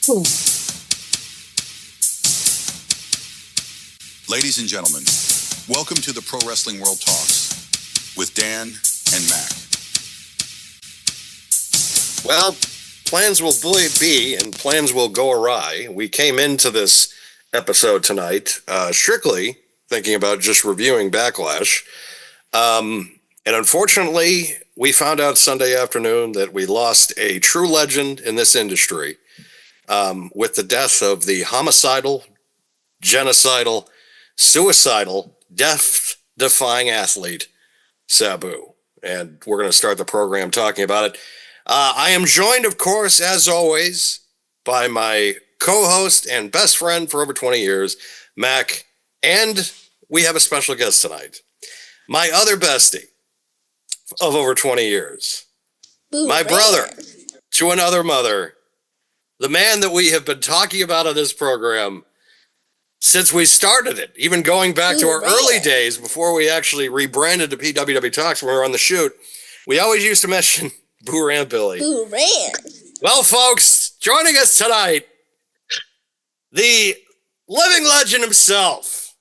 Ooh. Ladies and gentlemen, welcome to the Pro Wrestling World Talks with Dan and Mac. Well, plans will be and plans will go awry. We came into this episode tonight strictly thinking about just reviewing Backlash. And unfortunately, we found out Sunday afternoon that we lost a true legend in this industry with the death of the homicidal, genocidal, suicidal, death-defying athlete, Sabu. And we're going to start the program talking about it. I am joined, of course, as always, by my co-host and best friend for over 20 years, Mac, and we have a special guest tonight. My other bestie of over 20 years, my brother to another mother, the man that we have been talking about on this program since we started it, even going back to our early days before we actually rebranded to PWW Talks when we were on the shoot. We always used to mention Boo Ran Billy. Boo Ran. Well, folks, joining us tonight, the living legend himself,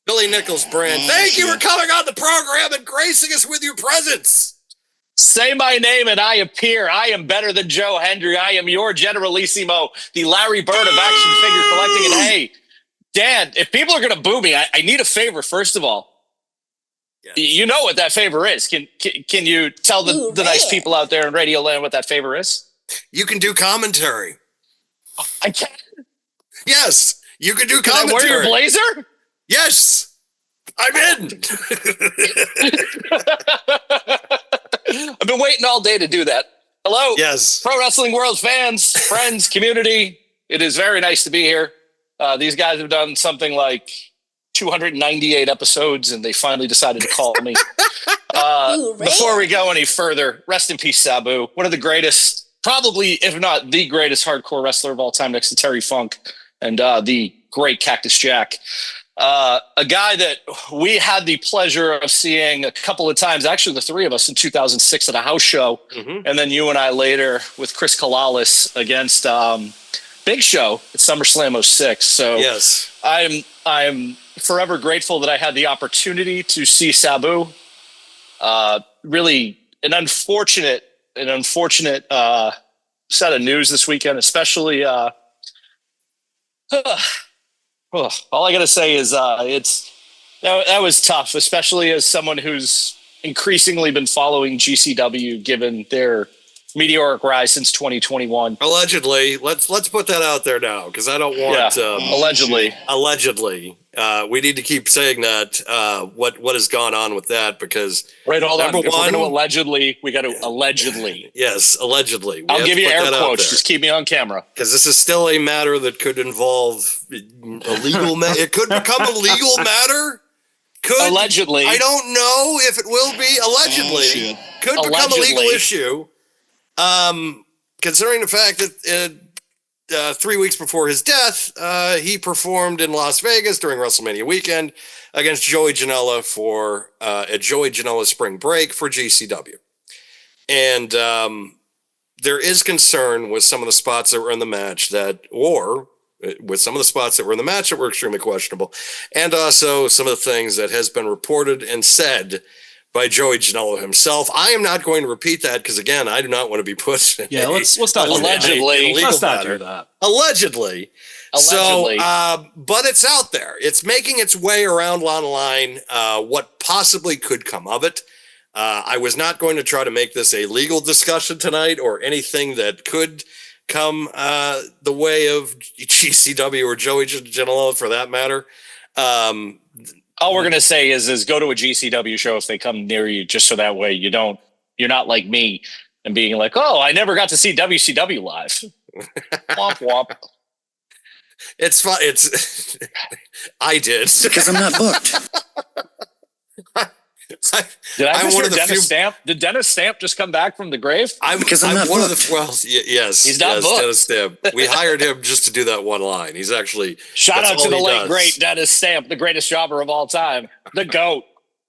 Billy Nichols Brand. Thank you for coming on the program and gracing us with your presence. Say my name and I appear. I am better than Joe Hendry. I am your Generalissimo, the Larry Bird of action figure collecting. And hey, Dan, if people are going to boo me, I need a favor, first of all. Yes. You know what that favor is. Can you tell the nice people out there in Radio Land what that favor is? You can do commentary. I can? Yes, you can do commentary. Can I wear your blazer? Yes, I'm in. I've been waiting all day to do that. Hello. Yes. Pro Wrestling World fans, friends, community. It is very nice to be here. These guys have done something like 298 episodes, and they finally decided to call me. Before we go any further, rest in peace, Sabu. One of the greatest, probably, if not the greatest hardcore wrestler of all time next to Terry Funk and the great Cactus Jack. A guy that we had the pleasure of seeing a couple of times, actually the three of us in 2006 at a house show. Mm-hmm. And then you and I later with Chris Kalalis against Big Show at SummerSlam 06. So yes, I'm forever grateful that I had the opportunity to see Sabu. Really an unfortunate set of news this weekend, especially all I got to say is that was tough, especially as someone who's increasingly been following GCW given their meteoric rise since 2021. Allegedly, let's put that out there now because I don't want allegedly. We need to keep saying that what has gone on with that because right. Hold on. If we're going to allegedly, we got to allegedly. Yes, allegedally. I'll give you air quotes. Just keep me on camera because this is still a matter that could involve a legal. It could become a legal matter. Could allegedly. I don't know if it will be allegedly. Could become a legal issue. Considering the fact that 3 weeks before his death, he performed in Las Vegas during WrestleMania weekend against Joey Janela for a Joey Janela spring break for GCW. And there is concern with some of the spots that were in the match that were extremely questionable. And also some of the things that has been reported and said by Joey Janela himself. I am not going to repeat that because, again, I do not want to be put in let's not allegedly. Let's not do that. Allegedly. So, but it's out there. It's making its way around online. What possibly could come of it. I was not going to try to make this a legal discussion tonight or anything that could come the way of GCW or Joey Janela for that matter. All we're going to say is go to a GCW show if they come near you, just so that way you're not like me and being like, oh, I never got to see WCW live. Womp womp. It's fun. I did. Because I'm not booked. Did I just hear Dennis Stamp? Did Dennis Stamp just come back from the grave? I'm one of the yes. He's not booked. Dennis Stamp. We hired him just to do that one line. He's actually shout out to the late great Dennis Stamp, the greatest jobber of all time, the GOAT.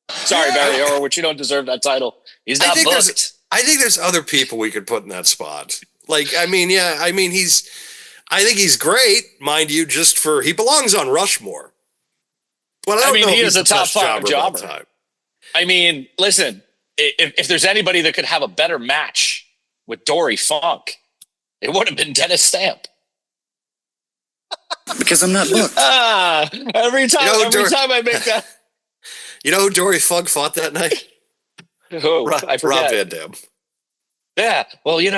Sorry, Barry Horowitz, you don't deserve that title. He's not booked. I think there's other people we could put in that spot. Like, I mean, I think he's great, mind you, he belongs on Rushmore. But I don't know he if is he's a top 5 of all jobber. time. I mean, listen, if there's anybody that could have a better match with Dory Funk, it would have been Dennis Stamp. Because I'm not booked. Every time I make that. You know who Dory Funk fought that night? Who? I forget. Rob Van Dam. Yeah, well, he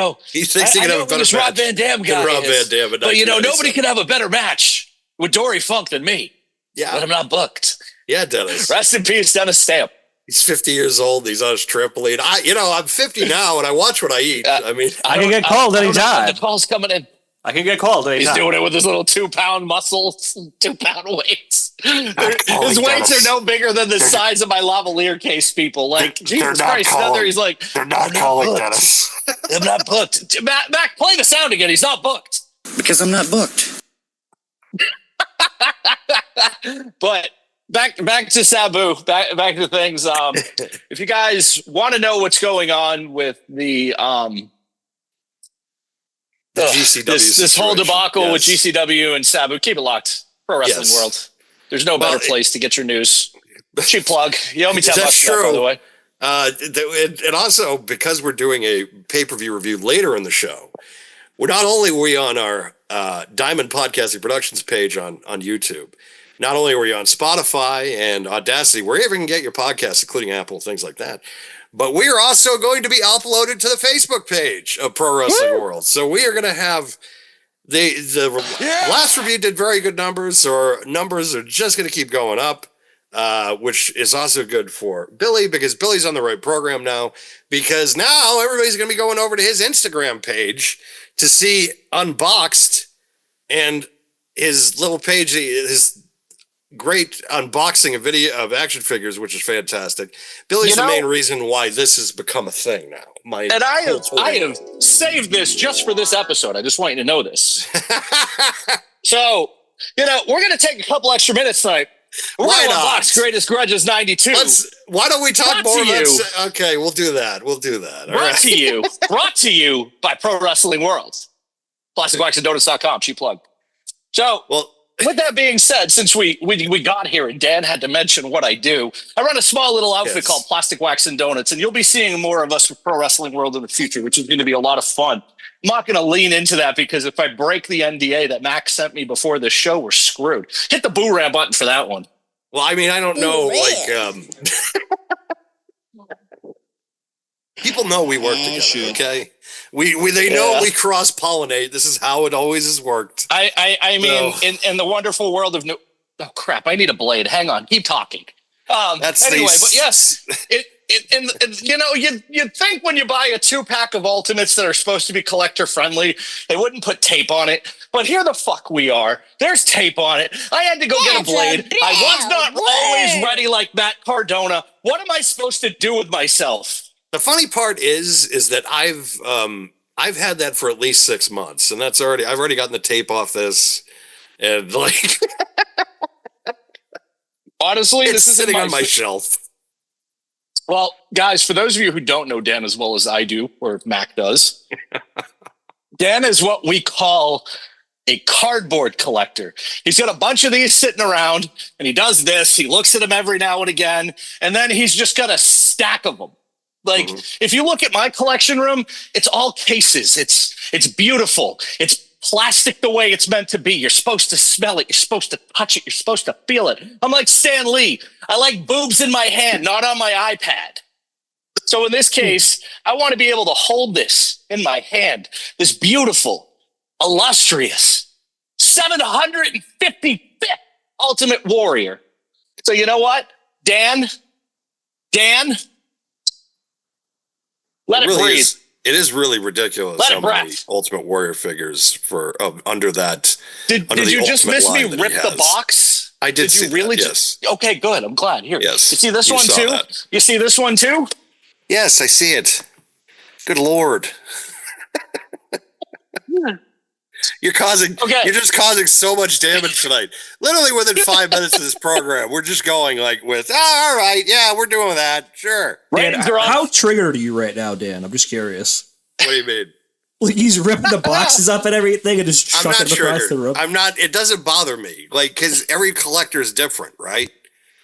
thinks he can have a better match. Rob Van Dam guy Rob Van Dam, but nobody could have a better match with Dory Funk than me. Yeah, but I'm not booked. Yeah, Dennis. Rest in peace, Dennis Stamp. He's 50 years old. He's on his trampoline. I'm 50 now, and I watch what I eat. I can get called anytime. The call's coming in. I can get called anytime. He's doing it with his little 2-pound muscles, 2-pound weights. His weights are no bigger than the size of my lavalier case, people. Like, Jesus Christ, he's like, they're not calling Dennis. I'm not booked. Mac, play the sound again. He's not booked. Because I'm not booked. But back to Sabu, back to things. If you guys want to know what's going on with the GCW this whole debacle with GCW and Sabu, keep it locked. Pro Wrestling World. There's no better place to get your news. Cheap plug. You owe me $10 That's true. by the way. And also, because we're doing a pay-per-view review later in the show, not only were we on our Diamond Podcasting Productions page on YouTube, not only were you on Spotify and Audacity, wherever you can get your podcasts, including Apple, things like that, but we are also going to be uploaded to the Facebook page of Pro Wrestling World. So we are going to have the last review did very good numbers, or numbers are just going to keep going up, which is also good for Billy, because Billy's on the right program now, because now everybody's going to be going over to his Instagram page to see Unboxed and his little page, his great unboxing of video of action figures, which is fantastic. Billy's the main reason why this has become a thing now. I have saved this just for this episode. I just want you to know this. So, we're going to take a couple extra minutes tonight. We're going to unbox Greatest Grudges 92. Why don't we talk more about okay, we'll do that. Brought to you by Pro Wrestling World. PlasticWaxandDonuts.com, cheap plug. So, with that being said, since we got here and Dan had to mention what I do, I run a small little outfit called Plastic Wax and Donuts, and you'll be seeing more of us with Pro Wrestling World in the future, which is going to be a lot of fun. I'm not going to lean into that, because if I break the NDA that Max sent me before this show, we're screwed. Hit the boo-ram button for that one. Well, I mean, I don't know, people know we work together, okay? They know we cross-pollinate. This is how it always has worked. I mean, in the wonderful world of oh crap! I need a blade. Hang on, keep talking. But yes, you'd think when you buy a 2-pack of Ultimates that are supposed to be collector friendly, they wouldn't put tape on it. But here the fuck we are. There's tape on it. I had to go get a blade. I was not always ready like Matt Cardona. What am I supposed to do with myself? The funny part is that I've had that for at least 6 months, and I've already gotten the tape off this, and honestly, this is sitting on my shelf. Well, guys, for those of you who don't know Dan as well as I do, or Mac does, Dan is what we call a cardboard collector. He's got a bunch of these sitting around, and he does this. He looks at them every now and again, and then he's just got a stack of them. If you look at my collection room, it's all cases. It's beautiful. It's plastic the way it's meant to be. You're supposed to smell it. You're supposed to touch it. You're supposed to feel it. I'm like Stan Lee. I like boobs in my hand, not on my iPad. So in this case, I want to be able to hold this in my hand. This beautiful, illustrious, 755th Ultimate Warrior. So you know what? Dan, let it breathe. It is really ridiculous how many Ultimate Warrior figures for under that. Did you just miss me rip the box? I did. Did you really? Yes. Okay, good. I'm glad. Here. Yes. You see this one too? That. You see this one too? Yes, I see it. Good Lord. You're just causing so much damage tonight. Literally within 5 minutes of this program, we're just going all right, yeah, we're doing that. Sure. Dan, how triggered are you right now, Dan? I'm just curious. What do you mean? Like he's ripping the boxes up and everything and just I'm chucking not them across the triggered. room. I'm not. It doesn't bother me, like because every collector is different, right?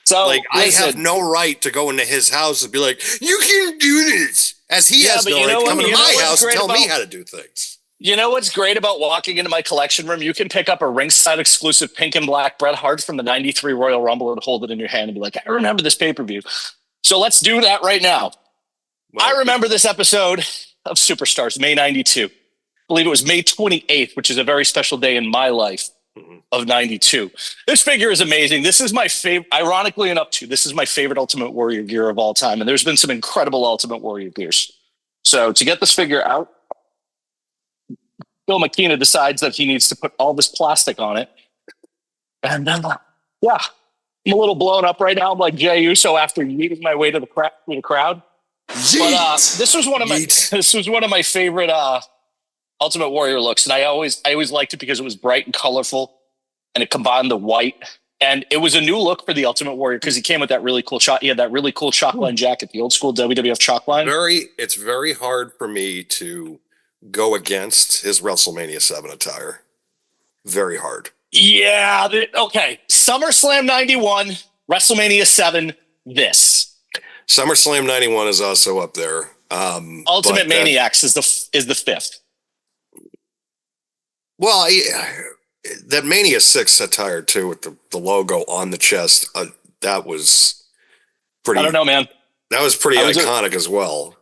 So Like I have listen, no right to go into his house and be like, "You can do this," as he Yeah, has but no you right know to what- come into you know my what's house and great tell me about- how to do things. you know what's great about walking into my collection room? You can pick up a ringside exclusive pink and black Bret Hart from the '93 Royal Rumble and hold it in your hand and be like, I remember this pay-per-view. So let's do that right now. I remember this episode of Superstars, May 92. I believe it was May 28th, which is a very special day in my life of 92. This figure is amazing. This is my favorite, ironically enough, too, this is my favorite Ultimate Warrior gear of all time. And there's been some incredible Ultimate Warrior gears. So to get this figure out, Bill McKenna decides that he needs to put all this plastic on it. And yeah, I'm a little blown up right now. I'm like Jey Uso after yeeting my way to the crowd. But this was one of my favorite Ultimate Warrior looks, and I always liked it because it was bright and colorful, and it combined the white. And it was a new look for the Ultimate Warrior because he came with that really cool shot. He had that really cool chalk line jacket, the old school WWF chalk line. It's very hard for me to go against his WrestleMania 7 attire. Very hard. Yeah. Okay. SummerSlam 91, WrestleMania 7. This SummerSlam 91 is also up there. Ultimate Maniacs is the fifth. Well, that Mania 6 attire too, with the logo on the chest, that was pretty. I don't know, man. That was pretty iconic as well.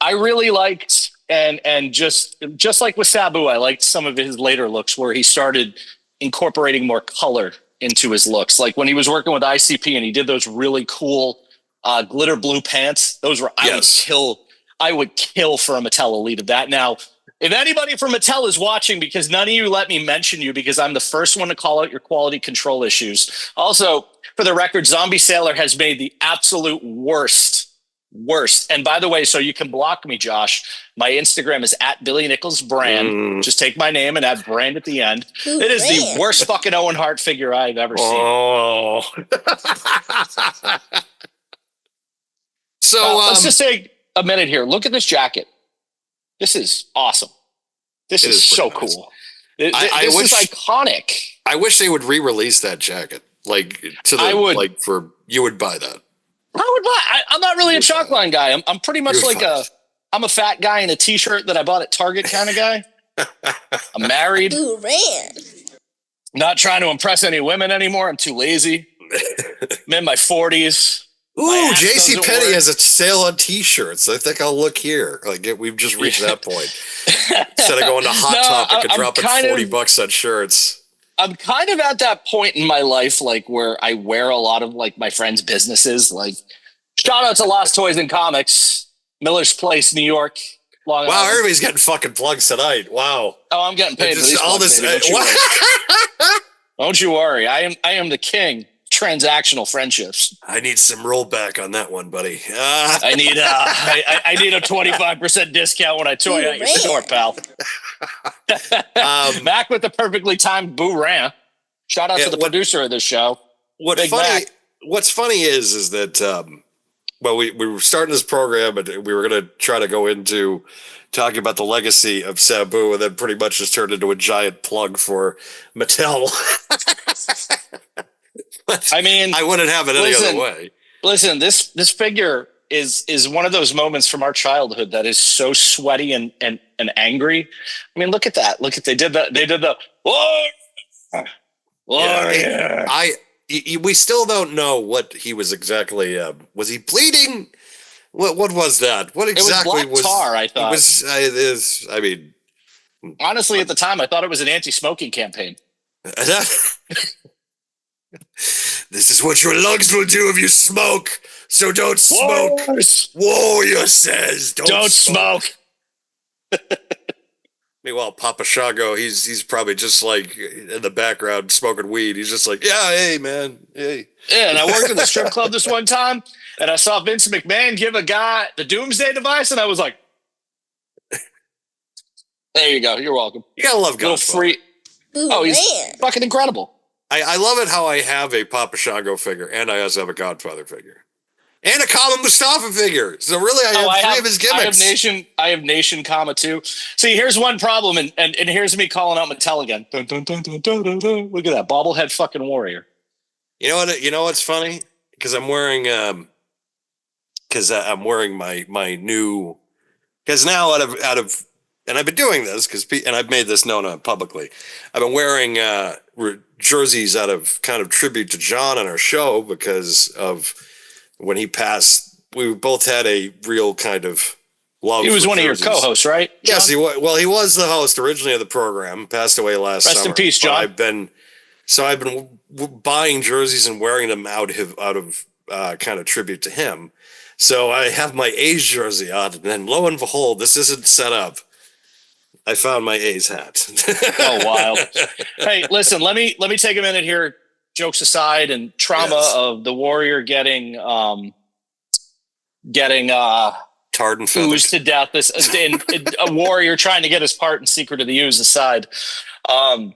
I really liked, and just like with Sabu, I liked some of his later looks where he started incorporating more color into his looks. Like when he was working with ICP and he did those really cool glitter blue pants. Those were I would kill for a Mattel Elite of that. Now, if anybody from Mattel is watching, because none of you let me mention you because I'm the first one to call out your quality control issues. Also, for the record, Zombie Sailor has made the absolute worst. And by the way, so you can block me, Josh, my Instagram is at Billy Nichols Brand. Just take my name and add brand at the end. It is the worst fucking Owen Hart figure I've ever seen. Oh. So let's just take a minute here. Look at this jacket. This is awesome. This is so cool. This is iconic. I wish they would re-release that jacket. Like for you would buy that. I would buy. I'm not really a chalk line guy. I'm pretty much I'm a fat guy in a t-shirt that I bought at Target kind of guy. I'm married. Ooh, man. Not trying to impress any women anymore. I'm too lazy. I'm in my 40s. Ooh, JCPenney has a sale on t-shirts. I think I'll look here. Like we've just reached that point. Instead of going to Hot Topic and dropping $40 on shirts. I'm kind of at that point in my life, like where I wear a lot of like my friends' businesses. Like shout out to Lost Toys and Comics, Miller's Place, New York. Long Wow, Island. everybody's getting fucking plugs tonight. Wow. Oh, I'm getting paid for these plugs, baby. Don't you worry. I am the king. Transactional friendships. I need some rollback on that one, buddy. I need a 25% discount when I toy out your store, pal. Mac with the perfectly timed boo rant. Shout out to the producer of this show. What's funny is that we were starting this program and we were going to try to go into talking about the legacy of Sabu, and then pretty much just turned into a giant plug for Mattel. I mean, I wouldn't have it any other way. Listen, this figure is one of those moments from our childhood that is so sweaty and angry. I mean, look at that. They did the warrior. We still don't know what he was exactly. Was he bleeding? What was that? What exactly it was black tar, I thought. It is. I mean, honestly, at the time, I thought it was an anti-smoking campaign. This is what your lungs will do if you smoke. So don't smoke. Warrior says, don't smoke. Meanwhile, Papa Shango, he's probably just like in the background smoking weed. He's just like, yeah, hey, man, hey. Yeah, and I worked in the strip club this one time, and I saw Vince McMahon give a guy the Doomsday device, and I was like, there you go. You're welcome. You gotta love Godfather. Oh, he's fucking incredible. I love it how I have a Papa Shango figure and I also have a Godfather figure. And a Kama Mustafa figure. So really, I have three of his gimmicks. I have Nation Kama too. See, here's one problem, and here's me calling out Mattel again. Dun, dun, dun, dun, dun, dun, dun. Look at that bobblehead fucking warrior. You know what? You know what's funny? Because I'm wearing my new. Because now out of and I've been doing this and I've made this known publicly. I've been wearing jerseys out of kind of tribute to John on our show because of when he passed. We both had a real kind of love. He was one jerseys. of your co-hosts, right, John? Yes, he was. Well, he was the host originally of the program. Passed away last summer. Rest in peace, John. I've been buying jerseys and wearing them out of kind of tribute to him. So I have my A's jersey on, and then lo and behold, this isn't set up. I found my A's hat. Oh, wild! Hey, listen, let me take a minute here. Jokes aside, and trauma of the warrior getting tarred and feathered. oozed to death. A warrior trying to get his part in Secret of the Ooze aside. From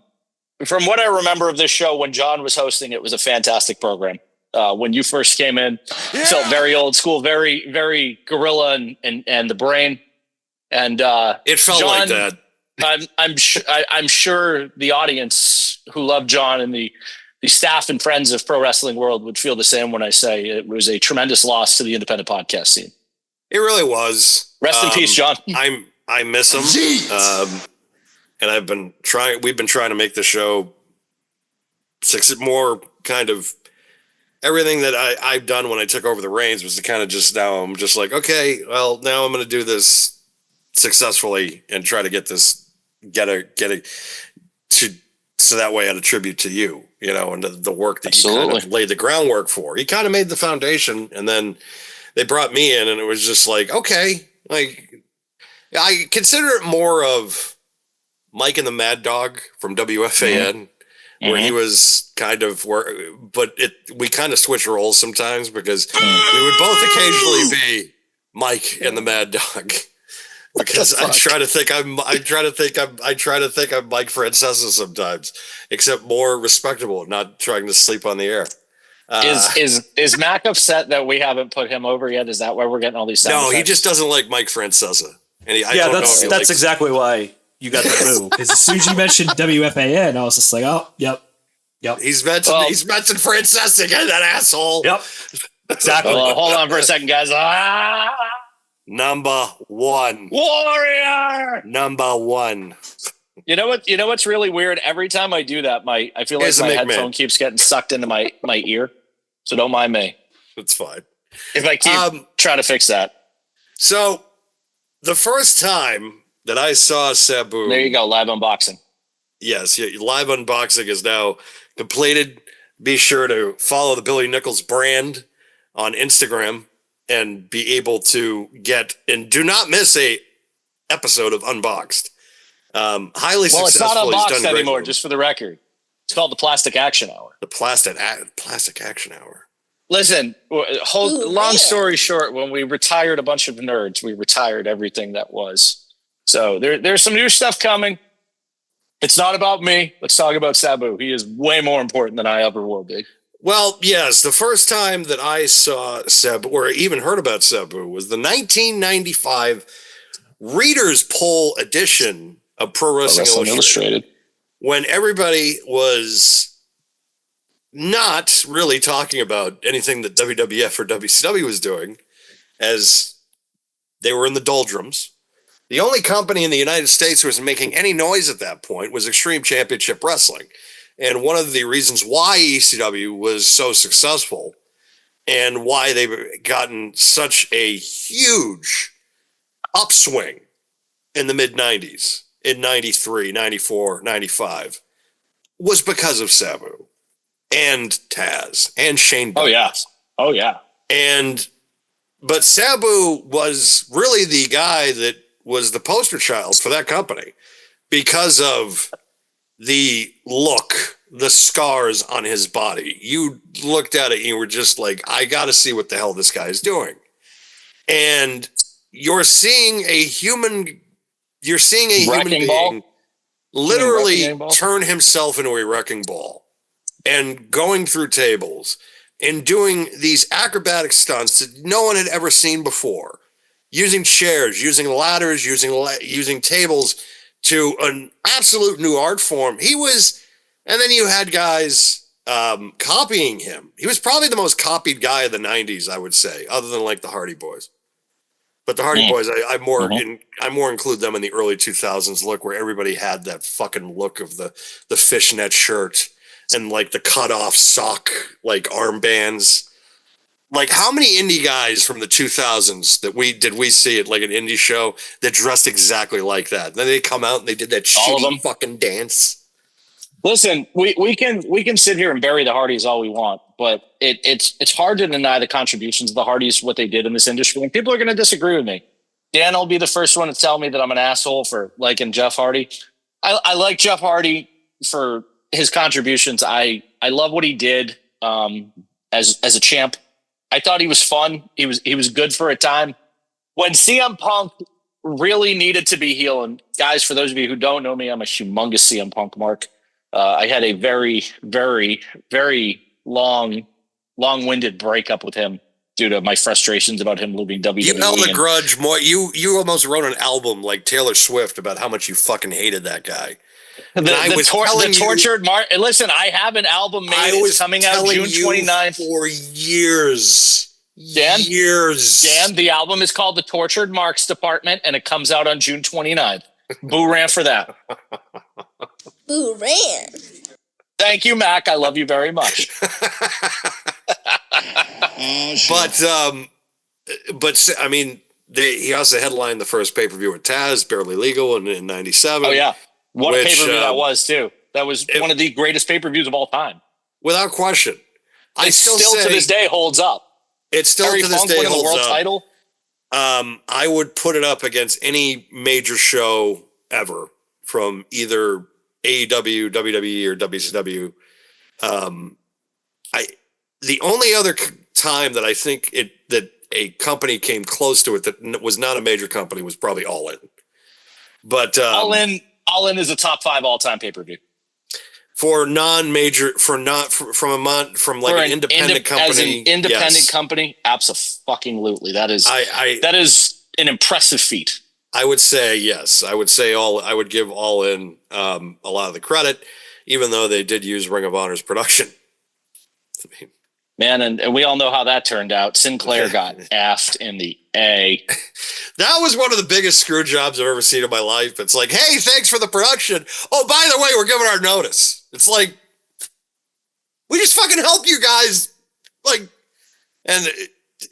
what I remember of this show, when John was hosting, it was a fantastic program. When you first came in, felt very old school, very, very gorilla and the brain. And it felt John, like that. I'm sure the audience who love John and the staff and friends of Pro Wrestling World would feel the same when I say it was a tremendous loss to the independent podcast scene. It really was. Rest in peace, John. I miss him. And we've been trying to make the show more kind of everything that I've done when I took over the reins was to kind of I'm just like, okay, well, now I'm going to do this successfully and try to get so that way I'd attribute to you, and the work that you kind of laid the groundwork for. He kind of made the foundation, and then they brought me in, and it was just like, okay, like I consider it more of Mike and the Mad Dog from WFAN, where he was kind of we kind of switch roles sometimes because we would both occasionally be Mike and the Mad Dog. Because I try to think I'm Mike Francesa sometimes, except more respectable, not trying to sleep on the air. Is Mac upset that we haven't put him over yet? Is that why we're getting all these sound No, effects? he just doesn't like Mike Francesa. And that's exactly why you got the boo. Because as soon as you mentioned WFAN, I was just like, oh, yep. He's mentioned Francesa again, that asshole. Yep, exactly. Well, hold on for a second, guys. Number one. Warrior! Number one. You know what's really weird? Every time I do that, I feel like my headphone keeps getting sucked into my ear. So don't mind me. It's fine. If I keep trying to fix that. So the first time that I saw Sabu. There you go, live unboxing. Yes, live unboxing is now completed. Be sure to follow the Billy Nichols brand on Instagram and be able to and do not miss a episode of Unboxed. Highly successful. It's not Unboxed anymore, just for the record. It's called the Plastic Action Hour. The Plastic Action Hour. Listen, long story short, when we retired a bunch of nerds, we retired everything that was. So there's some new stuff coming. It's not about me. Let's talk about Sabu. He is way more important than I ever will be. Well, yes, the first time that I saw Sabu, or even heard about Sabu, was the 1995 Reader's Poll edition of Pro Wrestling Illustrated, when everybody was not really talking about anything that WWF or WCW was doing, as they were in the doldrums. The only company in the United States who was making any noise at that point was Extreme Championship Wrestling. And one of the reasons why ECW was so successful and why they've gotten such a huge upswing in the mid-90s, in 93, 94, 95, was because of Sabu and Taz and Shane Douglas. Oh, yeah. But Sabu was really the guy that was the poster child for that company because of the look, the scars on his body. You looked at it and you were just like, I got to see what the hell this guy is doing. And you're seeing a human being literally turn himself into a wrecking ball and going through tables, in doing these acrobatic stunts that no one had ever seen before, using chairs, using ladders, using tables to an absolute new art form. And then you had guys copying him. He was probably the most copied guy of the 90s, I would say, other than like the Hardy Boys. But the Hardy Boys, I more include them in the early 2000s look, where everybody had that fucking look of the fishnet shirt and like the cut off sock, like armbands. Like, how many indie guys from the 2000s did we see at like an indie show that dressed exactly like that? And then they come out and they did that shitty fucking dance. Listen, we can sit here and bury the Hardys all we want, but it's hard to deny the contributions of the Hardys, what they did in this industry. And people are going to disagree with me. Dan will be the first one to tell me that I'm an asshole for liking Jeff Hardy. I like Jeff Hardy for his contributions. I love what he did as a champ. I thought he was fun. He was good for a time. When CM Punk really needed to be heel, and guys, for those of you who don't know me, I'm a humongous CM Punk mark. I had a very, very, very long-winded breakup with him due to my frustrations about him leaving WWE. You held a grudge more. You almost wrote an album like Taylor Swift about how much you fucking hated that guy. The tortured Mark. Listen, I have an album made. It's coming out June 29th. For years. Dan, years. Dan, the album is called The Tortured Marks Department, and it comes out on June 29th. Boo ran for that. Boo ran. Thank you, Mac. I love you very much. But I mean, he also headlined the first pay-per-view with Taz, Barely Legal, in '97. Oh yeah, what a pay-per-view that was too. That was one of the greatest pay-per-views of all time, without question. It still to this day holds up. It still Terry to this Funk day winning holds the world up. title. I would put it up against any major show ever from either AEW, WWE, or WCW. The only other time that I think that a company came close to it that was not a major company was probably All In. But All In is a top 5 all-time pay-per-view. For non-major, from like an independent company, as an independent company, absolutely. That is an impressive feat. I would say yes. I would give All In a lot of the credit, even though they did use Ring of Honor's production. Man, and we all know how that turned out. Sinclair got effed in the A. That was one of the biggest screw jobs I've ever seen in my life. It's like, hey, thanks for the production. Oh, by the way, we're giving our notice. It's like, we just fucking help you guys. Like, and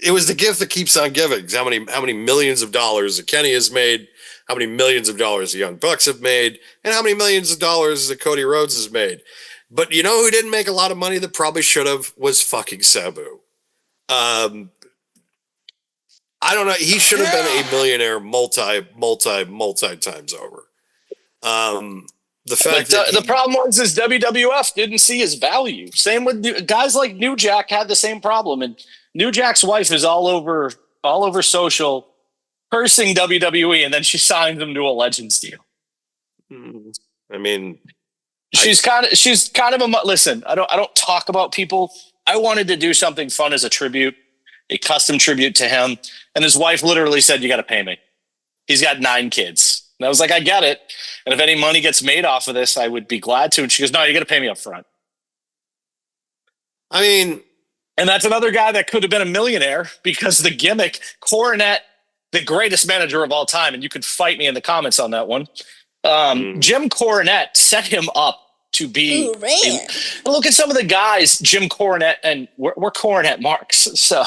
it was the gift that keeps on giving. How many millions of dollars that Kenny has made, how many millions of dollars the Young Bucks have made, and how many millions of dollars that Cody Rhodes has made. But you know who didn't make a lot of money that probably should have was fucking Sabu. I don't know. He should have been a millionaire multi times over. The problem was WWF didn't see his value. Same with guys like New Jack had the same problem, and New Jack's wife is all over social cursing WWE, and then she signs him to a Legends deal. I mean, she's kind of a listen. I don't talk about people. I wanted to do something fun as a tribute, a custom tribute to him, and his wife literally said, "You got to pay me." He's got 9 kids. And I was like, I get it. And if any money gets made off of this, I would be glad to. And she goes, no, you got to pay me up front. I mean, and that's another guy that could have been a millionaire because the gimmick, Cornette, the greatest manager of all time. And you could fight me in the comments on that one. Jim Cornette set him up to be. Look at some of the guys, Jim Cornette, and we're Cornette marks. So,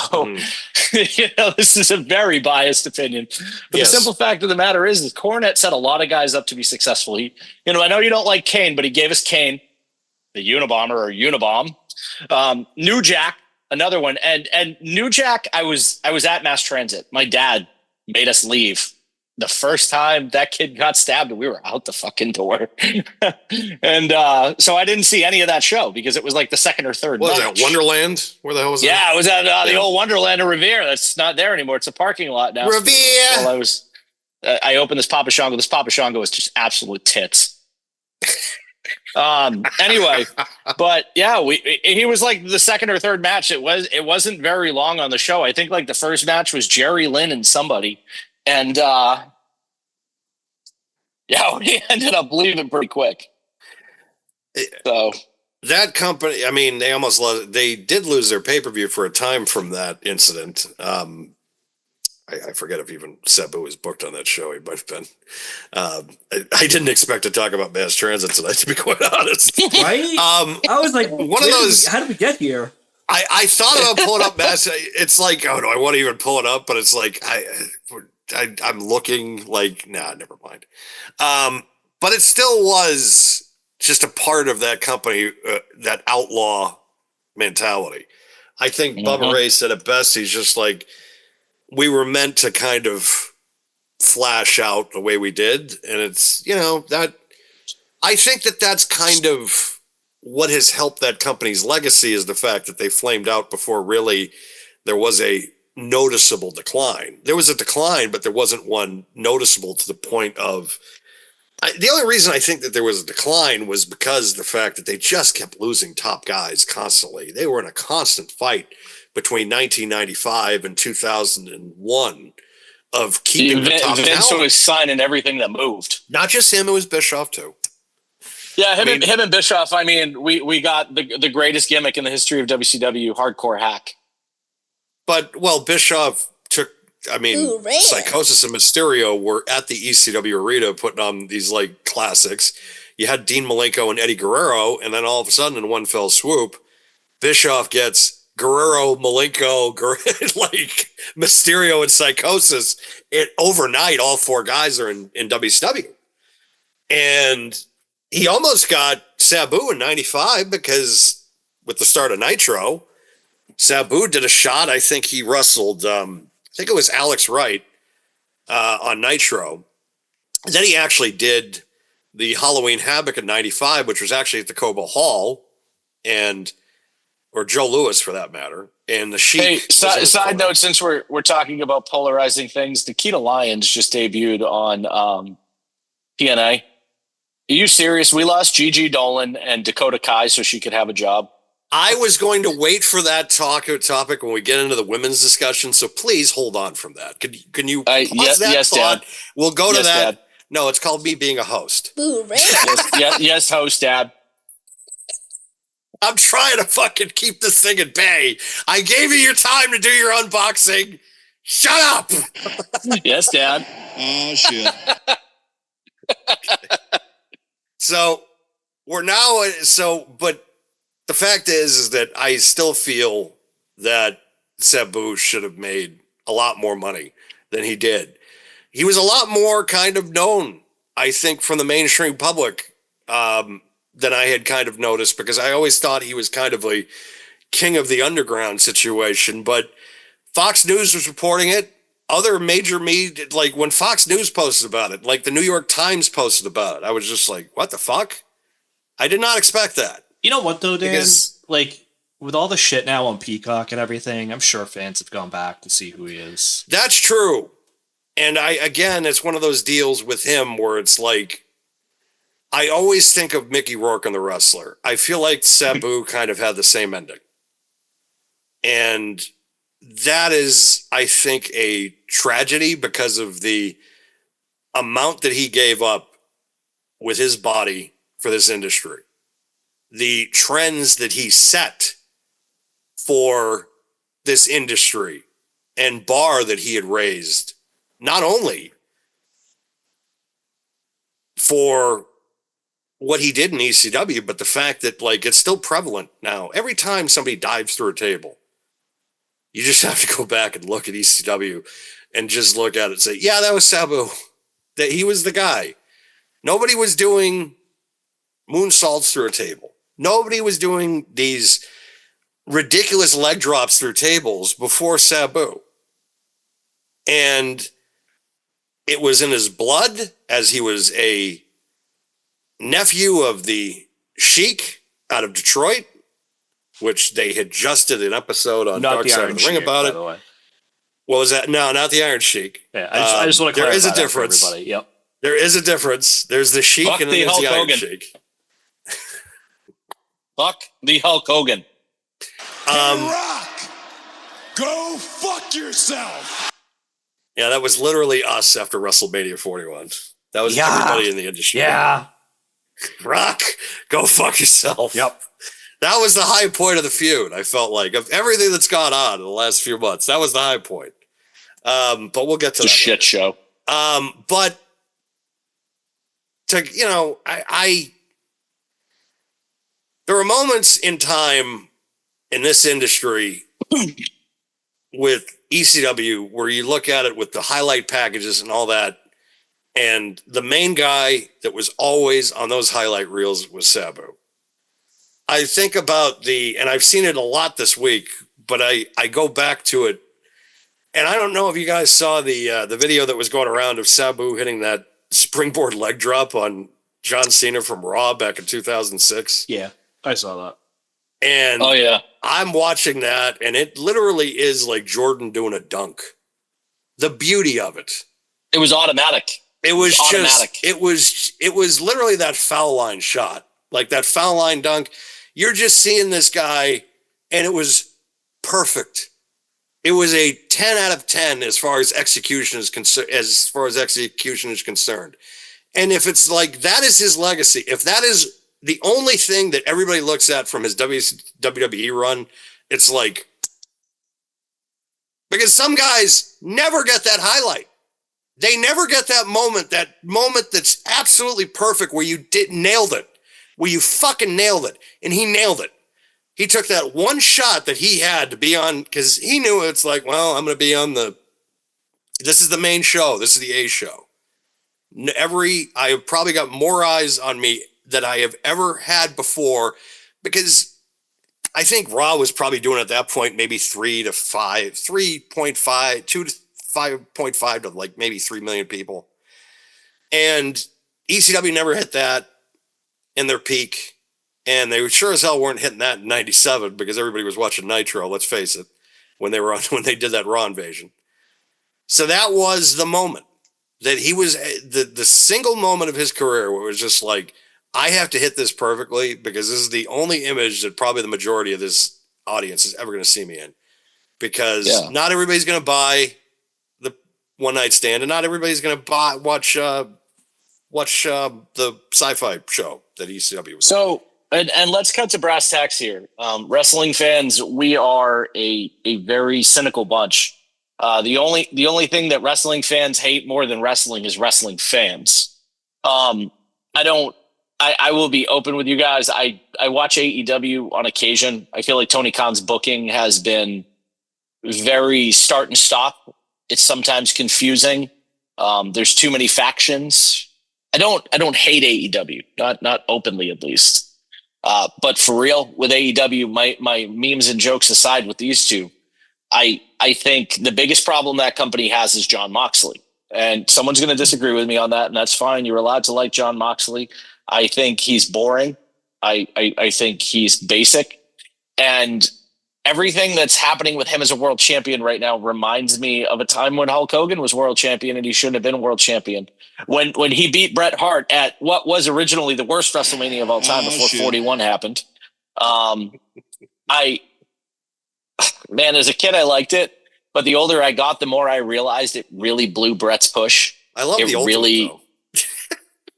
this is a very biased opinion. But yes, the simple fact of the matter is that Cornette set a lot of guys up to be successful. He, I know you don't like Kane, but he gave us Kane, the Unabomber or Unabomb. New Jack, another one. And New Jack, I was at Mass Transit. My dad made us leave. The first time that kid got stabbed, we were out the fucking door. And so I didn't see any of that show because it was like the second or third night. Was that Wonderland? Where the hell was that? Yeah, it was at the old Wonderland of Revere. That's not there anymore. It's a parking lot now. Revere! Well, I opened this Papa Shango. This Papa Shango is just absolute tits. Anyway, but yeah, he was like the second or third match. It wasn't very long on the show. I think like the first match was Jerry Lynn and somebody, and yeah, we ended up leaving pretty quick. So that company, I mean, they did lose their pay-per-view for a time from that incident. I forget if even Sabu was booked on that show. He might have been. I didn't expect to talk about mass transit tonight, to be quite honest. Right? I was like, one of those. How did we get here? I thought about pulling up mass. It's like, oh, do I want to even pull it up? But it's like I'm looking like, nah, never mind. But it still was just a part of that company, that outlaw mentality. I think Bubba Ray said it best. He's just like, we were meant to kind of flash out the way we did. And it's, that I think that's kind of what has helped that company's legacy, is the fact that they flamed out before really there was a noticeable decline. There was a decline, but there wasn't one noticeable to the point of, the only reason I think that there was a decline was because of the fact that they just kept losing top guys constantly. They were in a constant fight between 1995 and 2001 of keeping the top Vince talent. was signing everything that moved. Not just him, it was Bischoff too. Yeah, him and Bischoff. I mean, we got the greatest gimmick in the history of WCW, hardcore hack. But, Bischoff took, Psychosis and Mysterio were at the ECW arena putting on these, like, classics. You had Dean Malenko and Eddie Guerrero, and then all of a sudden, in one fell swoop, Bischoff gets Guerrero, Malenko, like Mysterio and Psychosis. Overnight, all four guys are in WCW. And he almost got Sabu in 95 because with the start of Nitro, Sabu did a shot. I think he wrestled, I think it was Alex Wright on Nitro. And then he actually did the Halloween Havoc in 95, which was actually at the Cobo Hall, or Joe Louis for that matter. And the Sheik. Hey, side note, since we're talking about polarizing things, Nikita Lyons just debuted on TNA. Are you serious? We lost Gigi Dolan and Dakota Kai so she could have a job. I was going to wait for that topic when we get into the women's discussion, so please hold on from that. Can you pause that thought? Dad. We'll go to that. Dad. No, it's called me being a host. Boo, Ray. yes, host, Dad. I'm trying to fucking keep this thing at bay. I gave you your time to do your unboxing. Shut up. Yes, Dad. Oh, shit. So we're now, but the fact is that I still feel that Sabu should have made a lot more money than he did. He was a lot more kind of known, I think, from the mainstream public than I had kind of noticed, because I always thought he was kind of a king of the underground situation. But Fox News was reporting it. Other major media, like when Fox News posted about it, like the New York Times posted about it, I was just like, what the fuck? I did not expect that. You know what, though, Dan? Because, like, with all the shit now on Peacock and everything, I'm sure fans have gone back to see who he is. That's true. And it's one of those deals with him where it's like, I always think of Mickey Rourke and The Wrestler. I feel like Sabu kind of had the same ending. And that is, I think, a tragedy because of the amount that he gave up with his body for this industry. The trends that he set for this industry and bar that he had raised, not only for what he did in ECW, but the fact that, like, it's still prevalent now. Every time somebody dives through a table, you just have to go back and look at ECW and just look at it and say, yeah, that was Sabu. That he was the guy. Nobody was doing moonsaults through a table. Nobody was doing these ridiculous leg drops through tables before Sabu. And it was in his blood, as he was a nephew of the Sheik out of Detroit, which they had just did an episode on Dark Side of the Ring about it. What was that? No, not the Iron Sheik. Yeah, I just want to clarify. There is a difference. Everybody. Yep. There is a difference. There's the Sheik and then there's the Iron Sheik. Fuck the Hulk Hogan. Rock, go fuck yourself. Yeah, that was literally us after WrestleMania 41. That was everybody in the industry. Yeah. Rock, go fuck yourself. Yep. That was the high point of the feud. I felt like of everything that's gone on in the last few months, that was the high point. But we'll get to It's a that shit show. But I there are moments in time in this industry with ECW where you look at it with the highlight packages and all that, and the main guy that was always on those highlight reels was Sabu. I think about and I've seen it a lot this week, but I go back to it, and I don't know if you guys saw the video that was going around of Sabu hitting that springboard leg drop on John Cena from Raw back in 2006. Yeah, I saw that. And Oh, yeah. I'm watching that, and it literally is like Jordan doing a dunk. The beauty of it. It was automatic. It was automatic. It was literally that foul line shot, like that foul line dunk. You're just seeing this guy, and it was perfect. It was a 10 out of 10 as far as execution is concerned. And if it's like that is his legacy, if that is the only thing that everybody looks at from his WWE run, it's like, because some guys never get that highlight. They never get that moment that's absolutely perfect where you nailed it, where you fucking nailed it. And he nailed it. He took that one shot that he had to be on, because he knew it's like, well, I'm going to be on this is the main show. This is the A show. I have probably got more eyes on me that I have ever had before, because I think Raw was probably doing at that point maybe 3.5 to 5.5 to like maybe 3 million people. And ECW never hit that in their peak. And they sure as hell weren't hitting that in 97 because everybody was watching Nitro, let's face it, when they did that Raw invasion. So that was the moment that he was the single moment of his career where it was just like, I have to hit this perfectly because this is the only image that probably the majority of this audience is ever going to see me in. Because not everybody's going to buy the one night stand, and not everybody's going to watch the sci-fi show that ECW was. So, and let's cut to brass tacks here. Wrestling fans, we are a very cynical bunch. The only thing that wrestling fans hate more than wrestling is wrestling fans. I will be open with you guys. I watch AEW on occasion. I feel like Tony Khan's booking has been very start and stop. It's sometimes confusing. There's too many factions. I don't hate AEW, not openly at least. But for real, with AEW, my memes and jokes aside with these two, I think the biggest problem that company has is Jon Moxley. And someone's going to disagree with me on that, and that's fine. You're allowed to like Jon Moxley. I think he's boring. I think he's basic. And everything that's happening with him as a world champion right now reminds me of a time when Hulk Hogan was world champion and he shouldn't have been world champion. When he beat Bret Hart at what was originally the worst WrestleMania of all time before 41 happened. Man, as a kid, I liked it. But the older I got, the more I realized it really blew Bret's push. I love the Ultimate, though.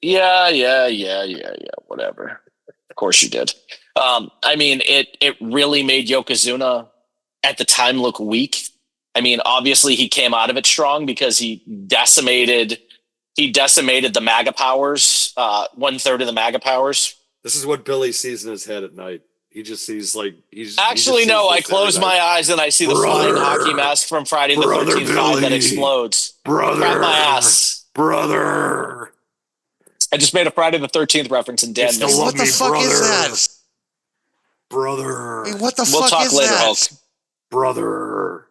Yeah, whatever. Of course you did. I mean, it really made Yokozuna at the time look weak. I mean, obviously he came out of it strong because he decimated the MAGA powers, 1/3 of the MAGA powers. This is what Billy sees in his head at night. He just sees like I close my eyes and I see the flying hockey mask from Friday the 13th Five that explodes. Crap my ass. Brother. I just made a Friday the 13th reference and Dan missed it. What the fuck is that? Brother. Hey, what the We'll fuck talk is later, that? Hulk. Brother.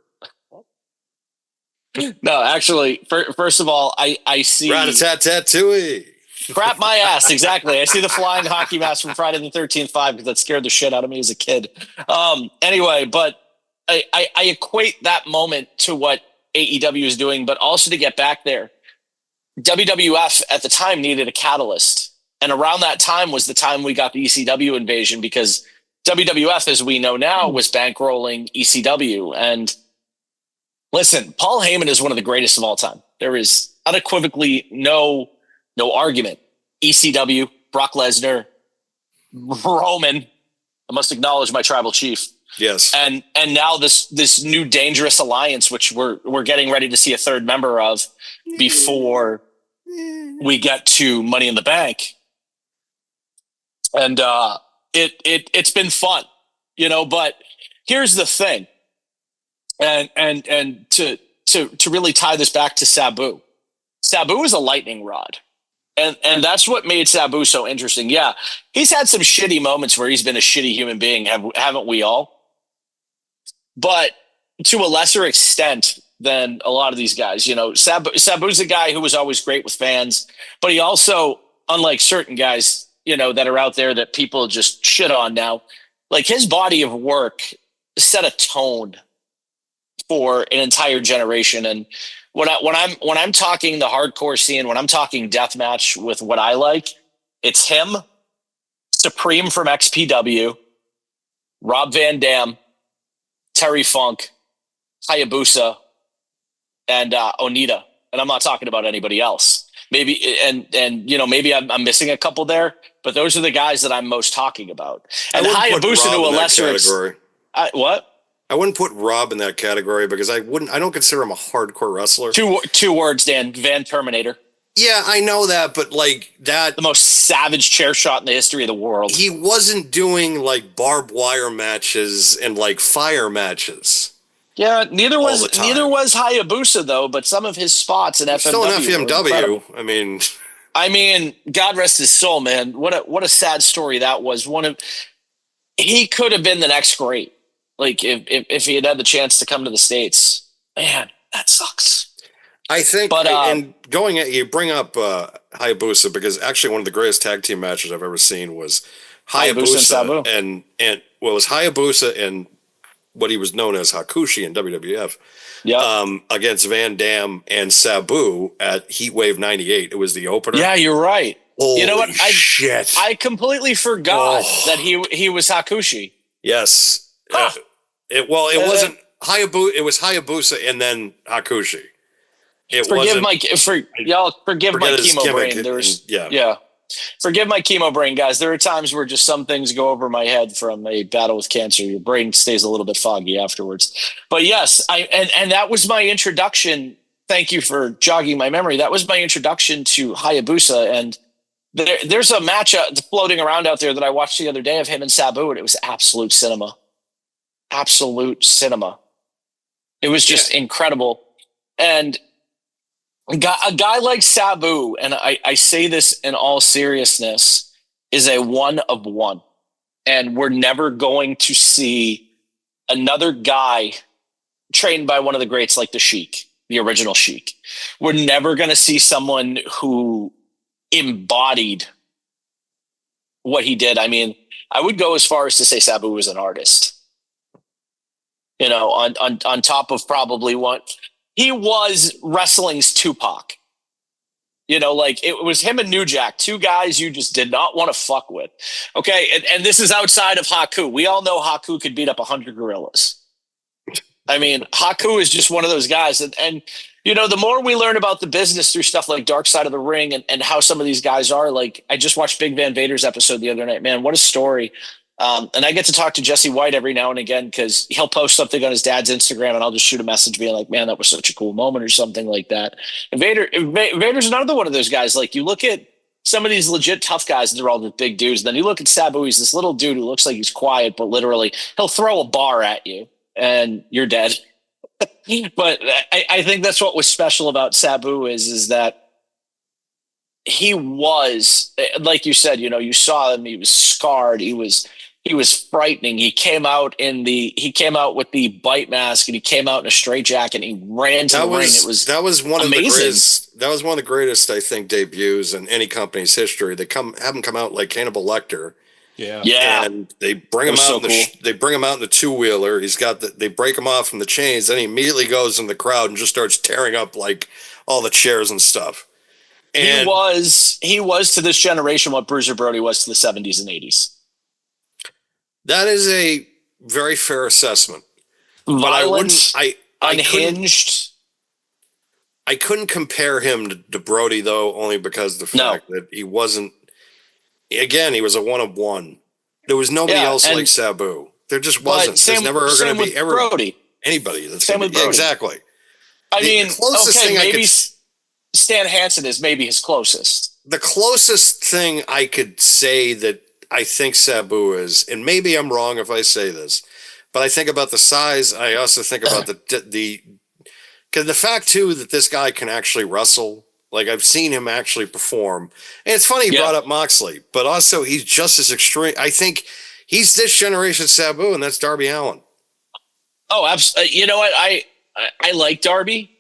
No, actually, first of all, I see Rat-a-tat-tat-tooey. crap my ass. Exactly. I see the flying hockey mask from Friday the 13th Five because that scared the shit out of me as a kid. Anyway, but I equate that moment to what AEW is doing, but also to get back there, WWF at the time needed a catalyst. And around that time was the time we got the ECW invasion because WWF, as we know now, was bankrolling ECW. And listen, Paul Heyman is one of the greatest of all time. There is unequivocally no argument. ECW, Brock Lesnar, Roman. I must acknowledge my tribal chief. Yes. And now this new dangerous alliance, which we're getting ready to see a third member of before we get to Money in the Bank. And it's been fun, but here's the thing. And to really tie this back to Sabu. Sabu is a lightning rod. And that's what made Sabu so interesting. Yeah, he's had some shitty moments where he's been a shitty human being, haven't we all? But to a lesser extent than a lot of these guys. Sabu's a guy who was always great with fans, but he also, unlike certain guys, that are out there that people just shit on now, like his body of work set a tone for an entire generation. And when I'm talking the hardcore scene, when I'm talking deathmatch with what I like, it's him, Supreme from XPW, Rob Van Dam, Terry Funk, Hayabusa, and Onita. And I'm not talking about anybody else. Maybe maybe I'm missing a couple there, but those are the guys that I'm most talking about. And Hayabusa to a lesser category. What? I wouldn't put Rob in that category because I don't consider him a hardcore wrestler. Two words, Dan. Van Terminator. Yeah, I know that, but like that, the most savage chair shot in the history of the world. He wasn't doing like barbed wire matches and like fire matches. Yeah, neither was Hayabusa though. But some of his spots in FMW. Still an FMW. I mean, God rest his soul, man. What a sad story that was. He could have been the next great. Like if he had the chance to come to the States, man, that sucks. I think, and going at you bring up Hayabusa because actually one of the greatest tag team matches I've ever seen was Hayabusa and it was Hayabusa and what he was known as Hakushi in WWF. Yeah. Against Van Dam and Sabu at Heatwave '98. It was the opener. Yeah, you're right. Holy you know what? Shit. I completely forgot that he was Hakushi. Yes. It wasn't Hayabusa. It was Hayabusa and then Hakushi. Forgive my chemo brain. Forgive my chemo brain, guys. There are times where just some things go over my head from a battle with cancer. Your brain stays a little bit foggy afterwards. But yes, and that was my introduction. Thank you for jogging my memory. That was my introduction to Hayabusa. And there's a match floating around out there that I watched the other day of him and Sabu, and it was absolute cinema. Absolute cinema. It was just incredible. And a guy like Sabu, and I say this in all seriousness, is a one of one. And we're never going to see another guy trained by one of the greats like the Sheik, the original Sheik. We're never going to see someone who embodied what he did. I mean, I would go as far as to say Sabu was an artist. On top of probably what he was wrestling's Tupac. It was him and New Jack, two guys you just did not want to fuck with. Okay, and this is outside of Haku. We all know Haku could beat up 100 gorillas. I mean, Haku is just one of those guys. And the more we learn about the business through stuff like Dark Side of the Ring and how some of these guys are, like I just watched Big Van Vader's episode the other night. Man, what a story. And I get to talk to Jesse White every now and again because he'll post something on his dad's Instagram and I'll just shoot a message being like, man, that was such a cool moment or something like that. And Vader's another one of those guys. Like you look at some of these legit tough guys, they're all the big dudes. And then you look at Sabu, he's this little dude who looks like he's quiet, but literally he'll throw a bar at you and you're dead. But I think that's what was special about Sabu is that he was, like you said, you saw him, he was scarred. He was frightening. He came out with the bite mask and he came out in a straitjacket and he ran to the ring. That was one of the greatest, I think, debuts in any company's history. Haven't come out like Hannibal Lecter. Yeah. And they bring him out. They bring him out in the 2-wheeler. They break him off from the chains. Then he immediately goes in the crowd and just starts tearing up like all the chairs and stuff. And he was to this generation what Bruiser Brody was to the 70s and 80s. That is a very fair assessment. But Violent, I unhinged. I couldn't compare him to Brody, though, only because of the fact that he wasn't. Again, he was a one of one. There was nobody else like Sabu. There just wasn't. There's never going to be Brody. Anybody that's same with Brody. Exactly. I mean, okay, maybe Stan Hansen is maybe his closest. The closest thing I could say that I think Sabu is, and maybe I'm wrong if I say this, but I think about the size. I also think about the fact too that this guy can actually wrestle. Like, I've seen him actually perform, and it's funny you brought up Moxley, but also he's just as extreme. I think he's this generation Sabu, and that's Darby Allin. Oh, absolutely. You know what? I like Darby,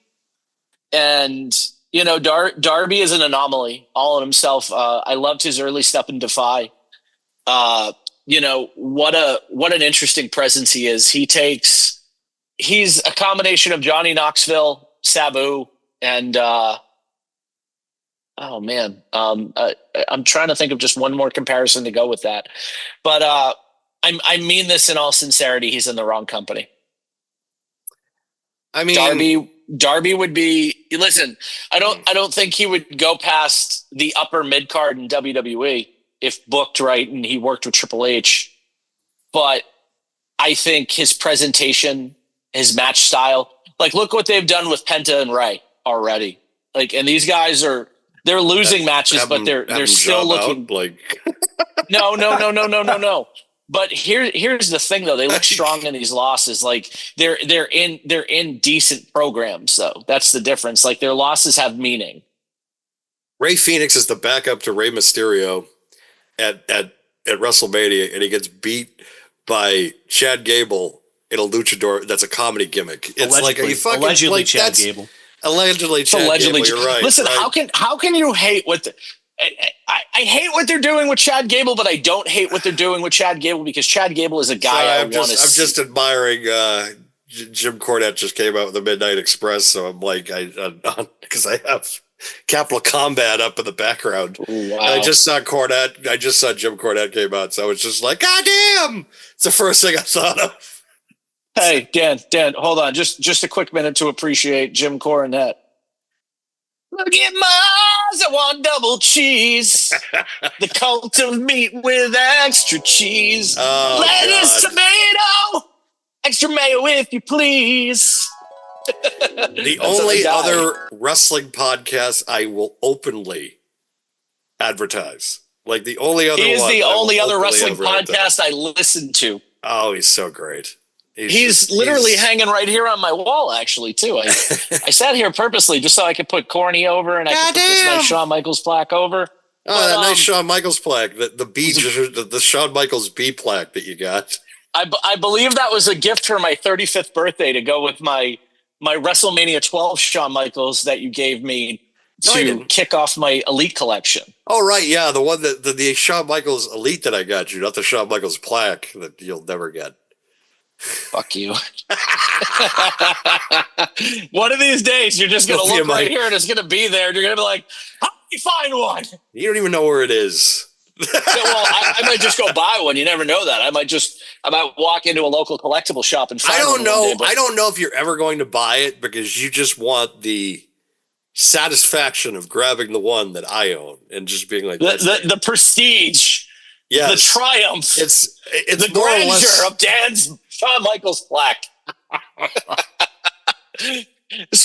and you know, Darby is an anomaly all in himself. I loved his early step in Defy. You know, what an interesting presence he is. He's a combination of Johnny Knoxville, Sabu, and oh man, I'm trying to think of just one more comparison to go with that. But I mean this in all sincerity. He's in the wrong company. I mean, Darby would be. Listen, I don't think he would go past the upper mid card in WWE if booked right and he worked with Triple H. But I think his presentation, his match style, like look what they've done with Penta and Ray already. Like, and these guys they're losing matches, but they're still looking like no. But here's the thing though, they look strong in these losses. Like they're in decent programs though. That's the difference. Like their losses have meaning. Ray Phoenix is the backup to Rey Mysterio at WrestleMania, and he gets beat by Chad Gable in a luchador. That's a comedy gimmick. It's allegedly, like, are you fucking allegedly like, Chad Gable? Allegedly Chad Gable. You're right. Listen, right? how can you hate what? I hate what they're doing with Chad Gable, but I don't hate what they're doing with Chad Gable because Chad Gable is a guy I'm just admiring. Jim Cornette just came out with the Midnight Express, so I'm like, because I have Capital Combat up in the background. Wow. And I just saw Cornette. I just saw Jim Cornette came out, so I was just like, God damn! It's the first thing I thought of. Hey, Dan, hold on. Just a quick minute to appreciate Jim Cornette. Look at Mars, I want double cheese. The cult of meat with extra cheese. Lettuce, tomato, extra mayo if you please. The only other wrestling podcast I will openly advertise. Like the only other He is one the only other wrestling podcast I listen to. Oh, he's so great. He's literally hanging right here on my wall, actually, too. I sat here purposely just so I could put Corny over and I could put this nice Shawn Michaels plaque over. Oh, that nice Shawn Michaels plaque. The Shawn Michaels B plaque that you got. I believe that was a gift for my 35th birthday to go with my WrestleMania 12 Shawn Michaels that you gave me to kick off my Elite collection. Oh, right. Yeah. The one the Shawn Michaels Elite that I got you, not the Shawn Michaels plaque that you'll never get. Fuck you. One of these days, you're just going to look right here and it's going to be there. And you're going to be like, how do you find one? You don't even know where it is. Well, I might just go buy one. You never know that. I might walk into a local collectible shop and find one. I don't know if you're ever going to buy it because you just want the satisfaction of grabbing the one that I own and just being like the prestige, the triumph, it's the grandeur of Dan's Shawn Michaels plaque.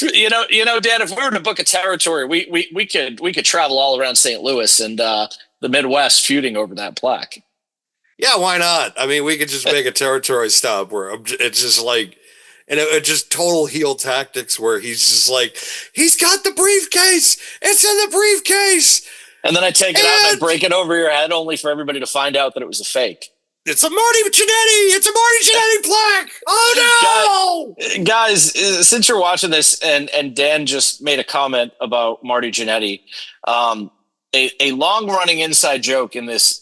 You know, Dan, if we were to book a territory, we could travel all around St. Louis and the Midwest feuding over that plaque. Yeah, why not? I mean, we could just make a territory stop where it's just like, and it just total heel tactics where he's just like, he's got the briefcase. It's in the briefcase. And then I take it out and I break it over your head only for everybody to find out that it was a fake. It's a Marty Jannetty. It's a Marty Jannetty plaque. Oh, no. Guys, since you're watching this and Dan just made a comment about Marty Jannetty, a long running inside joke in this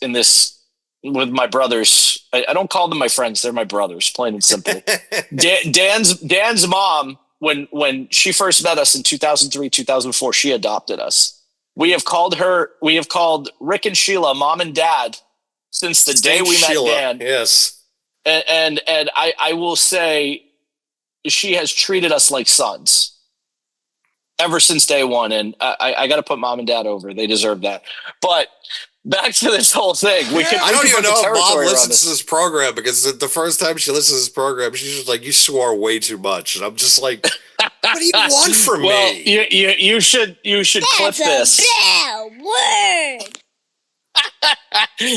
with my brothers. I don't call them my friends. They're my brothers, plain and simple. Dan's mom, when she first met us in 2003, 2004, she adopted us. We have called Rick and Sheila mom and dad since the day we met Dan. Yes. And I will say she has treated us like sons ever since day one. And I got to put mom and dad over. They deserve that. But back to this whole thing. I don't even know if mom territory around listens to this program, because the first time she listens to this program, she's just like, you swore way too much. And I'm just like, what do you want from Well, me? you should clip That's this. a bad word.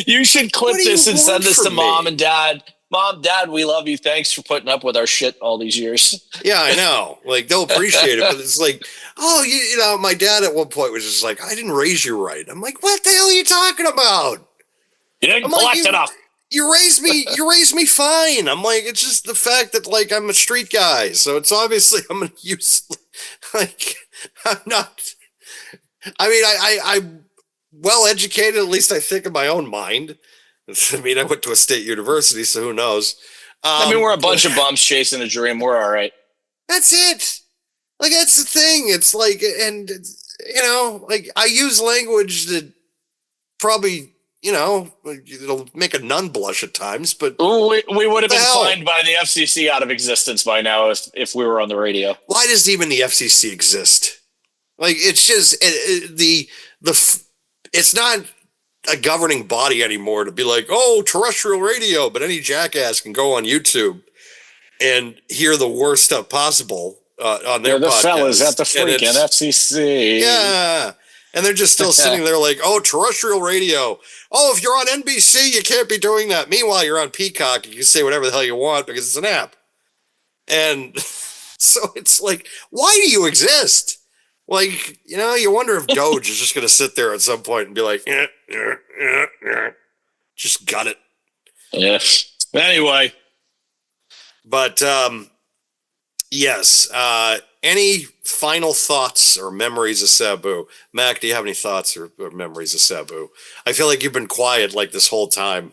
You should clip What do you this and send want this to from mom me? and dad. Mom, dad, we love you. Thanks for putting up with our shit all these years. Yeah, I know. Like, they'll appreciate it, but it's like, oh, you know, my dad at one point was just like, I didn't raise you right. I'm like, what the hell are you talking about? You didn't I'm like, collect enough. You raised me fine. I'm like, it's just the fact that, like, I'm a street guy, so it's obviously I'm gonna use, like, I'm not. I mean, I'm well educated, at least I think in my own mind. I mean, I went to a state university, so who knows? I mean, we're a bunch of bums chasing a dream. We're all right. That's it. Like, that's the thing. It's like, and you know, like, I use language that probably, you know, it'll make a nun blush at times, but Ooh, we would have been hell? fined by the FCC out of existence by now if we were on the radio. Why does even the FCC exist? Like, it's just it's not a governing body anymore to be like, oh, terrestrial radio, but any jackass can go on YouTube and hear the worst stuff possible on their They're the podcast. fellas at the And freaking it's- FCC. Yeah. And they're just still sitting there like, oh, terrestrial radio. Oh, if you're on NBC, you can't be doing that. Meanwhile, you're on Peacock. You can say whatever the hell you want because it's an app. And so it's like, why do you exist? Like, you know, you wonder if Doge is just going to sit there at some point and be like, just got it. Yeah. Anyway, But yes, any final thoughts or memories of Sabu? Mac, do you have any thoughts or memories of Sabu? I feel like you've been quiet like this whole time.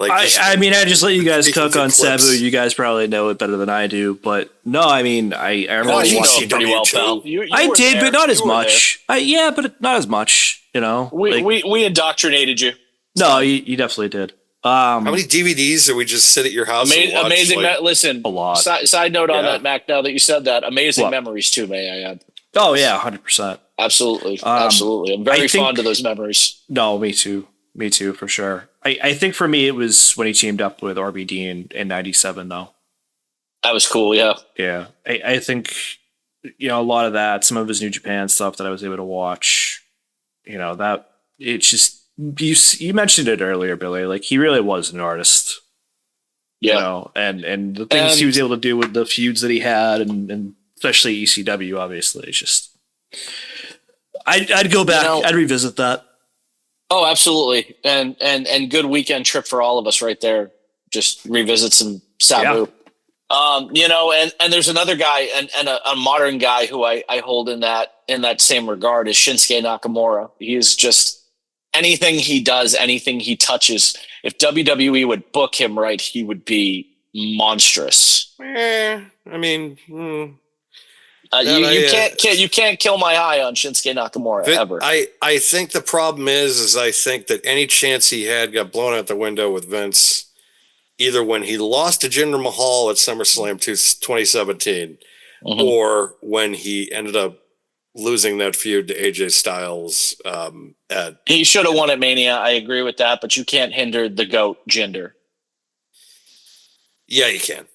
Like, I mean, I just let you guys speaking cook through on clips. Sabu. You guys probably know it better than I do, but no, I mean, I remember Oh, you know watching. it pretty well, CW2. pal. You I were did, there. but not as You were much. Yeah, but not as much. You know, there. like, We indoctrinated you. no, you definitely did. How many DVDs did we just sit at your house and watch? Amazing. Like, Listen, A lot. Side note on Yeah. that, Mac. Now that you said that, amazing What? memories too. May I add? Oh yeah, 100%. Absolutely, absolutely. I'm very I think- fond of those memories. No, me too. Me too, for sure. I think for me, it was when he teamed up with RBD in 97, though. That was cool. Yeah. Yeah. I think, you know, a lot of that, some of his New Japan stuff that I was able to watch, you know, that it's just, you mentioned it earlier, Billy, like he really was an artist. Yeah. You know, and the things he And- was able to do with the feuds that he had, and especially ECW, obviously, it's just, I'd go back, You know- I'd revisit that. Oh, absolutely. And good weekend trip for all of us right there. Just revisit some Sabu. You know, and there's another guy and a modern guy who I hold in that same regard is Shinsuke Nakamura. He is just anything he does, anything he touches. If WWE would book him right, he would be monstrous. I mean, You can't kill my eye on Shinsuke Nakamura ever. I think the problem is I think that any chance he had got blown out the window with Vince, either when he lost to Jinder Mahal at SummerSlam 2017, or when he ended up losing that feud to AJ Styles at. He should have won at Mania. I agree with that, but you can't hinder the GOAT Jinder. Yeah, you can.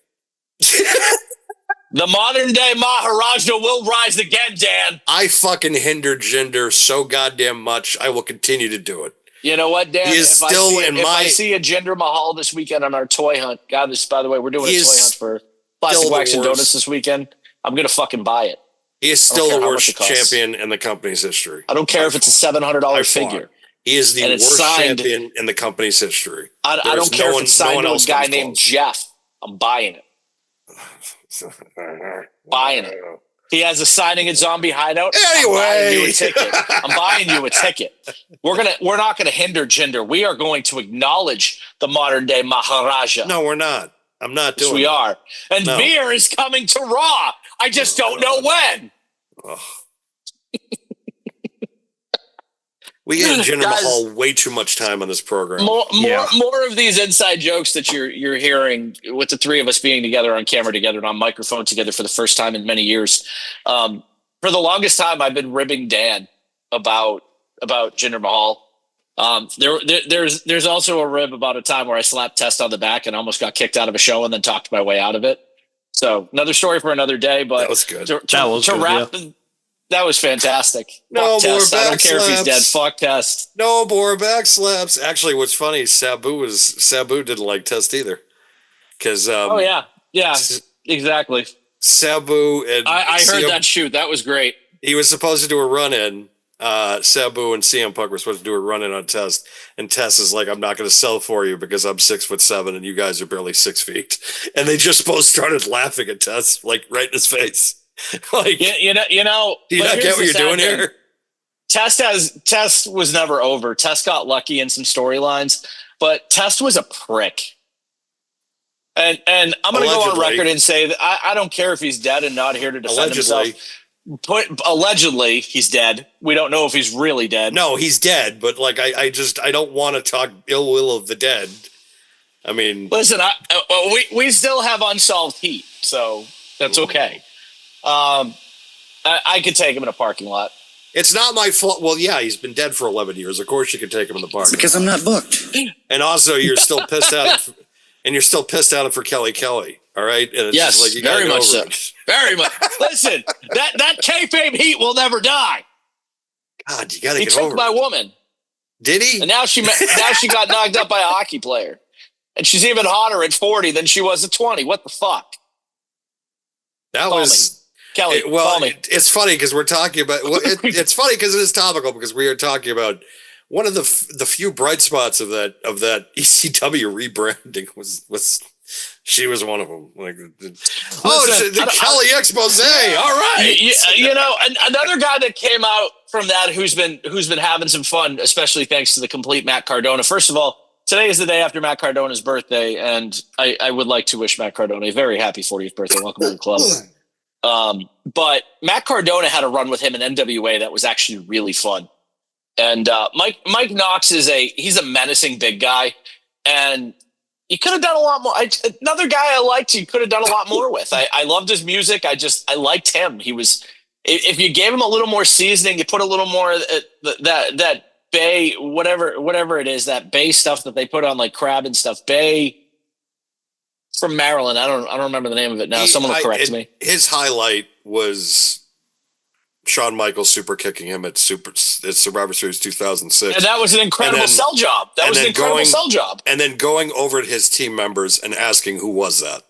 The modern day Maharaja will rise again, Dan. I fucking hindered Jinder so goddamn much. I will continue to do it. You know what, Dan? He is still if I see a Jinder Mahal this weekend on our toy hunt, God, this, by the way, we're doing He a is toy hunt for Plastic still the Wax and worst. Donuts this weekend. I'm going to fucking buy it. He is I don't still care the how much worst it costs. champion in the company's history. I don't care if it's a $700 By far. figure. He is the And it's worst signed- champion in the company's history. I There don't is care no if one- it's no signed one to a else guy comes named close. Jeff. I'm buying it. Buying it. He has a signing at Zombie Hideout. Anyway. I'm buying you a ticket. I'm buying you a ticket. We're not going to hinder Jinder. We are going to acknowledge the modern day Maharaja. No, we're not. I'm not Yes, doing we that. are. And No. Veer is coming to Raw. I just don't know when. Ugh. We give Jinder Guys, Mahal way too much time on this program. More of these inside jokes that you're hearing with the three of us being together on camera together and on microphone together for the first time in many years. For the longest time, I've been ribbing Dan about Jinder Mahal. There's also a rib about a time where I slapped Test on the back and almost got kicked out of a show and then talked my way out of it. So another story for another day. But That was good. That was fantastic. No Fuck more Test. I don't care if he's backslaps. dead. Fuck Test. No more back slaps. Actually, what's funny, Sabu didn't like Test either. Because Exactly. Sabu and I heard that shoot. That was great. he was supposed to do a run in. Sabu and CM Punk were supposed to do a run in on Test, and Test is like, "I'm not going to sell for you because I'm 6'7" and you guys are barely 6 feet." And they just both started laughing at Test, like right in his face. Like, You know. do you not get what you're doing here? Test was never over. Test got lucky in some storylines, but Test was a prick. And I'm going to go on record and say that I don't care if he's dead and not here to defend himself. Allegedly, he's dead. We don't know if he's really dead. No, he's dead. But like, I don't want to talk ill will of the dead. I mean, listen, we still have unsolved heat, so that's okay. I could take him in a parking lot. it's not my fault. Well, yeah, he's been dead for 11 years. Of course, you can take him in the park. Because I'm not booked. And also, you're still pissed at him. And you're still pissed at him for Kelly. All right. And it's Yes, just like, you very much so. it. Very much. Listen, that kayfabe heat will never die. God, you got to He get took over my it. woman, Did he? and now she got knocked up by a hockey player, and she's even hotter at 40 than she was at 20. What the fuck? That Call was Kelly. well. Call me. It's funny because we're talking about. Well, it's funny because it is topical because we are talking about one of the few bright spots of that ECW rebranding was she was one of them. Like, the Kelly expose. All right. You know, another guy that came out from that who's been having some fun, especially thanks to the complete Matt Cardona. First of all, today is the day after Matt Cardona's birthday, and I would like to wish Matt Cardona a very happy 40th birthday. Welcome to the club. But Matt Cardona had a run with him in NWA that was actually really fun. And Mike Knox he's a menacing big guy, and he could have done a lot more. Another guy I liked, he could have done a lot more with. I loved his music. I liked him. He was, if you gave him a little more seasoning, you put a little more that bay, whatever it is, that bay stuff that they put on like crab and stuff. Bay from Maryland. I don't remember the name of it now. Someone will correct me. His highlight was Shawn Michaels super kicking him at Survivor Series 2006. And that was an incredible sell job. Sell job. And then going over to his team members and asking who was that.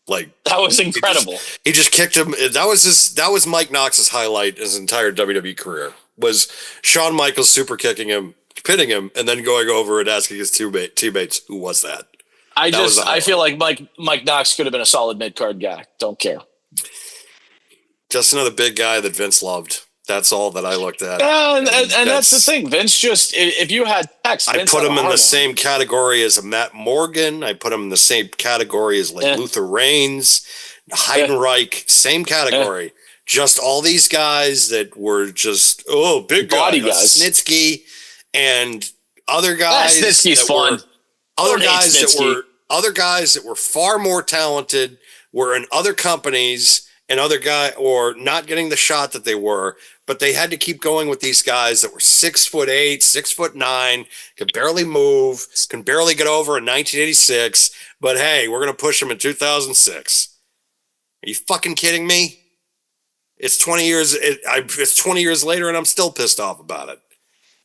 Like, that was incredible. He just kicked him. That was Mike Knox's highlight his entire WWE career. Was Shawn Michaels super kicking him, pinning him, and then going over and asking his teammates who was that. I feel like Mike Knox could have been a solid mid-card guy. Don't care. Just another big guy that Vince loved. That's all that I looked at. And that's the thing. Vince just, if you had text, I put him in the same category as a Matt Morgan. I put him in the same category as Luther Reigns, Heidenreich, same category. Just all these guys that were just, big body guys. Snitsky and other guys. Snitsky's fun. Other guys that were far more talented, were in other companies, and other guy or not getting the shot that they were, but they had to keep going with these guys that were 6'8", 6'9", could barely move, can barely get over in 1986. But hey, we're gonna push them in 2006. Are you fucking kidding me? It's 20 years. It's 20 years later, and I'm still pissed off about it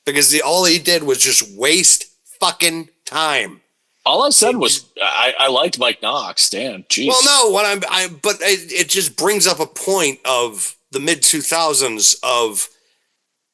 because all he did was just waste fucking time. All I said was I liked Mike Knox. Damn, jeez. Well, no, but it just brings up a point of the mid 2000s of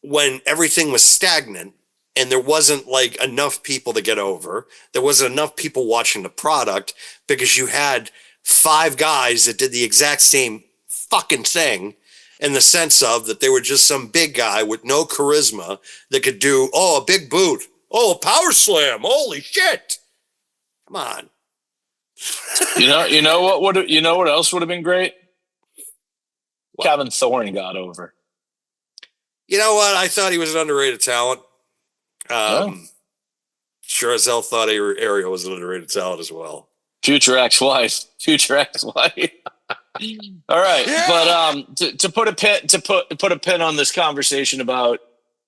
when everything was stagnant and there wasn't like enough people to get over. There wasn't enough people watching the product because you had 5 guys that did the exact same fucking thing in the sense of that they were just some big guy with no charisma that could do, a big boot. A power slam. Holy shit. Come on. You know what else would have been great? What? Kevin Thorne got over. You know what? I thought he was an underrated talent. Sure as hell thought Ariel was an underrated talent as well. Future ex-wife. All right, Yeah. but to put a pin on this conversation about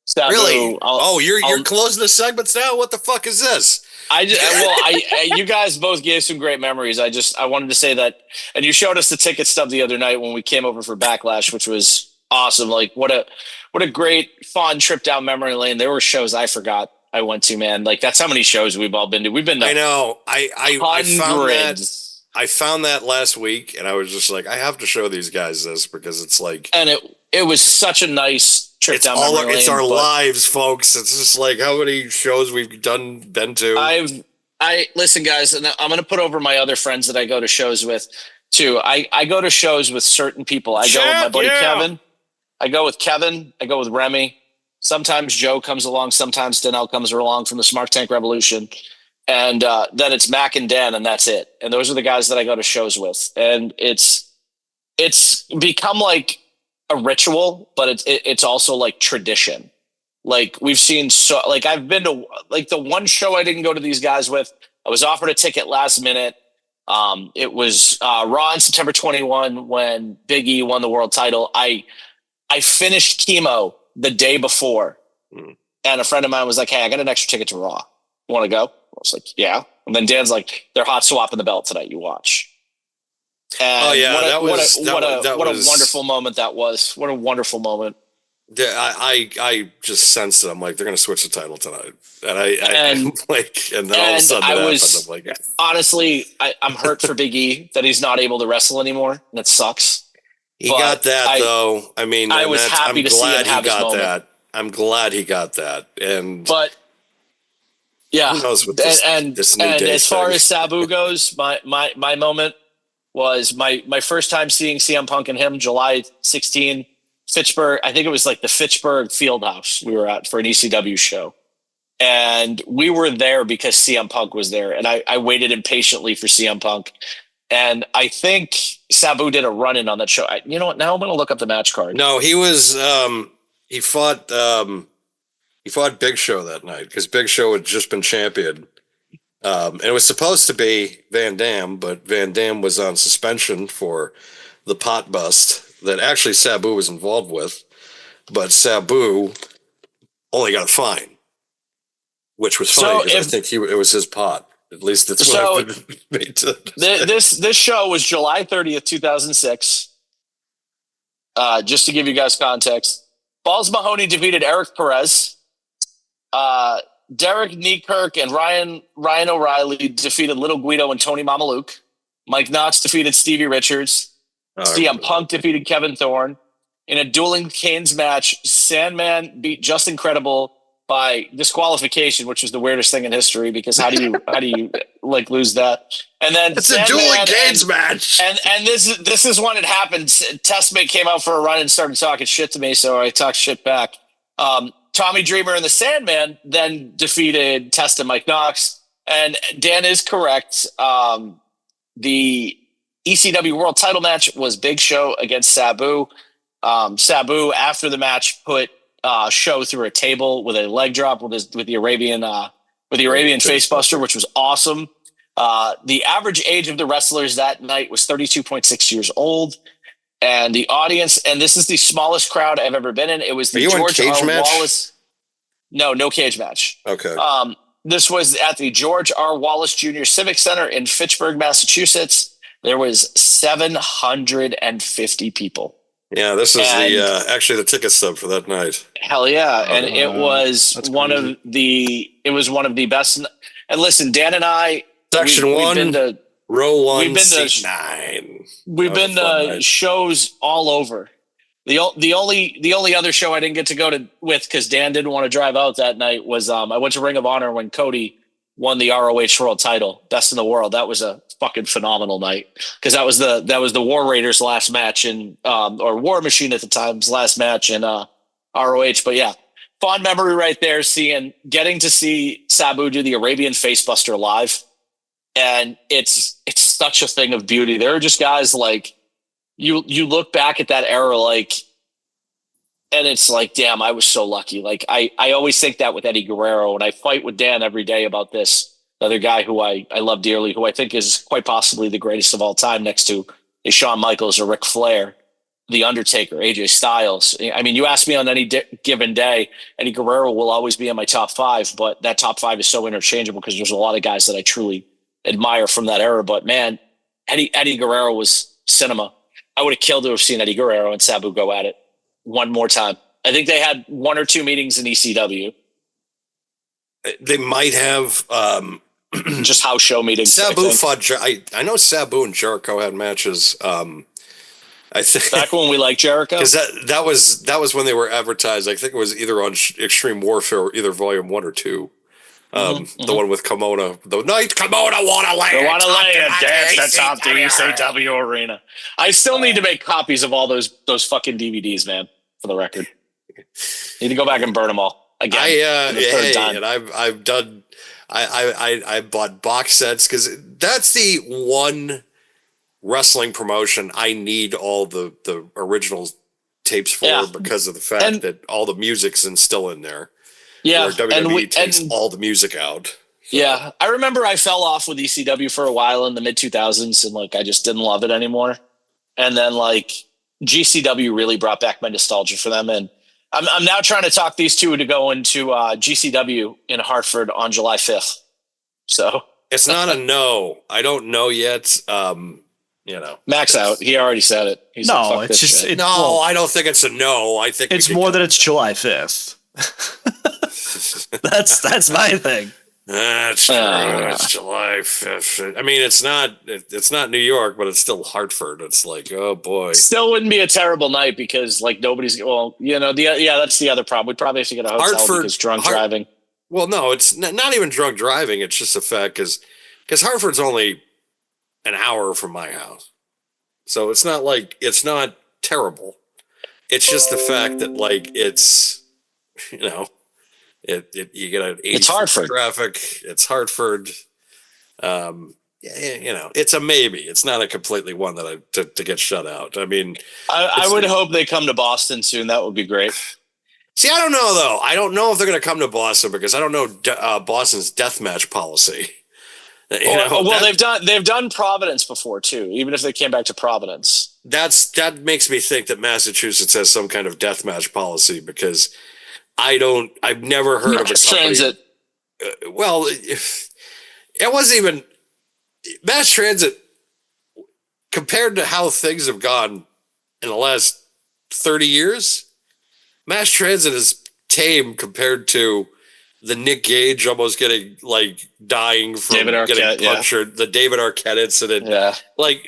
Sabu. Really? You're closing the segments now? What the fuck is this? You guys both gave some great memories. I wanted to say that, and you showed us the ticket stub the other night when we came over for Backlash, which was awesome. Like what a great fun trip down memory lane. There were shows I forgot I went to, man. Like that's how many shows we've all been to. We've been to I know. I found that last week, and I was just like, I have to show these guys this because it's like, and it was such a nice trip down memory lane. It's our lives, folks. It's just like how many shows we've been to. Listen, guys, and I'm going to put over my other friends that I go to shows with too. I go to shows with certain people. I go with my buddy Kevin. I go with Kevin. I go with Remy. Sometimes Joe comes along. Sometimes Danelle comes along from the Smart Tank Revolution. And then it's Mac and Dan, and that's it. And those are the guys that I go to shows with. And it's become like a ritual, but it's also like tradition. Like we've seen I've been to like the one show I didn't go to these guys with. I was offered a ticket last minute. It was Raw on September 21 when Big E won the world title. I finished chemo the day before, and a friend of mine was like, "Hey, I got an extra ticket to Raw. Want to go?" I was like, "Yeah." And then Dan's like, "They're hot swapping the belt tonight. You watch." And what a wonderful moment that was. What a wonderful moment. Yeah, I just sensed it. I'm like, they're gonna switch the title tonight, and then all of a sudden happened. I'm like, yeah. Honestly, I'm hurt for Big E that he's not able to wrestle anymore, and it sucks. He got that though. I mean, I was happy to see him have his moment. That. I'm glad he got that, but yeah, who knows what this new day as far as Sabu goes, my moment was my first time seeing CM Punk and him, July 16, Fitchburg. I think it was like the Fitchburg Fieldhouse we were at for an ECW show. And we were there because CM Punk was there. And I waited impatiently for CM Punk. And I think Sabu did a run-in on that show. You know what? Now I'm going to look up the match card. No, he was he fought Big Show that night because Big Show had just been champion. And it was supposed to be Van Dam, but Van Dam was on suspension for the pot bust that actually Sabu was involved with. But Sabu only got a fine, which was funny because I think it was his pot. At least that's what I've been made to. This show was July 30th, 2006. Just to give you guys context, Balls Mahoney defeated Eric Perez. Derek Neekirk and Ryan O'Reilly defeated Little Guido and Tony Mamaluke. Mike Knox defeated Stevie Richards. CM Punk defeated Kevin Thorne. In a Dueling Canes match, Sandman beat Just Incredible by disqualification, which was the weirdest thing in history because how do you like lose that? And then it's a Dueling Canes match. And this is when it happened. Testmate came out for a run and started talking shit to me, so I talked shit back. Tommy Dreamer and the Sandman then defeated Test and Mike Knox. And Dan is correct. The ECW World Title match was Big Show against Sabu. Sabu, after the match, put Show through a table with a leg drop with the Arabian facebuster, which was awesome. The average age of the wrestlers that night was 32.6 years old. And the audience, and this is the smallest crowd I've ever been in. It was the George R. Wallace. No cage match. Okay. This was at the George R. Wallace Jr. Civic Center in Fitchburg, Massachusetts. There was 750 people. Yeah, this is actually the ticket stub for that night. Hell yeah. And it was one of the best. And listen, Dan and I, Section 1, row 1, we've been seat 9. We've been to shows all over. The only other show I didn't get to go to with because Dan didn't want to drive out that night was I went to Ring of Honor when Cody won the ROH World Title, best in the world. That was a fucking phenomenal night because that was the War Raiders' last match or War Machine at the time's last match in ROH. But yeah, fond memory right there. Getting to see Sabu do the Arabian Facebuster live, and it's such a thing of beauty. There are just guys like you look back at that era like And it's like, damn, I was so lucky. Like I always think that with Eddie Guerrero, and I fight with Dan every day about this. The other guy who I love dearly, who I think is quite possibly the greatest of all time, next to a Shawn Michaels or Ric Flair, The Undertaker, AJ Styles. I mean, you ask me on any given day, Eddie Guerrero will always be in my top 5, but that top 5 is so interchangeable because there's a lot of guys that I truly admire from that era. But man, Eddie Guerrero was cinema. I would have killed to have seen Eddie Guerrero and Sabu go at it one more time. I think they had 1 or 2 meetings in ECW. They might have just house show meetings. Sabu fought. I know Sabu and Jericho had matches. I think back when we liked Jericho, because that was when they were advertised. I think it was either on Extreme Warfare or either Volume 1 or 2. The one with Kimona, the night Kimona wanna lay a dance that's out the ECW arena. I still need to make copies of all those fucking DVDs, man. For the record, need to go back and burn them all again. And I've done. I bought box sets because that's the one wrestling promotion I need all the original tapes for because of the fact that all the music's still in there. Yeah, where WWE takes all the music out. So. Yeah, I remember I fell off with ECW for a while in the mid 2000s, and like I just didn't love it anymore. And then like GCW really brought back my nostalgia for them, and I'm now trying to talk these two to go into GCW in Hartford on July 5th. So it's not a no. I don't know yet. Max out. He already said it. He's no, like, fuck it's this just shit. I don't think it's a no. I think it's more that it's July 5th. That's my thing. That's true. It's July 5th. I mean, it's not New York, but it's still Hartford. It's like, oh boy. Still wouldn't be a terrible night because like nobody's. Well, that's the other problem. We'd probably have to get a hotel because drunk driving. Well, no, it's not even drunk driving. It's just a fact because Hartford's only an hour from my house, so it's not terrible. It's just the fact that like it's you get an 80 it's Hartford traffic. It's Hartford. It's a maybe. It's not a completely one that to get shut out. I mean, I would hope they come to Boston soon. That would be great. See, I don't know though. I don't know if they're going to come to Boston because I don't know Boston's deathmatch policy. They've done Providence before too. Even if they came back to Providence, that makes me think that Massachusetts has some kind of deathmatch policy because I've never heard of a company. Transit. It wasn't even Mass Transit compared to how things have gone in the last 30 years. Mass Transit is tame compared to the Nick Gage almost getting like dying from getting punctured, the David Arquette incident. Yeah. Like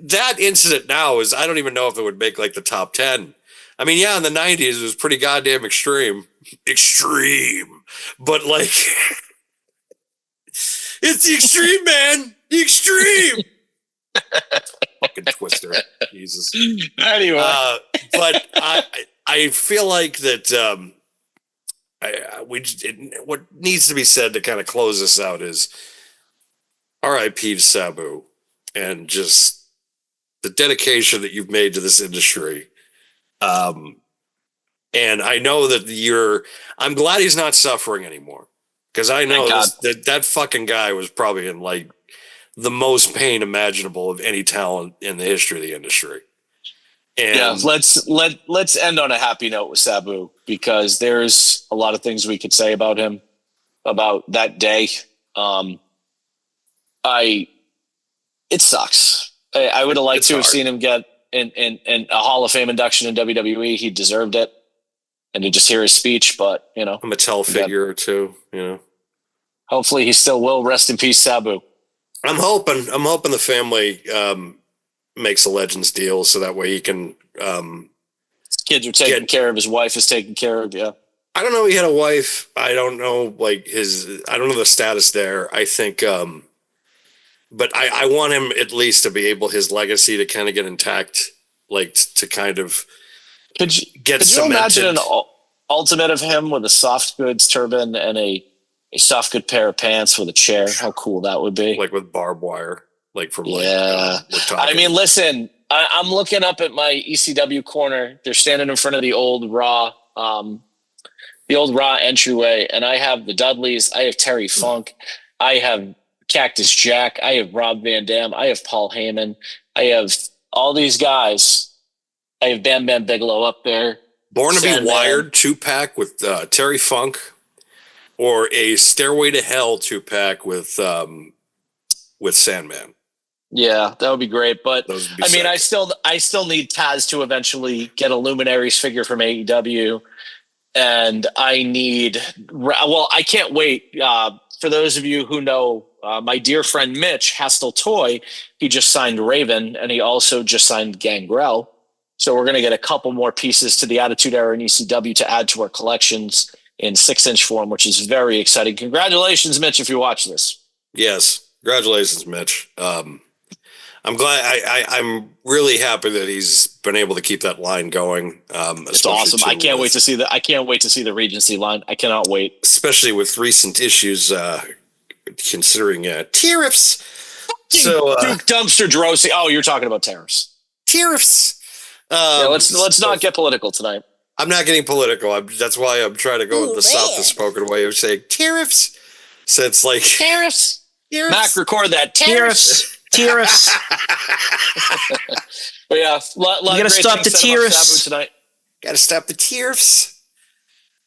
that incident now I don't even know if it would make like the top 10. I mean, yeah, in the 90s, it was pretty goddamn extreme, but like, it's the extreme, man, the extreme. Fucking Twister, Jesus. Anyway, but I feel like that what needs to be said to kind of close this out is R.I.P. to Sabu and just the dedication that you've made to this industry. And I know that I'm glad he's not suffering anymore because I know that fucking guy was probably in like the most pain imaginable of any talent in the history of the industry. And yeah, let's end on a happy note with Sabu because there's a lot of things we could say about him, about that day. It sucks. I would have liked to have seen him get in a Hall of Fame induction in WWE. He deserved it, and to just hear his speech. But a Mattel figure or two. Hopefully, he still will. Rest in peace, Sabu. I'm hoping the family makes a Legends deal so that way he can. His kids are taken care of. His wife is taken care of. Yeah. I don't know. He had a wife. I don't know. I don't know the status there. I think. But I want him at least to be able his legacy to kind of get intact, like to kind of could you imagine an ultimate of him with a soft goods turban and a soft good pair of pants with a chair? How cool that would be! Like with barbed wire, like from I mean, listen, I'm looking up at my ECW corner. They're standing in front of the old Raw entryway, and I have the Dudleys. I have Terry Funk. I have Cactus Jack. I have Rob Van Dam. I have Paul Heyman. I have all these guys. I have Bam Bam Bigelow up there. Born to be Sandman. Wired 2-pack with Terry Funk, or a Stairway to Hell 2-pack with Sandman. Yeah, that would be great. But Those would be I mean, sick. I still need Taz to eventually get a Luminaries figure from AEW, and I need. Well, I can't wait. For those of you who know, my dear friend Mitch Hastel Toy, he just signed Raven, and he also just signed Gangrel. So we're going to get a couple more pieces to the Attitude Era and ECW to add to our collections in 6-inch form, which is very exciting. Congratulations, Mitch, if you watch this. Yes, congratulations, Mitch. I'm glad. I'm really happy that he's been able to keep that line going. It's awesome. I can't wait to see the Regency line. I cannot wait. Especially with recent issues, considering tariffs. So Duke Dumpster Drosy. Oh, you're talking about tariffs. Tariffs. Yeah, let's not get political tonight. I'm not getting political. That's why I'm trying to go with the softest spoken way of saying tariffs. So it's like tariffs. Mac, record that. Tariffs. Tariffs. But yeah, You gotta stop the tariffs tonight. Gotta stop the tariffs.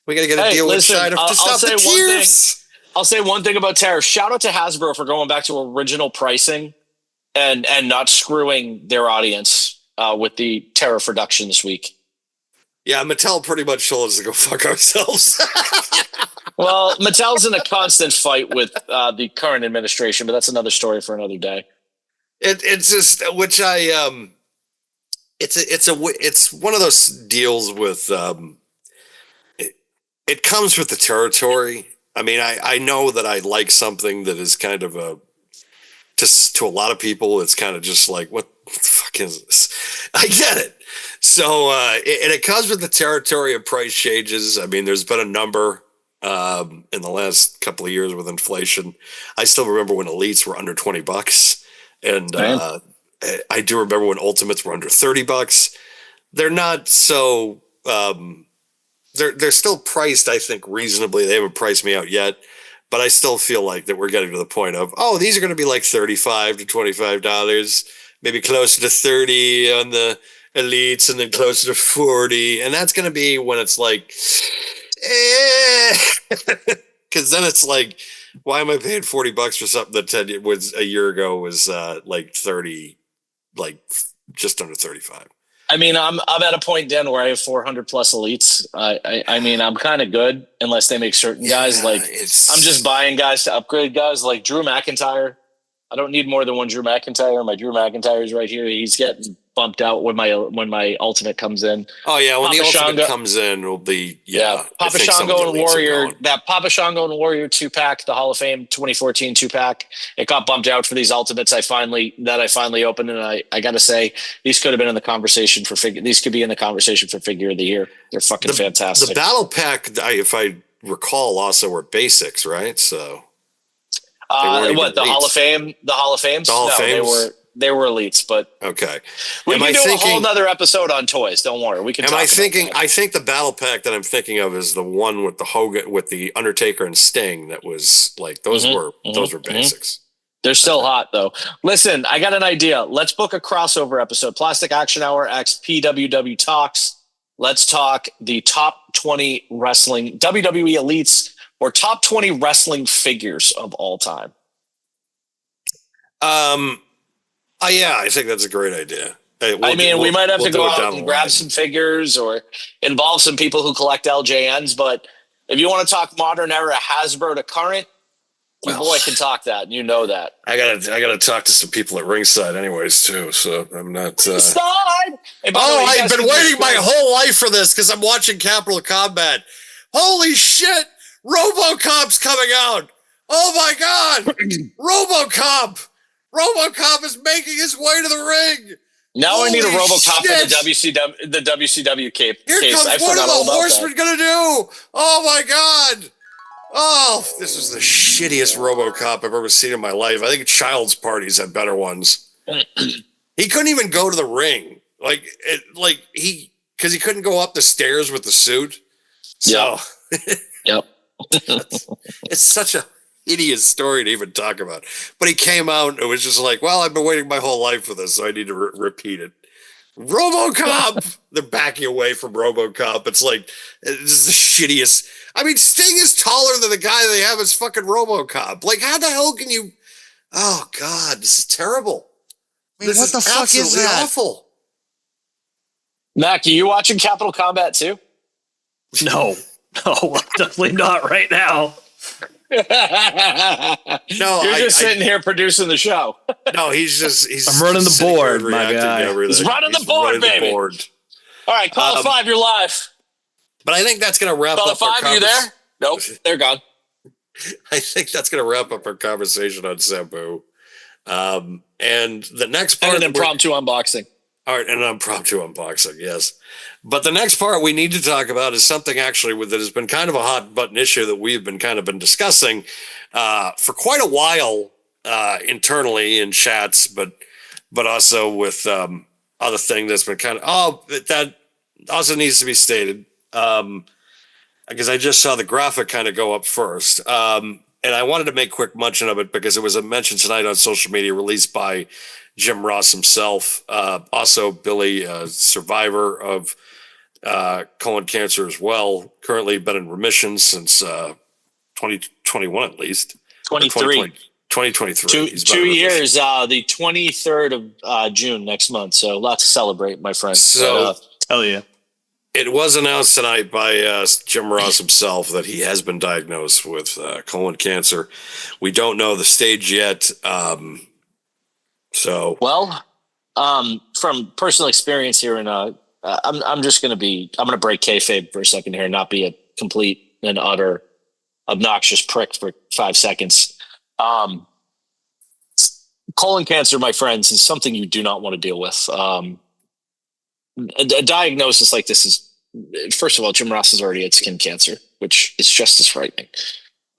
We gotta get a deal with China to I'll stop the tariffs. I'll say one thing about tariffs. Shout out to Hasbro for going back to original pricing and not screwing their audience with the tariff reduction this week. Yeah, Mattel pretty much told us to go fuck ourselves. Well, Mattel's in a constant fight with the current administration, but that's another story for another day. It's just it's one of those deals with it comes with the territory. I mean, I know that I like something that is kind of to a lot of people, it's kind of just like, what the fuck is this? I get it. So and it comes with the territory of price changes. I mean, there's been a number in the last couple of years with inflation. I still remember when elites were under $20, and I do remember when ultimates were under $30. They're not so they're still priced, I think, reasonably. They haven't priced me out yet, but I still feel like that we're getting to the point of, oh, these are going to be like $35 to $25, maybe closer to 30 on the elites, and then closer to 40, and that's going to be when it's like, because then it's like, why am I paying $40 for something that was a year ago was like 30, like just under 35? I mean, I'm at a point, Dan, where I have 400 plus elites. I mean, I'm kind of good unless they make certain guys. Like, I'm just buying guys to upgrade guys. Like Drew McIntyre. I don't need more than one Drew McIntyre. My Drew McIntyre's right here. He's getting bumped out when my ultimate comes in. Oh yeah, when Papa the ultimate Shango comes in, will be Papa Shango and Warrior. That Papa Shango and Warrior 2-pack, the Hall of Fame 2014 2-pack. It got bumped out for these ultimates. I finally opened, and I got to say, these could have been in the conversation for figure. These could be in the conversation for figure of the year. They're fucking fantastic. The battle pack, if I recall, also were basics, right? So. What the Hall of Fame? The Hall of Fames? No, they were elites, but okay. We can do a whole nother episode on toys. Don't worry, we can. I think the battle pack that I'm thinking of is the one with the Hogan, with the Undertaker and Sting. That was like those were basics. They're still hot though. Listen, I got an idea. Let's book a crossover episode. Plastic Action Hour X PWW Talks. Let's talk the top 20 wrestling WWE elites, or top 20 wrestling figures of all time. Yeah, I think that's a great idea. We might have to go out and grab some figures or involve some people who collect LJNs. But if you want to talk modern era Hasbro to current, your boy can talk that, and you know that. I gotta talk to some people at ringside, anyways, too. So I'm not. Hey, I've been waiting my whole life for this because I'm watching Capital Combat. Holy shit! RoboCop's coming out. Oh my god! RoboCop is making his way to the ring. Now Holy I need a RoboCop for the WCW cape. Here comes one of the Horsemen gonna do. Oh my god! Oh, this is the shittiest RoboCop I've ever seen in my life. I think Child's Parties have better ones. He couldn't even go to the ring. Because he couldn't go up the stairs with the suit. So Yep. it's such a hideous story to even talk about. But he came out and it was just like, well, I've been waiting my whole life for this, so I need to repeat it. RoboCop! They're backing away from RoboCop. It's like, it's the shittiest. I mean, Sting is taller than the guy they have as fucking RoboCop. Like, how the hell can you? Oh God, this is terrible. I mean, what the fuck is absolutely that? awful. Mac, are you watching Capital Combat too? No, I'm definitely not right now. No, You're just sitting here producing the show. No, he's I'm running the sitting here board, my reacting to guy. everything. He's running the board, baby. All right, call it 5. You're live. But I think that's going to wrap Call up it 5. Are you there? Nope, they're gone. I think that's going to wrap up our conversation on Sabu. And the next part, And an impromptu unboxing. All right, and an impromptu unboxing, yes. But the next part we need to talk about is something actually that has been kind of a hot button issue that we've been discussing for quite a while internally in chats, but also with other thing that's been that also needs to be stated because I just saw the graphic kind of go up first. And I wanted to make quick mention of it because it was a mention tonight on social media released by Jim Ross himself. Also, Billy, survivor of colon cancer as well, currently been in remission since 2021 at least. 23. 2023. 2 years, the 23rd of June next month. So lots to celebrate, my friend. So, Hell yeah. it was announced tonight by Jim Ross himself that he has been diagnosed with colon cancer. We don't know the stage yet. Well, from personal experience here, and I'm going to break kayfabe for a second here and not be a complete and utter obnoxious prick for 5 seconds. Colon cancer, my friends, is something you do not want to deal with. A diagnosis like this is, first of all, Jim Ross has already had skin cancer, which is just as frightening.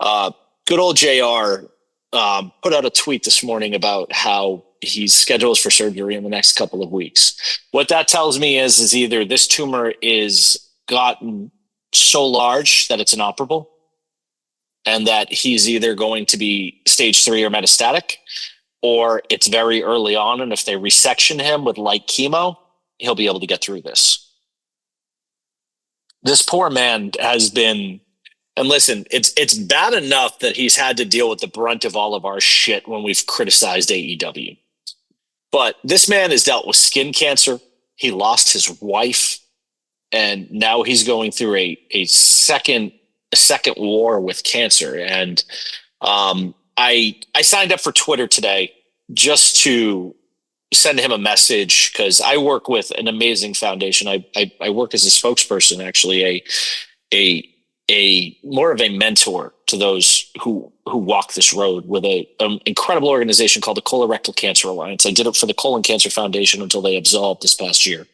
Good old JR put out a tweet this morning about how he's scheduled for surgery in the next couple of weeks. What that tells me is either this tumor is gotten so large that it's inoperable, and that he's either going to be stage 3 or metastatic, or it's very early on, and if they resection him with light chemo, he'll be able to get through this. This poor man has been, and listen, it's bad enough that he's had to deal with the brunt of all of our shit when we've criticized AEW. But this man has dealt with skin cancer. He lost his wife, and now he's going through a second war with cancer. And I signed up for Twitter today just to send him a message because I work with an amazing foundation. I work as a spokesperson, actually, a more of a mentor to those who walk this road with an incredible organization called the Colorectal Cancer Alliance. I did it for the Colon Cancer Foundation until they absolved this past year.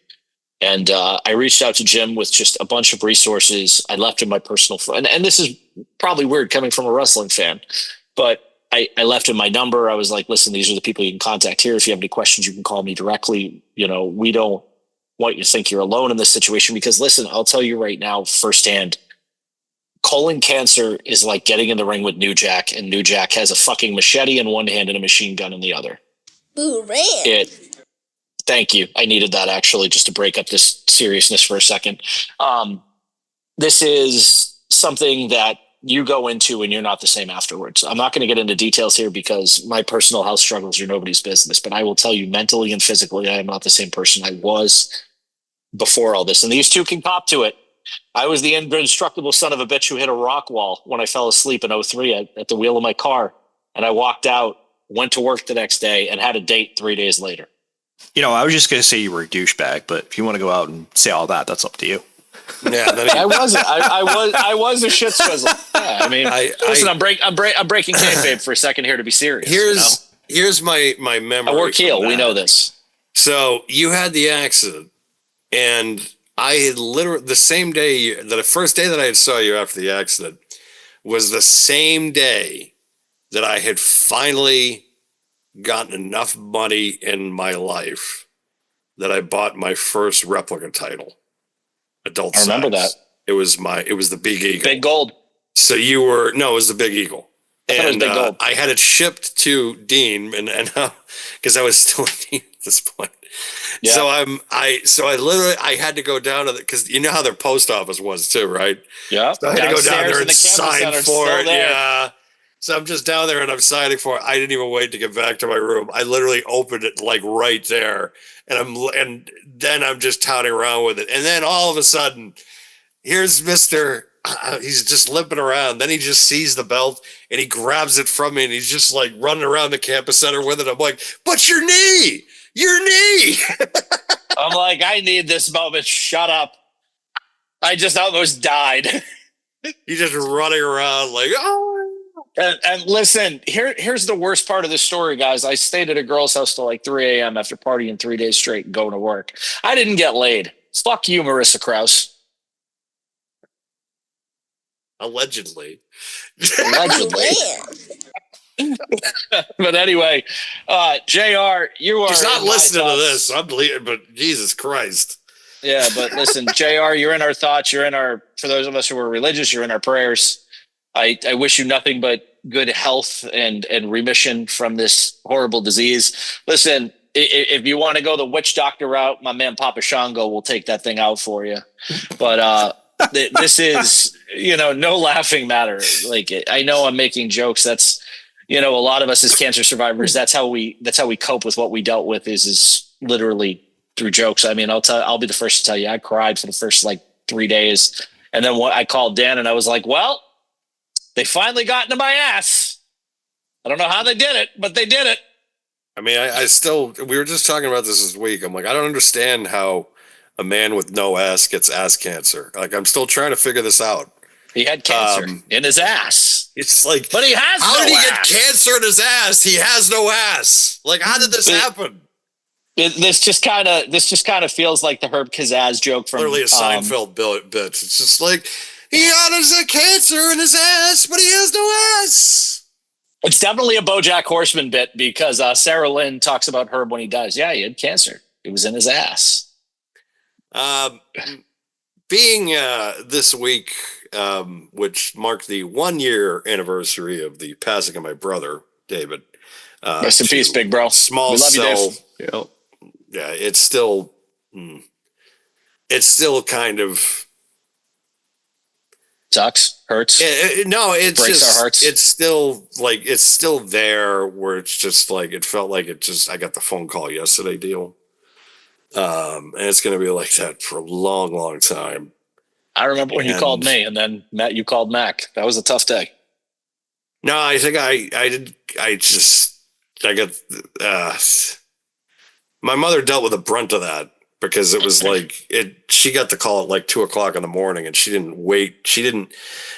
And I reached out to Jim with just a bunch of resources. I left him my personal phone. And this is probably weird coming from a wrestling fan, but I left him my number. I was like, listen, these are the people you can contact here. If you have any questions, you can call me directly. You know, we don't want you to think you're alone in this situation because, listen, I'll tell you right now firsthand, colon cancer is like getting in the ring with New Jack, and New Jack has a fucking machete in one hand and a machine gun in the other. Thank you. I needed that actually just to break up this seriousness for a second. This is something that you go into and you're not the same afterwards. I'm not going to get into details here because my personal health struggles are nobody's business, but I will tell you mentally and physically, I am not the same person I was before all this. And these two can cop to it. I was the indestructible son of a bitch who hit a rock wall when I fell asleep in 03 at the wheel of my car. And I walked out, went to work the next day, and had a date 3 days later. You know, I was just going to say you were a douchebag, but if you want to go out and say all that, that's up to you. Yeah, I wasn't. I was a shit swizzle. Yeah, I mean, listen, I'm breaking kayfabe for a second here to be serious. Here's my memory. I work heel. We know this. So you had the accident, and I had literally the same day, the first day that I had saw you after the accident was the same day that I had finally gotten enough money in my life that I bought my first replica title. Adult I remember size. It was the Big Eagle. Big Gold. So it was the Big Eagle. I thought it was Big Gold. I had it shipped to Dean and because I was still in Dean at this point. Yeah. So I literally had to go down to because you know how their post office was too, right? Yeah. So I had to go down there and sign for it. There. Yeah. So I'm just down there and I'm signing for it. I didn't even wait to get back to my room. I literally opened it like right there, and then I'm just touting around with it. And then all of a sudden, here's Mr. He's just limping around. Then he just sees the belt and he grabs it from me and he's just like running around the campus center with it. I'm like, but your knee. I'm like, I need this moment. Shut up. I just almost died. He's just running around like, oh. And listen, here's the worst part of this story, guys. I stayed at a girl's house till like 3 a.m. after partying 3 days straight and going to work. I didn't get laid. Fuck you, Marissa Krause. Allegedly. But anyway, JR, you are. He's not listening to thoughts. this. I'm bleeding, but Jesus Christ. Yeah, but listen, JR, you're in our thoughts. You're in our, for those of us who are religious, you're in our prayers. I wish you nothing but good health and remission from this horrible disease. Listen, if you want to go the witch doctor route, my man Papa Shango will take that thing out for you. But this is, no laughing matter. Like, I know I'm making jokes. That's, a lot of us as cancer survivors, that's how we cope with what we dealt with is literally through jokes. I mean, I'll be the first to tell you, I cried for the first like 3 days. And then I called Dan and I was like, well, they finally got into my ass. I don't know how they did it, but they did it. I mean, we were just talking about this week. I'm like, I don't understand how a man with no ass gets ass cancer. Like, I'm still trying to figure this out. He had cancer in his ass. It's like, but he has how no did he ass. get cancer in his ass? He has no ass. Like, how did this happen? This just kind of feels like the Herb Kazaz joke from literally a Seinfeld bit. It's just like, he has a cancer in his ass, but he has no ass. It's definitely a BoJack Horseman bit because Sarah Lynn talks about Herb when he dies. Yeah, he had cancer. It was in his ass. Being this week, which marked the 1 year anniversary of the passing of my brother, David. Rest in peace, big bro. Small we love cell. You, Dave. Yeah, it's still kind of sucks, hurts. No, it breaks just our hearts. it's still there where it's just like it felt like I got the phone call yesterday deal. And it's going to be like that for a long, long time. I remember when you called me and then you called Mac. That was a tough day. No, I think my mother dealt with the brunt of that because it was like she got the call at like 2:00 in the morning and she didn't wait.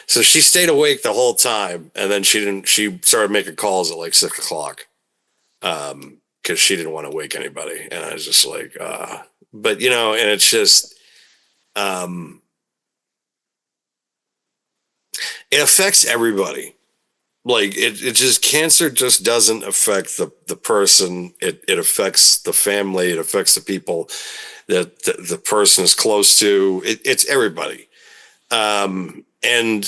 So she stayed awake the whole time. And then she started making calls at like 6:00. Because she didn't want to wake anybody. And I was just like, but and it's just, it affects everybody. Like it just, cancer just doesn't affect the person. It affects the family. It affects the people that the person is close to. It's everybody. And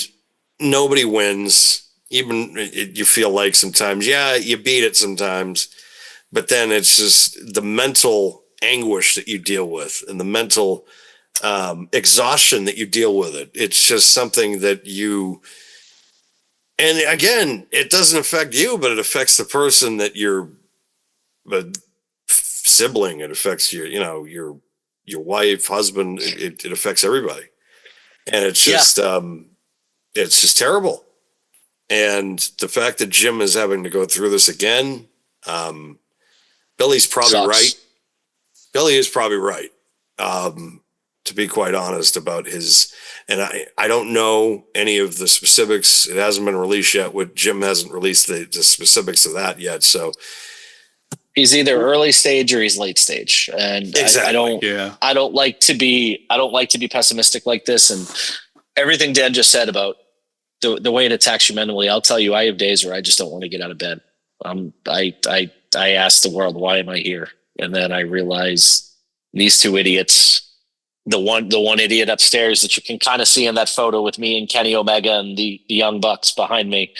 nobody wins. Even you feel like sometimes, you beat it sometimes. But then it's just the mental anguish that you deal with and the mental exhaustion that you deal with it. It's just something that and again, it doesn't affect you, but it affects the person that you're a sibling. It affects your wife, husband. It affects everybody. And it's just, it's just terrible. And the fact that Jim is having to go through this again, Billy's probably sucks. right. Billy is probably right. To be quite honest about his, and I don't know any of the specifics. It hasn't been released yet. Jim hasn't released the specifics of that yet. So he's either early stage or he's late stage. And exactly. I don't like to be pessimistic like this. And everything Dan just said about the way it attacks you mentally, I'll tell you, I have days where I just don't want to get out of bed. I asked the world, why am I here? And then I realized these two idiots, the one idiot upstairs that you can kind of see in that photo with me and Kenny Omega and the Young Bucks behind me,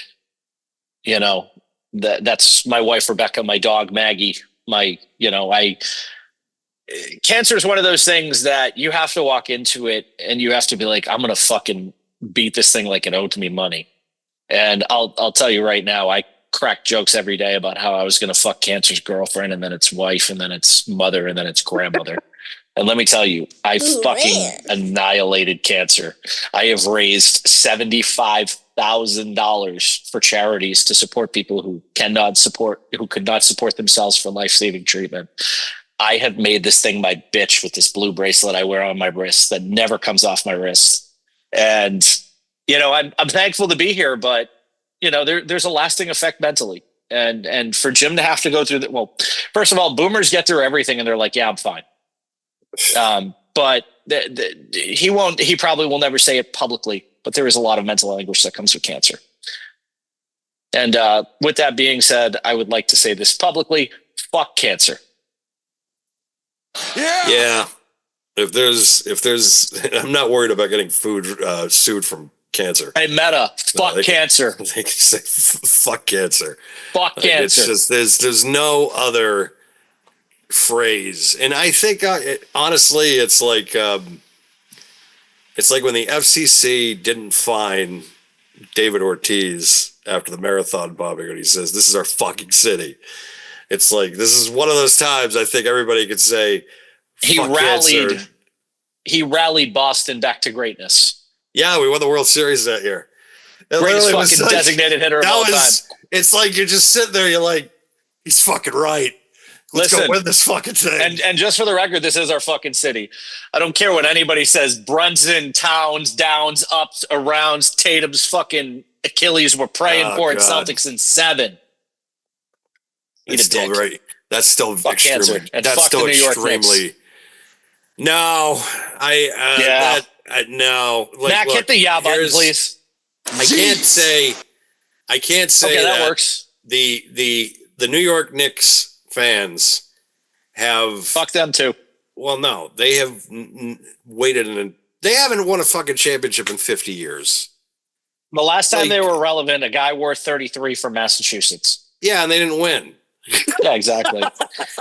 that's my wife, Rebecca, my dog, Maggie, cancer is one of those things that you have to walk into it and you have to be like, I'm going to fucking beat this thing like it owed me money. And I'll tell you right now, I crack jokes every day about how I was going to fuck cancer's girlfriend and then its wife and then its mother and then its grandmother. And let me tell you, I fucking annihilated cancer. I have raised $75,000 for charities to support people who could not support themselves for life-saving treatment. I have made this thing my bitch with this blue bracelet I wear on my wrist that never comes off my wrist. And, I'm thankful to be here, but, there's a lasting effect mentally. And for Jim to have to go through that, well, first of all, boomers get through everything and they're like, yeah, I'm fine. But he probably will never say it publicly, but there is a lot of mental anguish that comes with cancer. And with that being said, I would like to say this publicly: fuck cancer. Yeah. If there's, I'm not worried about getting sued from cancer. Hey, Meta, fuck cancer. They can say fuck cancer. Fuck cancer. It's just there's no other phrase, and I think honestly, it's like when the FCC didn't fine David Ortiz after the marathon bombing, and he says, "This is our fucking city." It's like, this is one of those times I think everybody could say he rallied Boston back to greatness. Yeah, we won the World Series that year. Greatest fucking designated hitter of all time. It's like you're just sitting there, you're like, he's fucking right. Let's go win this fucking thing. And just for the record, this is our fucking city. I don't care what anybody says. Brunson, Towns, Downs, ups, arounds, Tatum's fucking Achilles were praying for it. Celtics in 7. It's still great. That's still fuck extremely. And that's still extremely. No, no. Mac, hit the button, please. I can't say okay, that works. The New York Knicks fans have fuck them too. Well, no, they have waited and they haven't won a fucking championship in 50 years. The last time they were relevant, a guy wore 33 from Massachusetts. Yeah, and they didn't win. Yeah, exactly.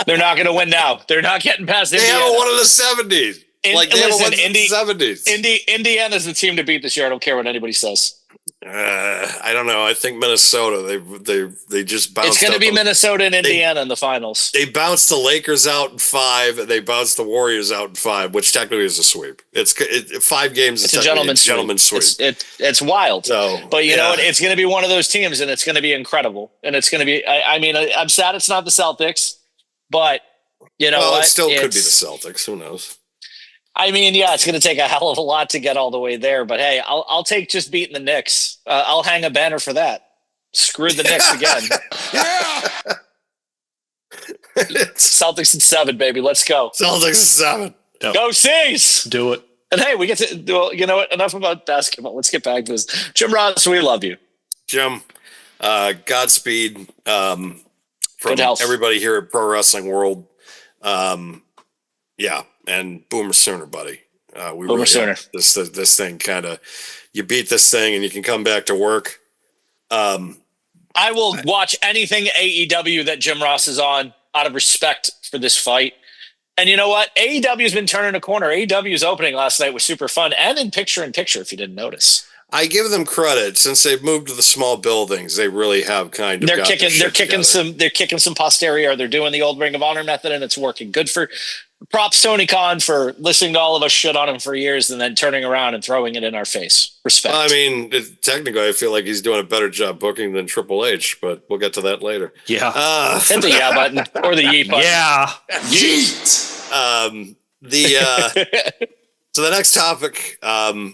They're not going to win now. They're not getting past Indiana. They haven't won in the 70s. They haven't won in the 70s. Indiana's the team to beat this year. I don't care what anybody says. I don't know. I think Minnesota. They just bounced. It's going to be Minnesota and Indiana in the finals. They bounced the Lakers out in 5, and they bounced the Warriors out in 5, which technically is a sweep. It's 5 games. It's a gentleman's sweep. It's wild. But you know what? It's going to be one of those teams, and it's going to be incredible. And it's going to be. I'm sad it's not the Celtics, but you know, it still could be the Celtics. Who knows? It's going to take a hell of a lot to get all the way there. But hey, I'll take just beating the Knicks. I'll hang a banner for that. Screw the Knicks again. Celtics in 7, baby. Let's go. Celtics in 7. Go C's. Do it. And hey, we get to. Well, you know what? Enough about basketball. Let's get back to this. Jim Ross, we love you. Jim, Godspeed from health. Everybody here at Pro Wrestling World. And Boomer Sooner, buddy. Boomer Sooner. This thing kind of, you beat this thing and you can come back to work. I will watch anything AEW that Jim Ross is on out of respect for this fight. And you know what? AEW has been turning a corner. AEW's opening last night was super fun and in picture-in-picture, if you didn't notice. I give them credit. Since they've moved to the small buildings, they really have kind of they're kicking some posterior. They're doing the old Ring of Honor method, and it's working. Good for props Tony Khan for listening to all of us shit on him for years and then turning around and throwing it in our face. Respect. Technically, I feel like he's doing a better job booking than Triple H, but we'll get to that later. Yeah. Hit the button or the yeet button. Yeah. Yeet. So the next topic,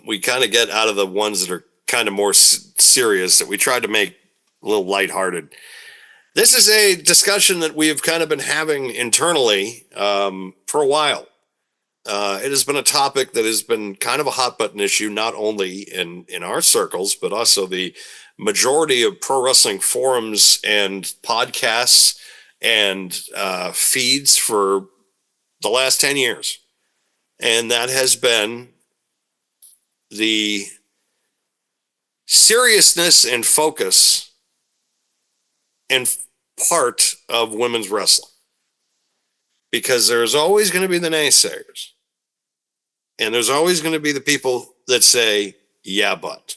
we kind of get out of the ones that are kind of more serious that we tried to make a little lighthearted. This is a discussion that we have kind of been having internally for a while. It has been a topic that has been kind of a hot button issue, not only in our circles, but also the majority of pro wrestling forums and podcasts and feeds for the last 10 years. And that has been the seriousness and focus and part of women's wrestling. Because there's always going to be the naysayers. And there's always going to be the people that say, yeah, but.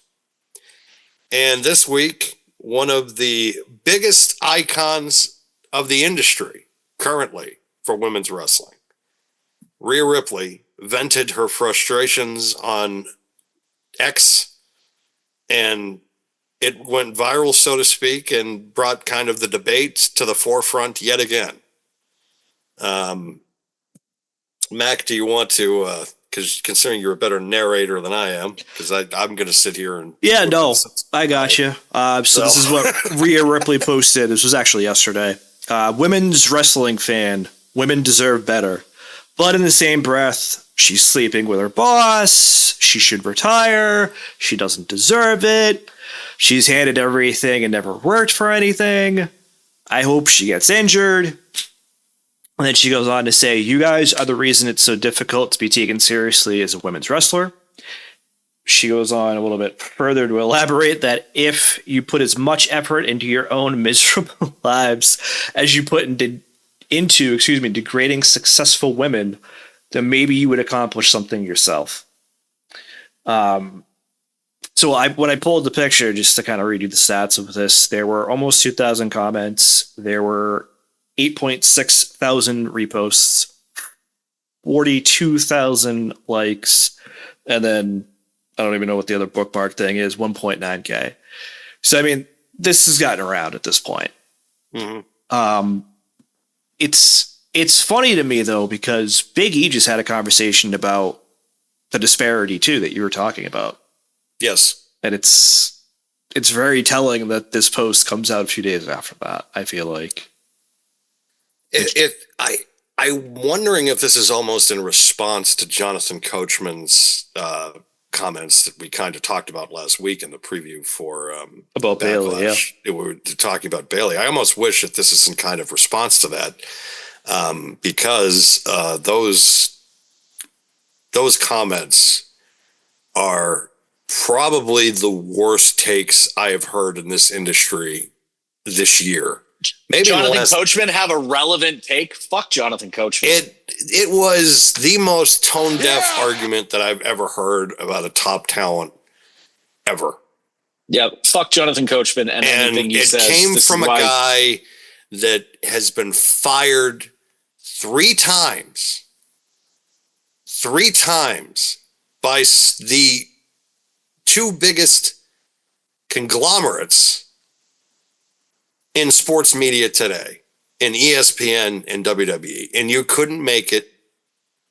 And this week, one of the biggest icons of the industry currently for women's wrestling, Rhea Ripley, vented her frustrations on X, and it went viral, so to speak, and brought kind of the debate to the forefront yet again. Mac, do you want to, because considering you're a better narrator than I am, because I'm going to sit here and... Yeah, no, I got you. So this is what Rhea Ripley posted. This was actually yesterday. Women's wrestling fan, women deserve better. But in the same breath, she's sleeping with her boss. She should retire. She doesn't deserve it. She's handed everything and never worked for anything. I hope she gets injured. And then she goes on to say, you guys are the reason it's so difficult to be taken seriously as a women's wrestler. She goes on a little bit further to elaborate that if you put as much effort into your own miserable lives as you put into degrading successful women, then maybe you would accomplish something yourself. So when I pulled the picture, just to kind of read you the stats of this, there were almost 2,000 comments. There were 8.6 thousand reposts, 42,000 likes, and then I don't even know what the other bookmark thing is, 1.9K. So, I mean, this has gotten around at this point. Mm-hmm. It's funny to me, though, because Big E just had a conversation about the disparity, too, that you were talking about. Yes. And it's very telling that this post comes out a few days after that, I feel like. I'm wondering if this is almost in response to Jonathan Coachman's comments that we kind of talked about last week in the preview for about Bayley. Yeah, we were talking about Bayley. I almost wish that this is some kind of response to that, because those comments are probably the worst takes I have heard in this industry this year. Maybe Jonathan Coachman have a relevant take? Fuck Jonathan Coachman. It was the most tone deaf argument that I've ever heard about a top talent ever. Yeah, fuck Jonathan Coachman and anything he says. It came from a guy that has been fired 3 times by the 2 biggest conglomerates in sports media today, in ESPN and WWE, and you couldn't make it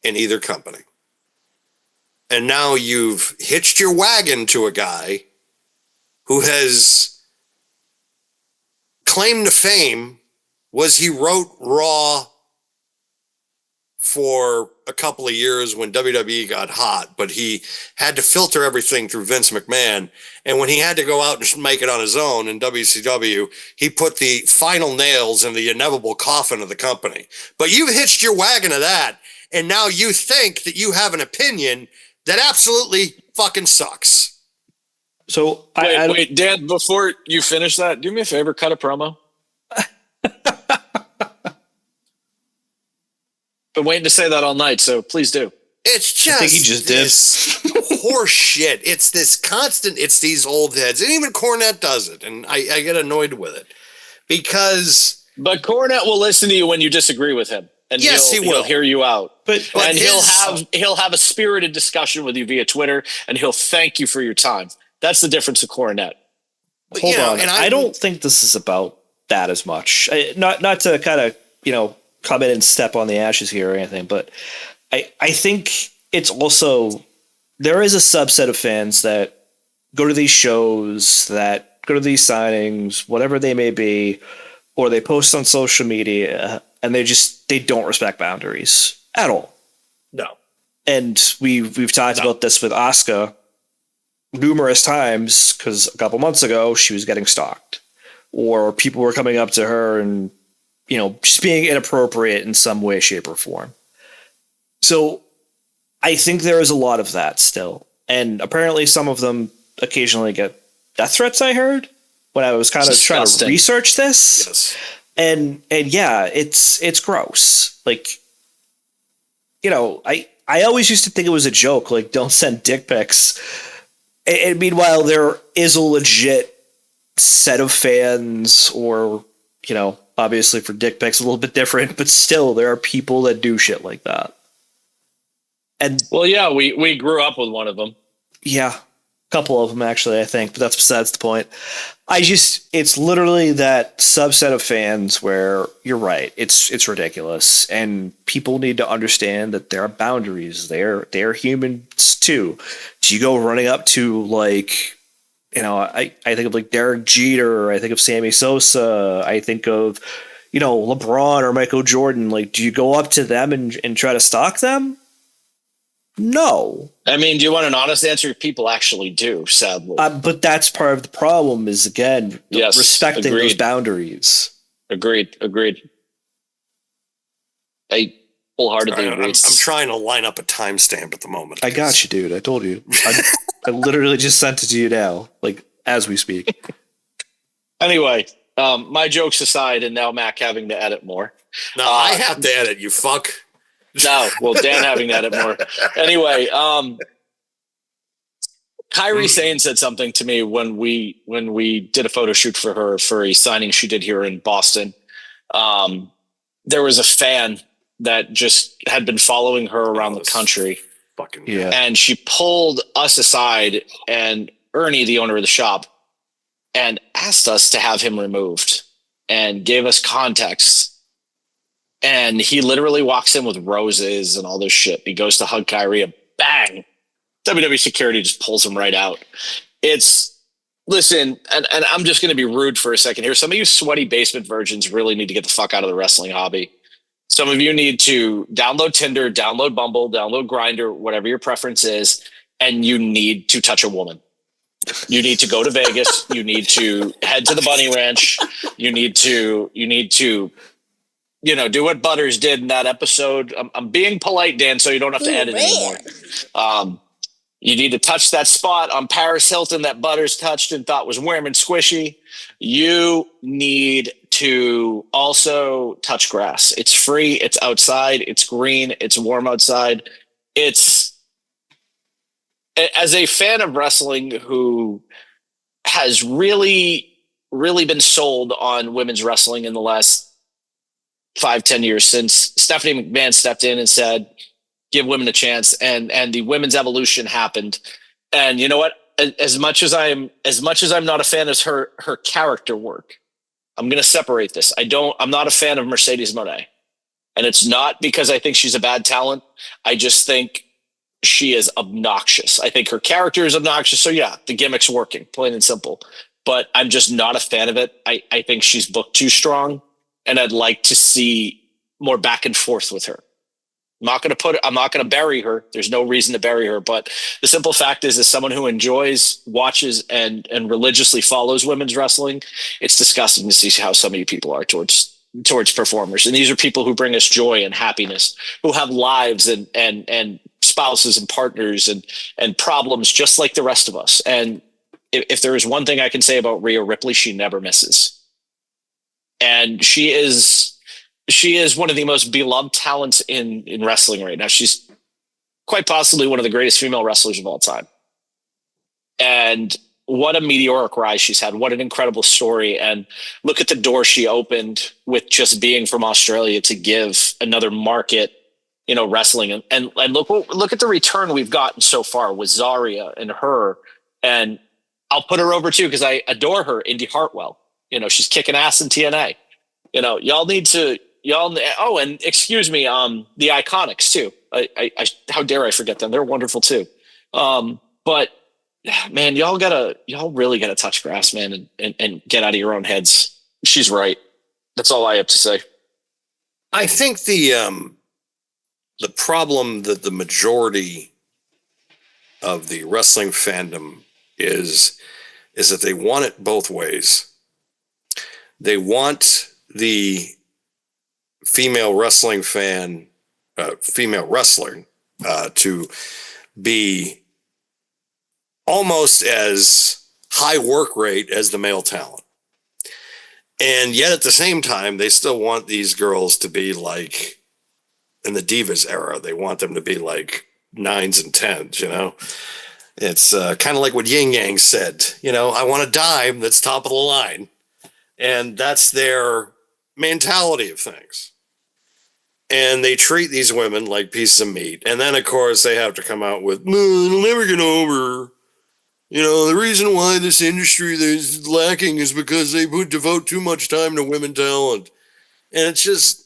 in either company. And now you've hitched your wagon to a guy who has claim to fame was he wrote Raw for a couple of years when WWE got hot, but he had to filter everything through Vince McMahon. And when he had to go out and make it on his own in WCW, he put the final nails in the inevitable coffin of the company. But you've hitched your wagon to that, and now you think that you have an opinion that absolutely fucking sucks. So wait, Dan, before you finish that, do me a favor, cut a promo. Been waiting to say that all night, so please do. It's just, I think he just did. Horse shit. It's this constant, it's these old heads. And even Cornette does it, and I get annoyed with it. But Cornette will listen to you when you disagree with him. And yes, he will. He'll hear you out. But and he'll have a spirited discussion with you via Twitter, and he'll thank you for your time. That's the difference with Cornette. Hold on. And I don't think this is about that as much. Not to kind of, come in and step on the ashes here or anything, but I think it's also, there is a subset of fans that go to these shows, that go to these signings, whatever they may be, or they post on social media, and they don't respect boundaries at all. No. And we've talked about this with Asuka numerous times, because a couple months ago she was getting stalked, or people were coming up to her and just being inappropriate in some way, shape, or form. So I think there is a lot of that still. And apparently some of them occasionally get death threats, I heard, when I was kind of trying to research this. Yes. And yeah, it's gross. Like, I always used to think it was a joke, like, don't send dick pics. And meanwhile, there is a legit set of fans, or, obviously for dick pics, a little bit different, but still, there are people that do shit like that. And well, yeah, we grew up with one of them. Yeah, a couple of them actually, I think, but that's besides the point. It's literally that subset of fans where you're right. It's ridiculous, and people need to understand that there are boundaries. They're humans too. Do you go running up to, like, I think of like Derek Jeter, I think of Sammy Sosa, I think of, LeBron or Michael Jordan. Like, do you go up to them and try to stalk them? No. I mean, do you want an honest answer? People actually do, sadly. But that's part of the problem is, again, respecting those boundaries. Agreed. I wholeheartedly agree. I'm trying to line up a timestamp at the moment. I got you, dude. I told you. I literally just sent it to you now, like, as we speak. Anyway, my jokes aside, and now Mac having to edit more. No, I have to edit, you fuck. No, well, Dan having to edit more. Anyway, Kairi Sane said something to me when we did a photo shoot for her for a signing she did here in Boston. There was a fan that just had been following her around the country. Fucking yeah. And she pulled us aside, and Ernie, the owner of the shop, and asked us to have him removed and gave us context. And he literally walks in with roses and all this shit. He goes to hug Kyrie, and bang, WWE security just pulls him right out. Listen, and I'm just going to be rude for a second here. Some of you sweaty basement virgins really need to get the fuck out of the wrestling hobby. Some of you need to download Tinder, download Bumble, download Grindr, whatever your preference is, and you need to touch a woman. You need to go to Vegas. You need to head to the Bunny Ranch. You need to do what Butters did in that episode. I'm being polite, Dan, so you don't have to edit anymore. You need to touch that spot on Paris Hilton that Butters touched and thought was warm and squishy. You need to also touch grass. It's free. It's outside. It's green. It's warm outside. As a fan of wrestling who has really, really been sold on women's wrestling in the last 5-10 years, since Stephanie McMahon stepped in and said, give women a chance, and the women's evolution happened. And you know what? As much as I'm not a fan of her character work, I'm going to separate this. I'm not a fan of Mercedes Moné. And it's not because I think she's a bad talent. I just think she is obnoxious. I think her character is obnoxious. So yeah, the gimmick's working, plain and simple. But I'm just not a fan of it. I think she's booked too strong, and I'd like to see more back and forth with her. I'm not going to bury her. There's no reason to bury her. But the simple fact is, as someone who enjoys, watches, and religiously follows women's wrestling, it's disgusting to see how some of you people are towards performers. And these are people who bring us joy and happiness, who have lives and spouses and partners and problems just like the rest of us. And if there is one thing I can say about Rhea Ripley, she never misses. And she is one of the most beloved talents in wrestling right now. She's quite possibly one of the greatest female wrestlers of all time. And what a meteoric rise she's had. What an incredible story. And look at the door she opened with just being from Australia to give another market, wrestling. And look at the return we've gotten so far with Zarya and her. And I'll put her over too, because I adore her, Indy Hartwell. She's kicking ass in TNA. And excuse me, the Iconics too. I how dare I forget them? They're wonderful too. But man, y'all really gotta touch grass, man, and get out of your own heads. She's right. That's all I have to say. I think the problem that the majority of the wrestling fandom is that they want it both ways. They want the female wrestling fan, female wrestler, to be almost as high work rate as the male talent. And yet at the same time, they still want these girls to be like in the Divas era. They want them to be like 9s and 10s, you know? It's kind of like what Yin Yang said, you know, I want a dime that's top of the line. And that's their mentality of things. And they treat these women like pieces of meat. And then, of course, they have to come out with, it'll never get over. You know, the reason why this industry is lacking is because they devote too much time to women talent. And it's just,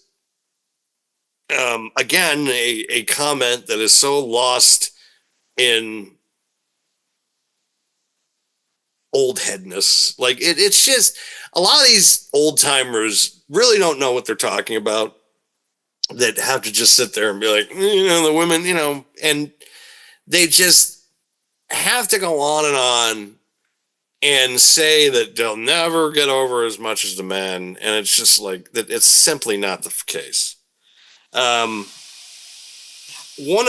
again, a comment that is so lost in old headness. Like, it's just, a lot of these old timers really don't know what they're talking about, that have to just sit there and be like, you know, the women, you know, and they just have to go on and say that they'll never get over as much as the men. And it's just like that. It's simply not the case. One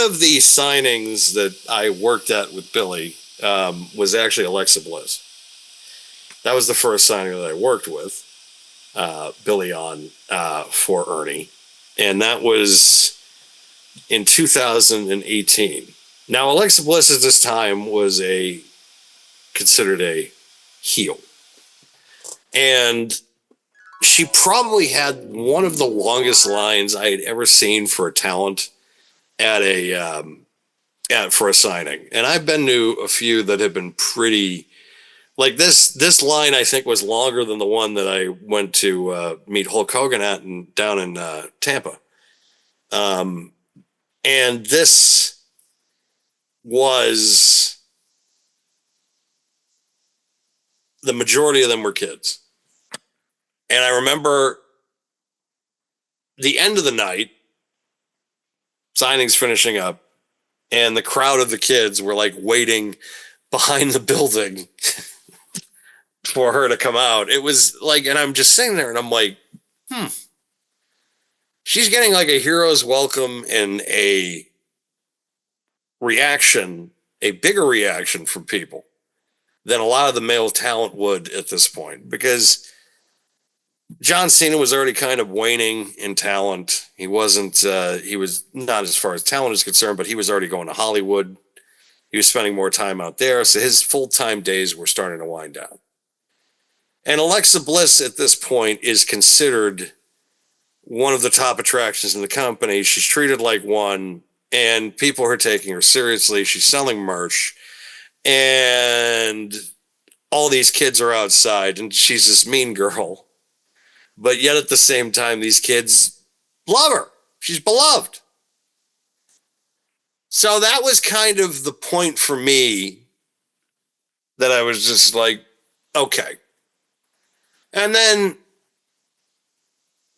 of the signings that I worked at with Billy was actually Alexa Bliss. That was the first signing that I worked with Billy on for Ernie. And that was in 2018. Now, Alexa Bliss at this time was considered a heel. And she probably had one of the longest lines I had ever seen for a talent for a signing. And I've been to a few that have been pretty, like this line I think was longer than the one that I went to meet Hulk Hogan at down in Tampa. And this was, the majority of them were kids. And I remember the end of the night, signings finishing up, and the crowd of the kids were like waiting behind the building for her to come out. It was like, and I'm just sitting there and I'm like, she's getting like a hero's welcome and a reaction, a bigger reaction from people than a lot of the male talent would at this point, because John Cena was already kind of waning in talent. He wasn't, he was not as far as talent is concerned, but he was already going to Hollywood. He was spending more time out there. So his full-time days were starting to wind down. And Alexa Bliss at this point is considered one of the top attractions in the company. She's treated like one, and people are taking her seriously. She's selling merch, and all these kids are outside, and she's this mean girl. But yet at the same time, these kids love her. She's beloved. So that was kind of the point for me that I was just like, okay. And then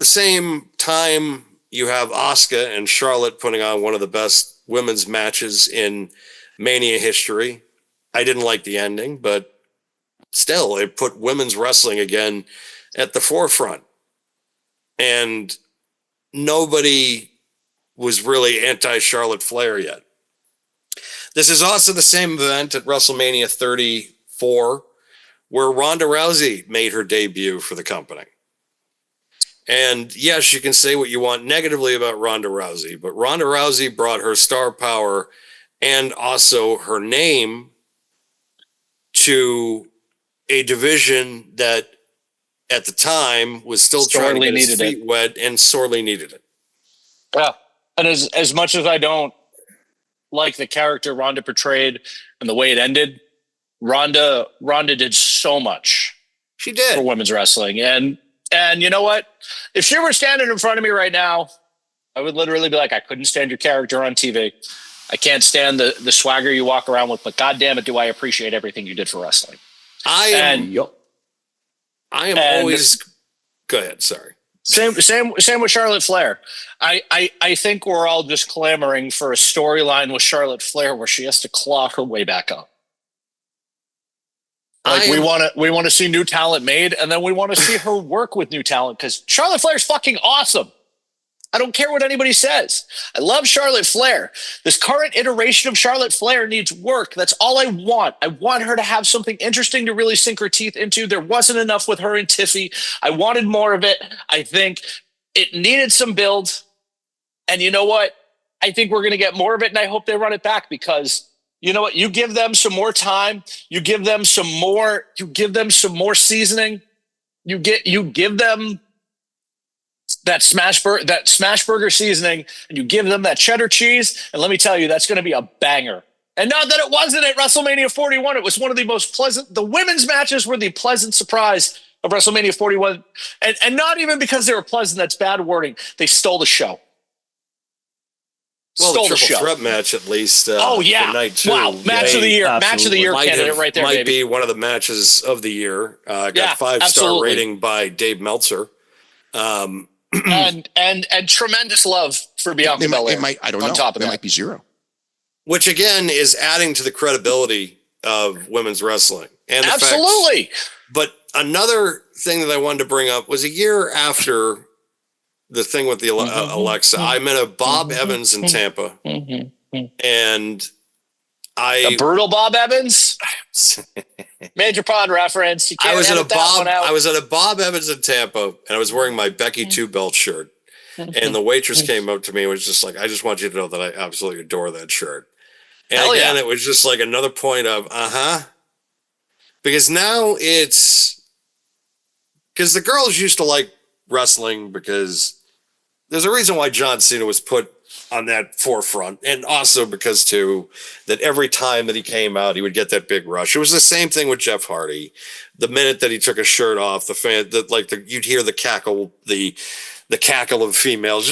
the same time, you have Asuka and Charlotte putting on one of the best women's matches in Mania history. I didn't like the ending, but still, it put women's wrestling again at the forefront. And nobody was really anti-Charlotte Flair yet. This is also the same event at WrestleMania 34, where Ronda Rousey made her debut for the company. And yes, you can say what you want negatively about Ronda Rousey, but Ronda Rousey brought her star power and also her name to a division that at the time was still trying to get its feet wet and sorely needed it. Yeah. And as much as I don't like the character Ronda portrayed and the way it ended, Ronda did so much. She did for women's wrestling. And you know what? If she were standing in front of me right now, I would literally be like, I couldn't stand your character on TV. I can't stand the swagger you walk around with, but God damn it, do I appreciate everything you did for wrestling. I am always. Go ahead. Sorry. Same with Charlotte Flair. I think we're all just clamoring for a storyline with Charlotte Flair where she has to claw her way back up. Like we want to see new talent made, and then we want to see her work with new talent because Charlotte Flair's fucking awesome. I don't care what anybody says. I love Charlotte Flair. This current iteration of Charlotte Flair needs work. That's all I want. I want her to have something interesting to really sink her teeth into. There wasn't enough with her and Tiffy. I wanted more of it. I think it needed some build. And you know what? I think we're going to get more of it, and I hope they run it back because you know what? You give them some more time. You give them some more seasoning. You give them that smash burger seasoning, and you give them that cheddar cheese, and let me tell you, that's going to be a banger. And not that it wasn't at WrestleMania 41. It was one of the most pleasant. The women's matches were the pleasant surprise of WrestleMania 41, and not even because they were pleasant. That's bad wording. They stole the show. Well, Stole the triple show. threat match, at least. Oh yeah! Night two, wow, match of the year, match of the year candidate right there. Might be one of the matches of the year. Got 5-star rating by Dave Meltzer. And tremendous love for Bianca Belair. I don't know. It might be 0. Which again is adding to the credibility of women's wrestling. And absolutely. But another thing that I wanted to bring up was a year after the thing with the Alexa. I met a Bob Evans in Tampa, and a brutal Bob Evans. Major pod reference. You can't I was at a Bob Evans in Tampa, and I was wearing my Becky Two Belt shirt. And the waitress came up to me and was just like, "I just want you to know that I absolutely adore that shirt." And hell again, yeah. it was just like another point of because now because the girls used to like wrestling because there's a reason why John Cena was put on that forefront, and also because too that every time that he came out, he would get that big rush. It was the same thing with Jeff Hardy. The minute that he took his shirt off, you'd hear the cackle, the cackle of females,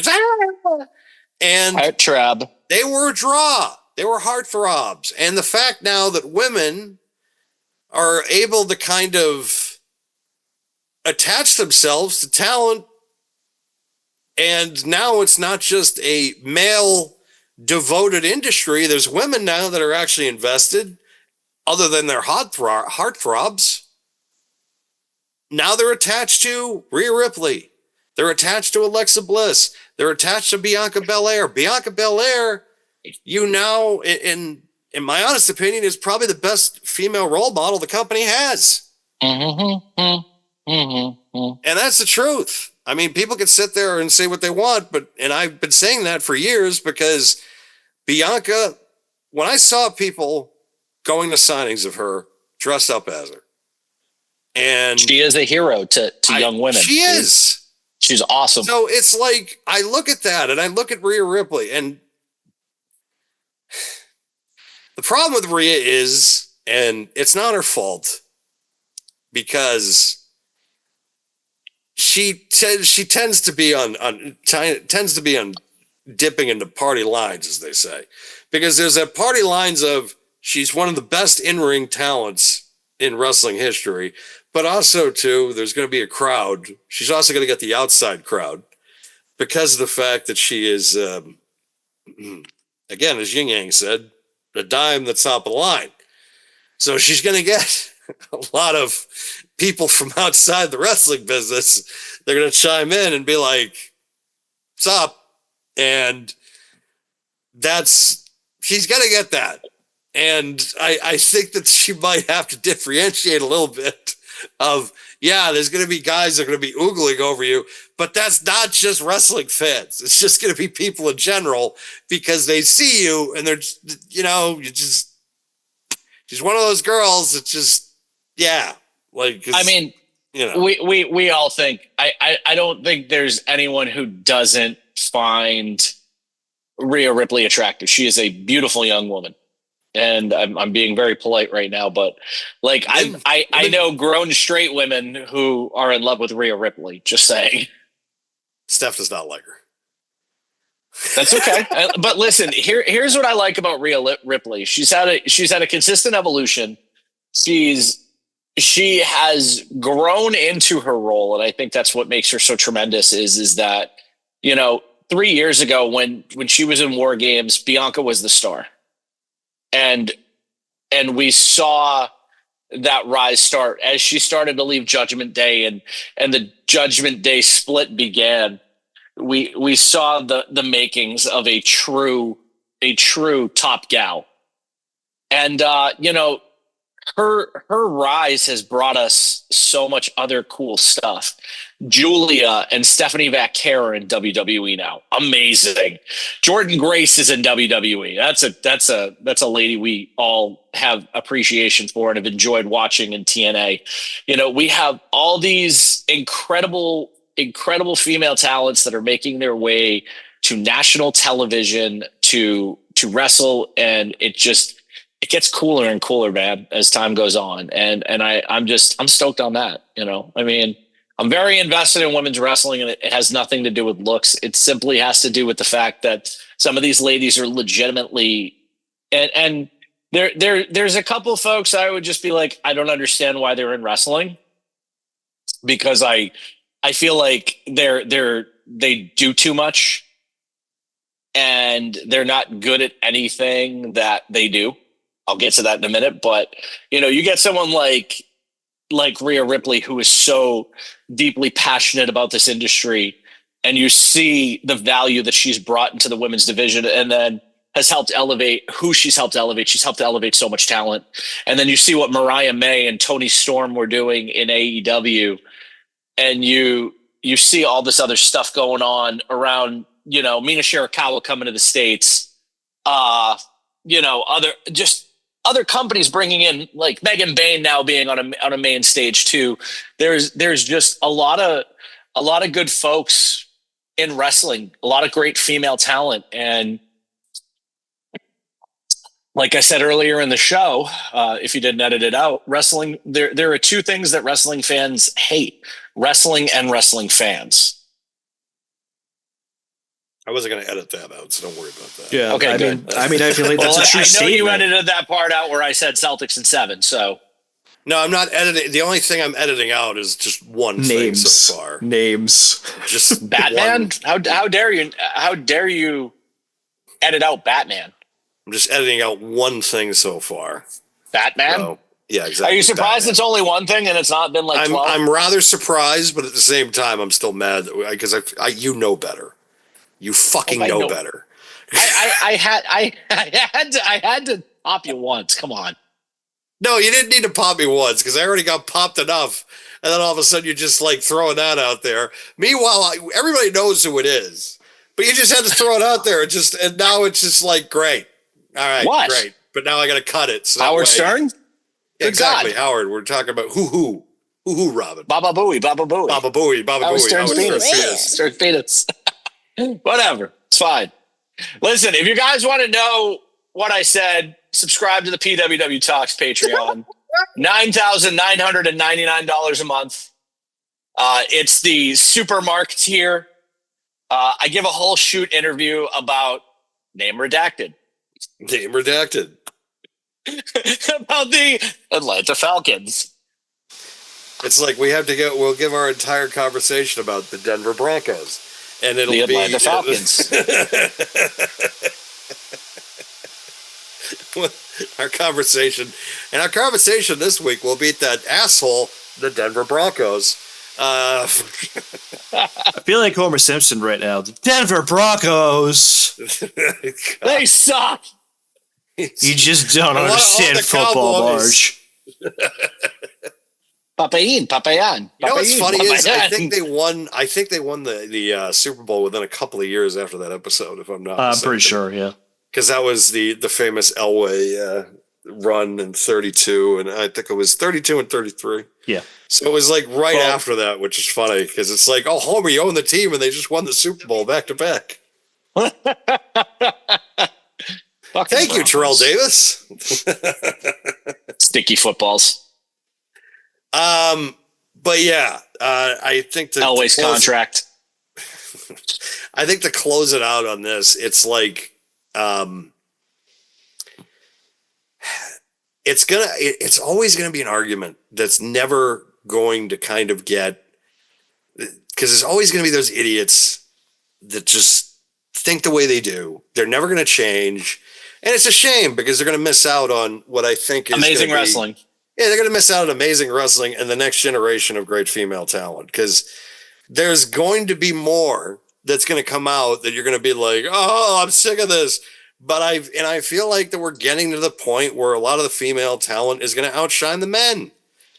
and Trab. They were a draw. They were heartthrobs, and the fact now that women are able to kind of attach themselves to talent. And now it's not just a male devoted industry. There's women now that are actually invested, other than their heartthrobs. Now they're attached to Rhea Ripley. They're attached to Alexa Bliss. They're attached to Bianca Belair. Bianca Belair, in my honest opinion, is probably the best female role model the company has. And that's the truth. I mean, people can sit there and say what they want, and I've been saying that for years because Bianca, when I saw people going to signings of her dressed up as her, and she is a hero to young women. She is. She's awesome. So it's like, I look at that and I look at Rhea Ripley, and the problem with Rhea is, and it's not her fault, because she tends to be on dipping into party lines, as they say, because there's that party lines of she's one of the best in-ring talents in wrestling history, but also too there's going to be a crowd. She's also going to get the outside crowd because of the fact that she is, again, as Yin Yang said, a dime that's top of the line. So she's going to get a lot of people from outside the wrestling business. They're going to chime in and be like, "What's up?" And she's going to get that. And I think that she might have to differentiate a little bit of, there's going to be guys that are going to be oogling over you, but that's not just wrestling fans. It's just going to be people in general because they see you and they're, she's one of those girls that just, we all think, I don't think there's anyone who doesn't find Rhea Ripley attractive. She is a beautiful young woman. And I'm being very polite right now, but I know grown straight women who are in love with Rhea Ripley. Just saying. Steph does not like her. That's okay. But listen, here's what I like about Rhea Ripley. She's had a consistent evolution. She has grown into her role, and I think that's what makes her so tremendous. Is that 3 years ago when she was in War Games, Bianca was the star. And we saw that rise start as she started to leave Judgment Day and the Judgment Day split began. we saw the makings of a true top gal. And her rise has brought us so much other cool stuff. Julia and Stephanie Vaquera are in WWE now. Amazing. Jordan Grace is in WWE. That's a lady we all have appreciation for and have enjoyed watching in TNA. We have all these incredible female talents that are making their way to national television to wrestle, and it gets cooler and cooler, man, as time goes on. And I'm stoked on that. I'm very invested in women's wrestling, and it has nothing to do with looks. It simply has to do with the fact that some of these ladies are legitimately, and there's a couple folks I would just be like, I don't understand why they're in wrestling, because I feel like they do too much and they're not good at anything that they do. I'll get to that in a minute, but you get someone like Rhea Ripley, who is so deeply passionate about this industry, and you see the value that she's brought into the women's division, and then has helped elevate who she's helped elevate. She's helped elevate so much talent. And then you see what Mariah May and Toni Storm were doing in AEW, and you see all this other stuff going on around, Mina Shirakawa coming to the States, other companies bringing in, like Megan Bain now being on a main stage too. There's just a lot of good folks in wrestling, a lot of great female talent. And like I said earlier in the show, if you didn't edit it out, wrestling, there are two things that wrestling fans hate: wrestling and wrestling fans. I wasn't going to edit that out, so don't worry about that. Yeah. Okay, I good. I feel like that's a true I know statement. you edited that part out where I said Celtics in 7. So No, I'm not editing. The only thing I'm editing out is just one thing so far. Names. Just Batman. one. How dare you? How dare you edit out Batman? I'm just editing out one thing so far. Batman. So, yeah, exactly. Are you surprised it's only one thing and it's not been like 12? I'm rather surprised, but at the same time, I'm still mad because you know better. You fucking know better. I had to pop you once. Come on. No, you didn't need to pop me once because I already got popped enough, and then all of a sudden you're just like throwing that out there. Meanwhile, everybody knows who it is, but you just had to throw it out there. And now it's just like great. All right, what? Great. But now I got to cut it. So Howard Stern. Yeah, exactly, Howard. We're talking about who, Robin. Baba Booey. Howard Stern's penis. Whatever. It's fine. Listen, if you guys want to know what I said, subscribe to the PWW Talks Patreon. $9,999 a month. It's the Supermark tier. I give a whole shoot interview about Name Redacted. About the Atlanta Falcons. It's like we'll give our entire conversation about the Denver Broncos. And it'll the be Atlanta Falcons. Our conversation this week will be that asshole, the Denver Broncos. I feel like Homer Simpson right now. The Denver Broncos. They suck. You just don't understand football, Marge. Papayan. You know what's funny is I think they won the Super Bowl within a couple of years after that episode, if I'm not mistaken. I'm pretty sure, yeah. Because that was the famous Elway run in 32, and I think it was 32 and 33. Yeah. So it was like after that, which is funny because it's like, oh, Homer, you own the team, and they just won the Super Bowl back to back. Thank you, Terrell Davis. Sticky footballs. But yeah, I think Elway's contract. I think to close it out on this, it's like, it's always gonna be an argument that's never going to kind of get, because there's always gonna be those idiots that just think the way they do. They're never gonna change, and it's a shame because they're gonna miss out on what I think is amazing wrestling. Yeah, they're going to miss out on amazing wrestling and the next generation of great female talent because there's going to be more that's going to come out that you're going to be like, oh, I'm sick of this. But I feel like that we're getting to the point where a lot of the female talent is going to outshine the men.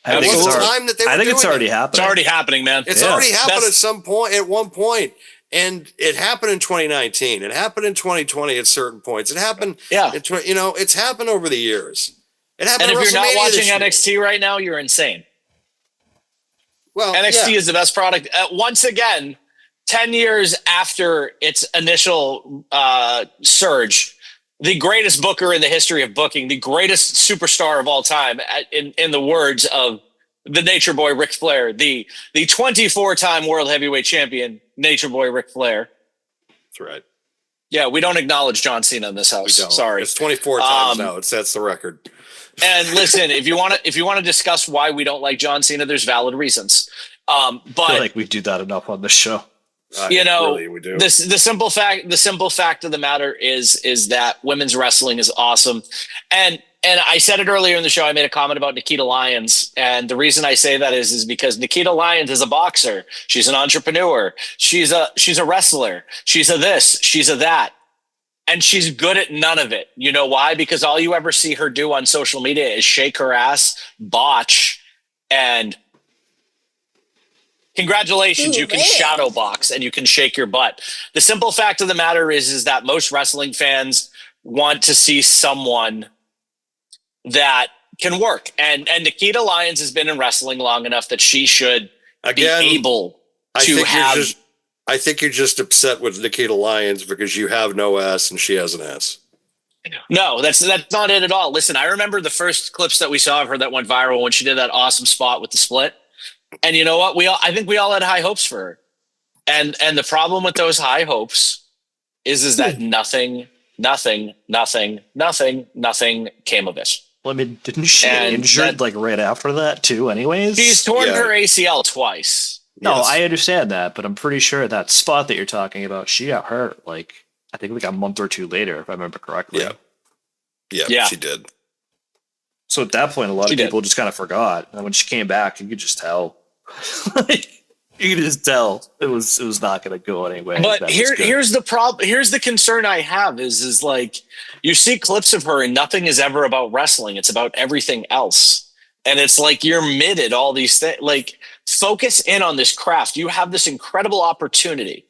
I think It was it's time that they were I think it's doing already it. happening. It's already happening, man. It's Yeah. already happened That's- at some point, at one point. And it happened in 2019. It happened in 2020 at certain points. It happened, Yeah. it's happened over the years. It happened And at if you're not WrestleMania watching this year. NXT right now, you're insane. Well, NXT yeah. is the best product. Once again, 10 years after its initial surge, the greatest booker in the history of booking, the greatest superstar of all time, in the words of the Nature Boy Ric Flair, the 24-time World Heavyweight Champion, Nature Boy Ric Flair. That's right. Yeah, we don't acknowledge John Cena in this house. We don't. Sorry. It's 24 times now. That's the record. And listen, if you want to discuss why we don't like John Cena, there's valid reasons. I But feel like we do that enough on this show. Really, we do. the simple fact of the matter is that women's wrestling is awesome. And I said it earlier in the show. I made a comment about Nikita Lyons, and the reason I say that is because Nikita Lyons is a boxer. She's an entrepreneur. She's a wrestler. She's a this. She's a that. And she's good at none of it. You know why? Because all you ever see her do on social media is shake her ass, botch, and congratulations, you can shadow box and you can shake your butt. The simple fact of the matter is that most wrestling fans want to see someone that can work. And Nikita Lyons has been in wrestling long enough that she should be able to have. I think you're just upset with Nikita Lyons because you have no ass and she has an ass. No, that's not it at all. Listen, I remember the first clips that we saw of her that went viral when she did that awesome spot with the split. And you know what? I think we all had high hopes for her. And the problem with those high hopes is that nothing came of it. Well, I mean, didn't she get injured like right after that too? Anyways, She's torn her ACL twice. No, Yes. I understand that, but I'm pretty sure that spot that you're talking about, she got hurt like I think like a month or two later, if I remember correctly. Yeah, she did. So at that point, a lot She of did. people just kind of forgot, and when she came back, you could just tell. Like, you could just tell it was not going to go anyway. But here's the problem. Here's the concern I have is like you see clips of her and nothing is ever about wrestling. It's about everything else. And it's like you're mid at all these things. Like focus in on this craft. You have this incredible opportunity.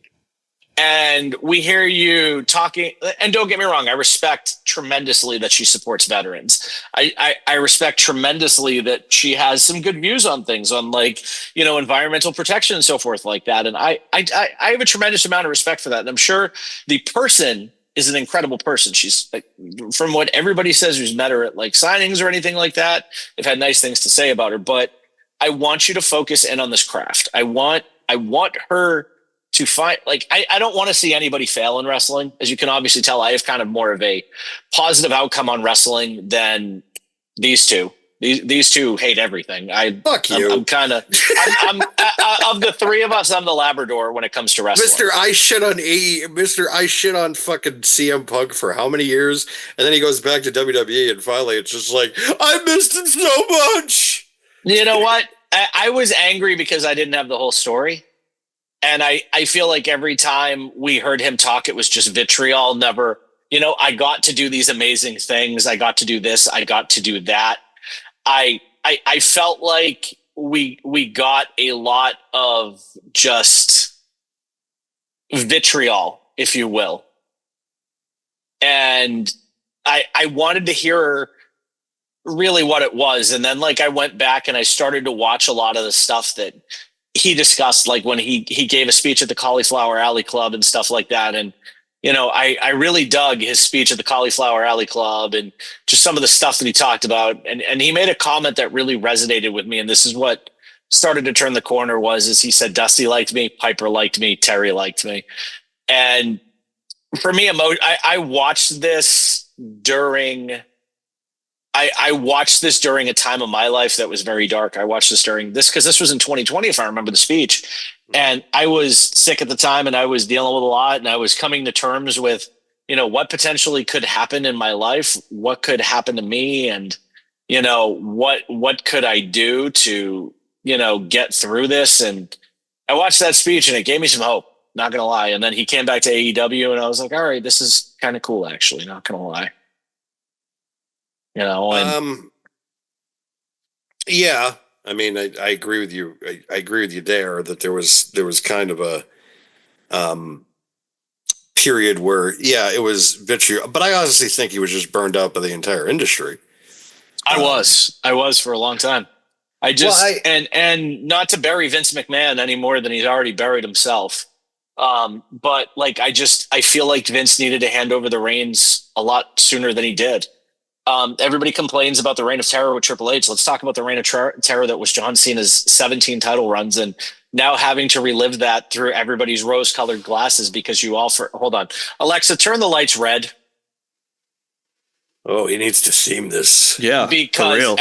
And we hear you talking, and don't get me wrong, I respect tremendously that she supports veterans. I respect tremendously that she has some good views on things, on like, you know, environmental protection and so forth like that. And I have a tremendous amount of respect for that. And I'm sure the person is an incredible person. She's like, from what everybody says who's met her at like signings or anything like that, they've had nice things to say about her. But I want you to focus in on this craft. I want her to find, like, I don't want to see anybody fail in wrestling. As you can obviously tell, I have kind of more of a positive outcome on wrestling than these two. These two hate everything. Fuck you. I'm kind of, I'm of the three of us, I'm the Labrador when it comes to wrestling. I shit on fucking CM Punk for how many years? And then he goes back to WWE and finally it's just like, I missed him so much. You know what? I was angry because I didn't have the whole story. And I feel like every time we heard him talk, it was just vitriol. Never, you know, I got to do these amazing things. I got to do this. I got to do that. I felt like we got a lot of just vitriol, if you will. And I wanted to hear really what it was. And then like I went back and I started to watch a lot of the stuff that he discussed, like when he gave a speech at the Cauliflower Alley Club and stuff like that. And, you know, I really dug his speech at the Cauliflower Alley Club and just some of the stuff that he talked about. And he made a comment that really resonated with me. And this is what started to turn the corner is he said, Dusty liked me, Piper liked me, Terry liked me. And for me, I watched this during a time of my life that was very dark. I watched this during this because this was in 2020, if I remember the speech. And I was sick at the time and I was dealing with a lot and I was coming to terms with, you know, what potentially could happen in my life, what could happen to me, and, you know, what could I do to, you know, get through this. And I watched that speech and it gave me some hope. not gonna lie. And then he came back to AEW, and I was like, all right, this is kind of cool, actually. Not gonna lie. And Yeah, I mean, I agree with you. I agree with you there that there was kind of a period where, yeah, it was vitriol, but I honestly think he was just burned out by the entire industry. I was for a long time. And not to bury Vince McMahon any more than he's already buried himself. But like, I feel like Vince needed to hand over the reins a lot sooner than he did. Everybody complains about the reign of terror with Triple H. Let's talk about the reign of terror that was John Cena's 17 title runs, and now having to relive that through everybody's rose-colored glasses because you all hold on. Alexa, turn the lights red. Oh, he needs to seam this. Yeah, because for real.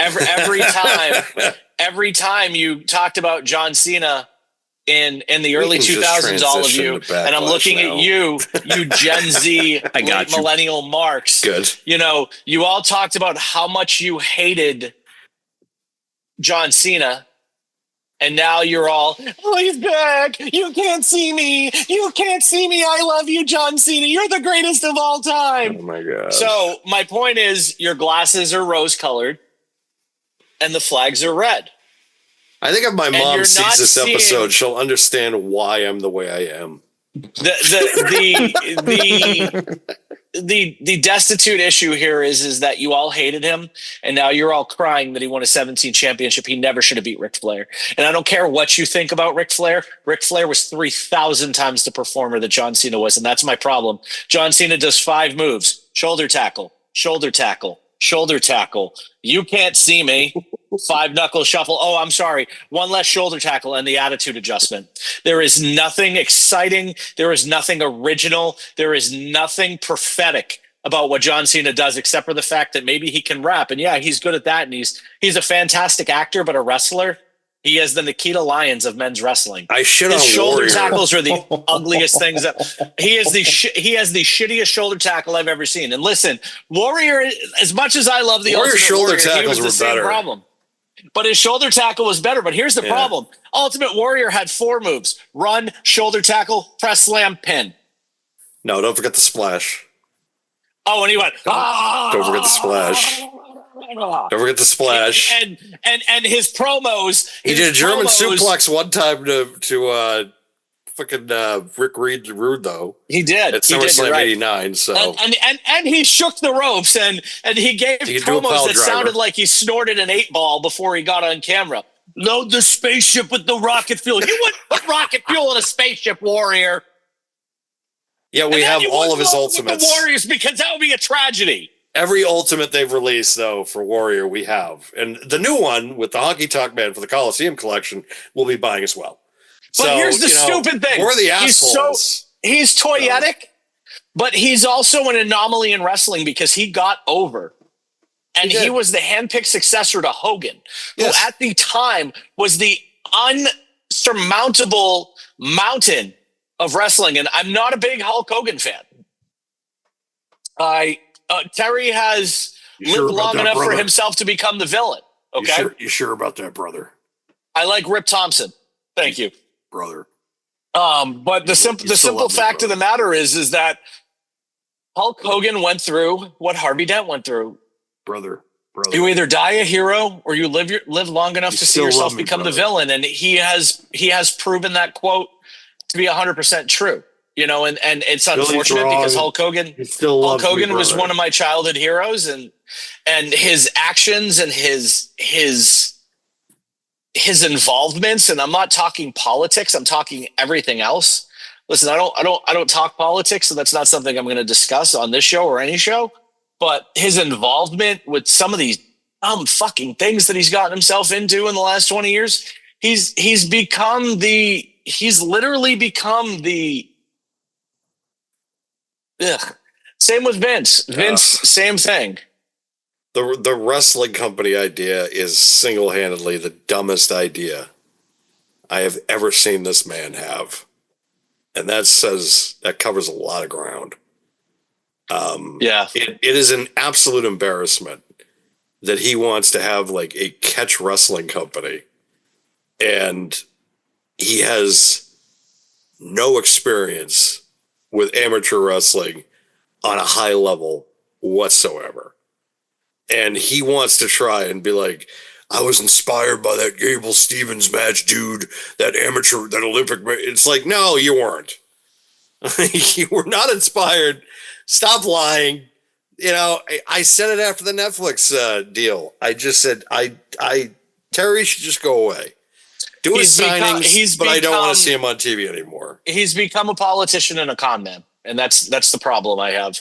every time you talked about John Cena in the early 2000s, all of you, and I'm looking at you Gen Z, late millennial marks. Good. You all talked about how much you hated John Cena, and now you're all, oh, he's back. You can't see me. You can't see me. I love you, John Cena. You're the greatest of all time. Oh my God. So my point is, your glasses are rose-colored, and the flags are red. I think if my mom sees this episode, she'll understand why I'm the way I am. The destitute issue here is that you all hated him, and now you're all crying that he won a 17 championship. He never should have beat Ric Flair. And I don't care what you think about Ric Flair. Ric Flair was 3,000 times the performer that John Cena was, and that's my problem. John Cena does 5 moves: shoulder tackle, shoulder tackle, shoulder tackle. You can't see me. 5 knuckle shuffle. Oh, I'm sorry. 1 less shoulder tackle and the attitude adjustment. There is nothing exciting. There is nothing original. There is nothing prophetic about what John Cena does, except for the fact that maybe he can rap. And yeah, he's good at that. And he's a fantastic actor, but a wrestler. He is the Nikita Lyons of men's wrestling. I shit on His shoulder Warrior. tackles are the ugliest things. He has the shittiest shoulder tackle I've ever seen. And listen, Warrior, as much as I love the Warrior Ultimate shoulder Warrior, tackles he was the were same better. problem. But his shoulder tackle was better. But here's the problem. Ultimate Warrior had 4 moves: run, shoulder tackle, press slam, pin. No, don't forget the splash. Oh, and he went, Don't forget the splash. Don't forget the splash. And his promos. He did a German suplex one time to fucking Rick Rude though. He did. At SummerSlam '89. So and he shook the ropes and he gave promos that sounded like he snorted an 8-ball before he got on camera. Load the spaceship with the rocket fuel. You wouldn't put rocket fuel in a spaceship, Warrior. Yeah, we have all of his ultimates. The Warriors, because that would be a tragedy. Every ultimate they've released, though, for Warrior, we have. And the new one with the Honky Tonk Man for the Coliseum collection, we'll be buying as well. But here's the stupid thing. We're the assholes. He's toyetic, but he's also an anomaly in wrestling because he got over. And he was the handpicked successor to Hogan, who at the time was the unsurmountable mountain of wrestling. And I'm not a big Hulk Hogan fan. Terry has lived long enough for himself to become the villain. Okay. You sure about that, brother? I like Rip Thompson. Thank you, brother. But the simple fact of the matter is that Hulk Hogan went through what Harvey Dent went through. Brother. You either die a hero or you live long enough to see yourself become the villain. And he has proven that quote to be 100% true. And it's unfortunate because Hulk Hogan was one of my childhood heroes, and his actions and his involvements, and I'm not talking politics, I'm talking everything else. Listen, I don't talk politics, so that's not something I'm going to discuss on this show or any show. But his involvement with some of these fucking things that he's gotten himself into in the last 20 years, he's literally become the. Ugh. Same with Vince. Same thing. The wrestling company idea is single-handedly the dumbest idea I have ever seen this man have. And that covers a lot of ground. It is an absolute embarrassment that he wants to have like a catch wrestling company, and he has no experience with amateur wrestling on a high level whatsoever. And he wants to try and be like, I was inspired by that Gable Stevens match, dude, that Olympic match. It's like, no, you weren't. You were not inspired. Stop lying. I said it after the Netflix deal. I just said, Terry should just go away. Do his signings, but I don't want to see him on TV anymore. He's become a politician and a con man, and that's the problem I have.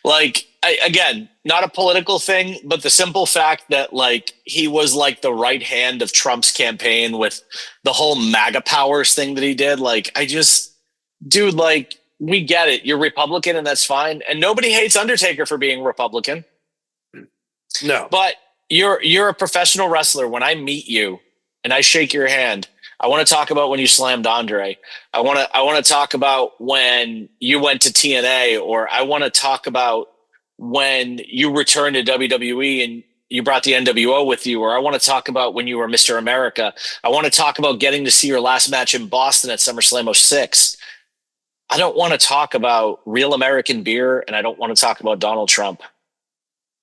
Like, again, not a political thing, but the simple fact that like he was like the right hand of Trump's campaign with the whole MAGA powers thing that he did. Like, dude, like, we get it. You're Republican, and that's fine. And nobody hates Undertaker for being Republican. No, but you're a professional wrestler. When I meet you and I shake your hand, I want to talk about when you slammed Andre. I want to talk about when you went to TNA, or I want to talk about when you returned to WWE and you brought the NWO with you, or I want to talk about when you were Mr. America. I want to talk about getting to see your last match in Boston at SummerSlam 06. I don't want to talk about real American beer, and I don't want to talk about Donald Trump.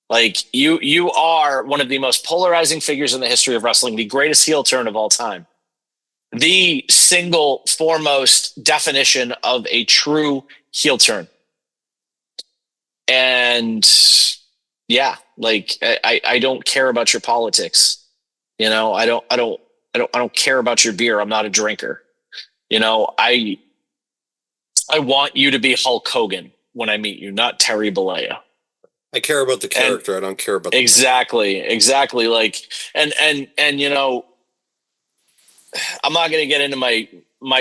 Like, you are one of the most polarizing figures in the history of wrestling, the greatest heel turn of all time, the single foremost definition of a true heel turn. And yeah, like I don't care about your politics. I don't care about your beer. I'm not a drinker. I want you to be Hulk Hogan when I meet you, not Terry Bollea. I care about the character. I don't care about the exactly. Like, and I'm not going to get into my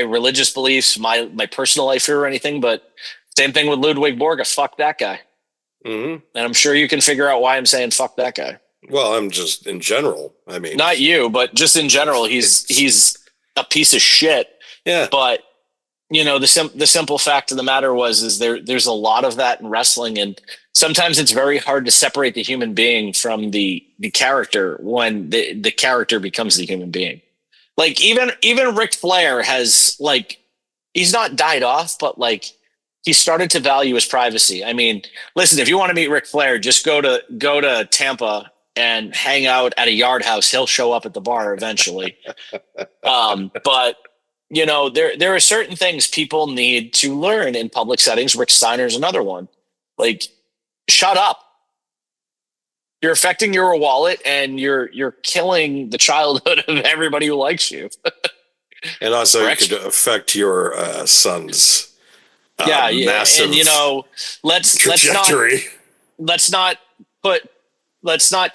religious beliefs, my personal life here or anything, but same thing with Ludwig Borga. Fuck that guy. Mm-hmm. And I'm sure you can figure out why I'm saying fuck that guy. Well, I'm just in general. I mean, not you, but just in general, he's a piece of shit. Yeah. But the simple fact of the matter is there's a lot of that in wrestling, and sometimes it's very hard to separate the human being from the character when the character becomes the human being. Like, even Ric Flair has, like, he's not died off, but like he started to value his privacy. I mean, listen, if you want to meet Ric Flair, just go to Tampa and hang out at a yard house. He'll show up at the bar eventually. But there are certain things people need to learn in public settings. Rick Steiner's another one. Like, shut up. You're affecting your wallet, and you're killing the childhood of everybody who likes you. And also, you could affect your son's massive and trajectory. Let's not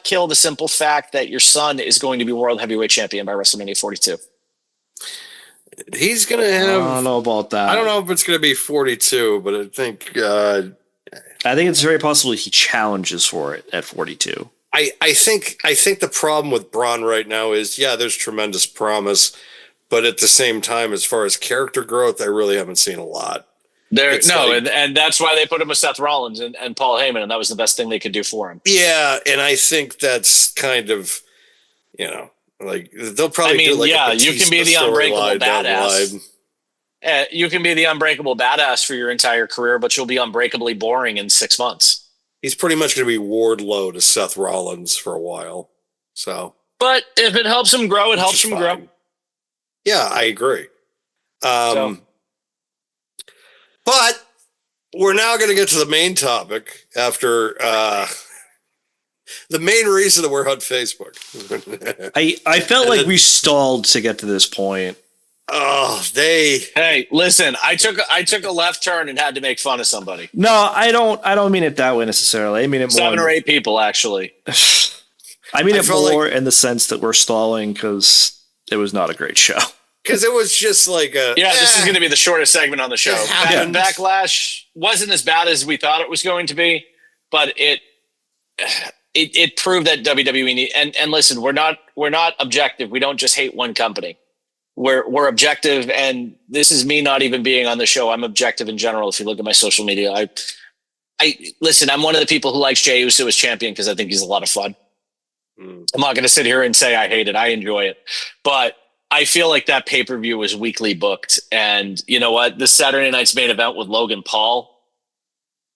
kill the simple fact that your son is going to be world heavyweight champion by WrestleMania 42. He's going to have... I don't know about that. I don't know if it's going to be 42, but I think it's very possible he challenges for it at 42. I think the problem with Braun right now is, there's tremendous promise, but at the same time, as far as character growth, I really haven't seen a lot. And that's why they put him with Seth Rollins and Paul Heyman, and that was the best thing they could do for him. Yeah, and I think that's kind of, like, they'll probably do like a you can be the unbreakable badass. You can be the unbreakable badass for your entire career, but you'll be unbreakably boring in 6 months. He's pretty much going to be Wardlow to Seth Rollins for a while. So, but if it helps him grow, it helps him grow. Yeah, I agree. But we're now going to get to the main topic after the main reason that we're on Facebook. I felt like we stalled to get to this point. Oh, Hey, listen, I took a left turn and had to make fun of somebody. No, I don't mean it that way necessarily. I mean it more 7 or 8 people, actually. I mean it more in the sense that we're stalling because it was not a great show. Because it was just like this is going to be the shortest segment on the show. Backlash wasn't as bad as we thought it was going to be, but it proved that WWE and listen, we're not objective. We don't just hate one company. We're objective, and this is me not even being on the show. I'm objective in general. If you look at my social media, I listen. I'm one of the people who likes Jey Uso as champion because I think he's a lot of fun. I'm not going to sit here and say I hate it. I enjoy it, but I feel like that pay-per-view was weekly booked. And you know what? This Saturday night's main event with Logan Paul,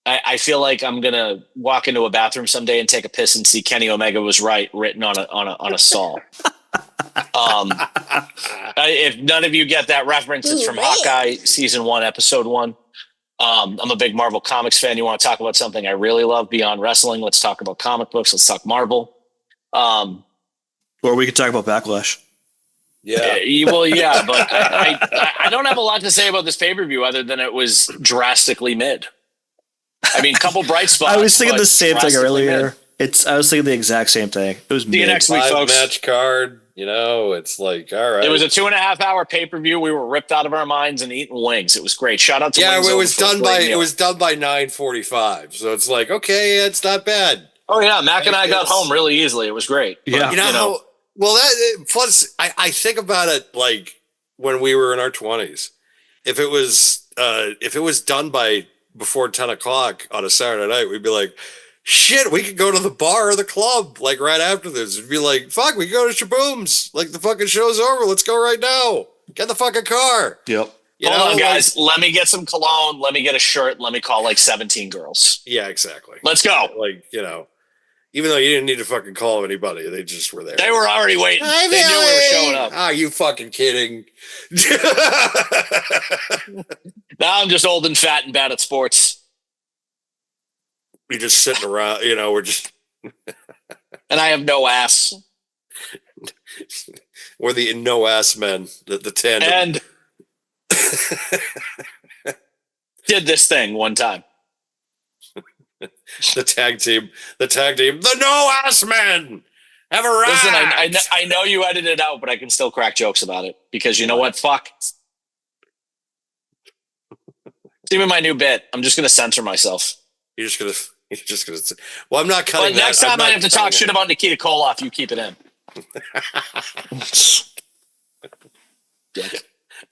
I feel like I'm going to walk into a bathroom someday and take a piss and see Kenny Omega was right written on a stall. If none of you get that reference, it's from Hawkeye season 1, episode 1. I'm a big Marvel Comics fan. You want to talk about something I really love beyond wrestling? Let's talk about comic books. Let's talk Marvel. Or we could talk about Backlash. Yeah. Well, yeah, but I don't have a lot to say about this pay-per-view other than it was drastically mid. I mean, couple bright spots. I was thinking the same thing earlier. Mid. I was thinking the exact same thing. It was See you next week, folks. Match card. It's like, all right. It was a 2.5 hour pay-per-view. We were ripped out of our minds and eating wings. It was great. Shout out to Wings it was Over done meal. it was done by 9:45. So it's like, okay, it's not bad. Oh yeah, Mac and I got home really easily. It was great. Yeah. How well that plus I think about it like when we were in our 20s. If it was done by before 10 o'clock on a Saturday night, we'd be like, shit, we could go to the bar or the club like right after this. It'd be like, fuck, we could go to Shaboom's. Like the fucking show's over. Let's go right now. Get the fucking car. Yep. Hold on, guys. Let me get some cologne. Let me get a shirt. Let me call like 17 girls. Yeah, exactly. Let's go. Like, even though you didn't need to fucking call anybody, they just were there. They were already waiting. They knew we were showing up. Are you fucking kidding? Now I'm just old and fat and bad at sports. We're just sitting around, we're just. And I have no ass. We're the no ass men, the tandem. And did this thing one time. The tag team, the no ass men have arrived. Listen, I know you edited it out, but I can still crack jokes about it because you know what? Fuck. It's even my new bit. I'm just going to censor myself. You're just gonna. Well, I'm not cutting. But next time I have to talk shit about Nikita Koloff, you keep it in.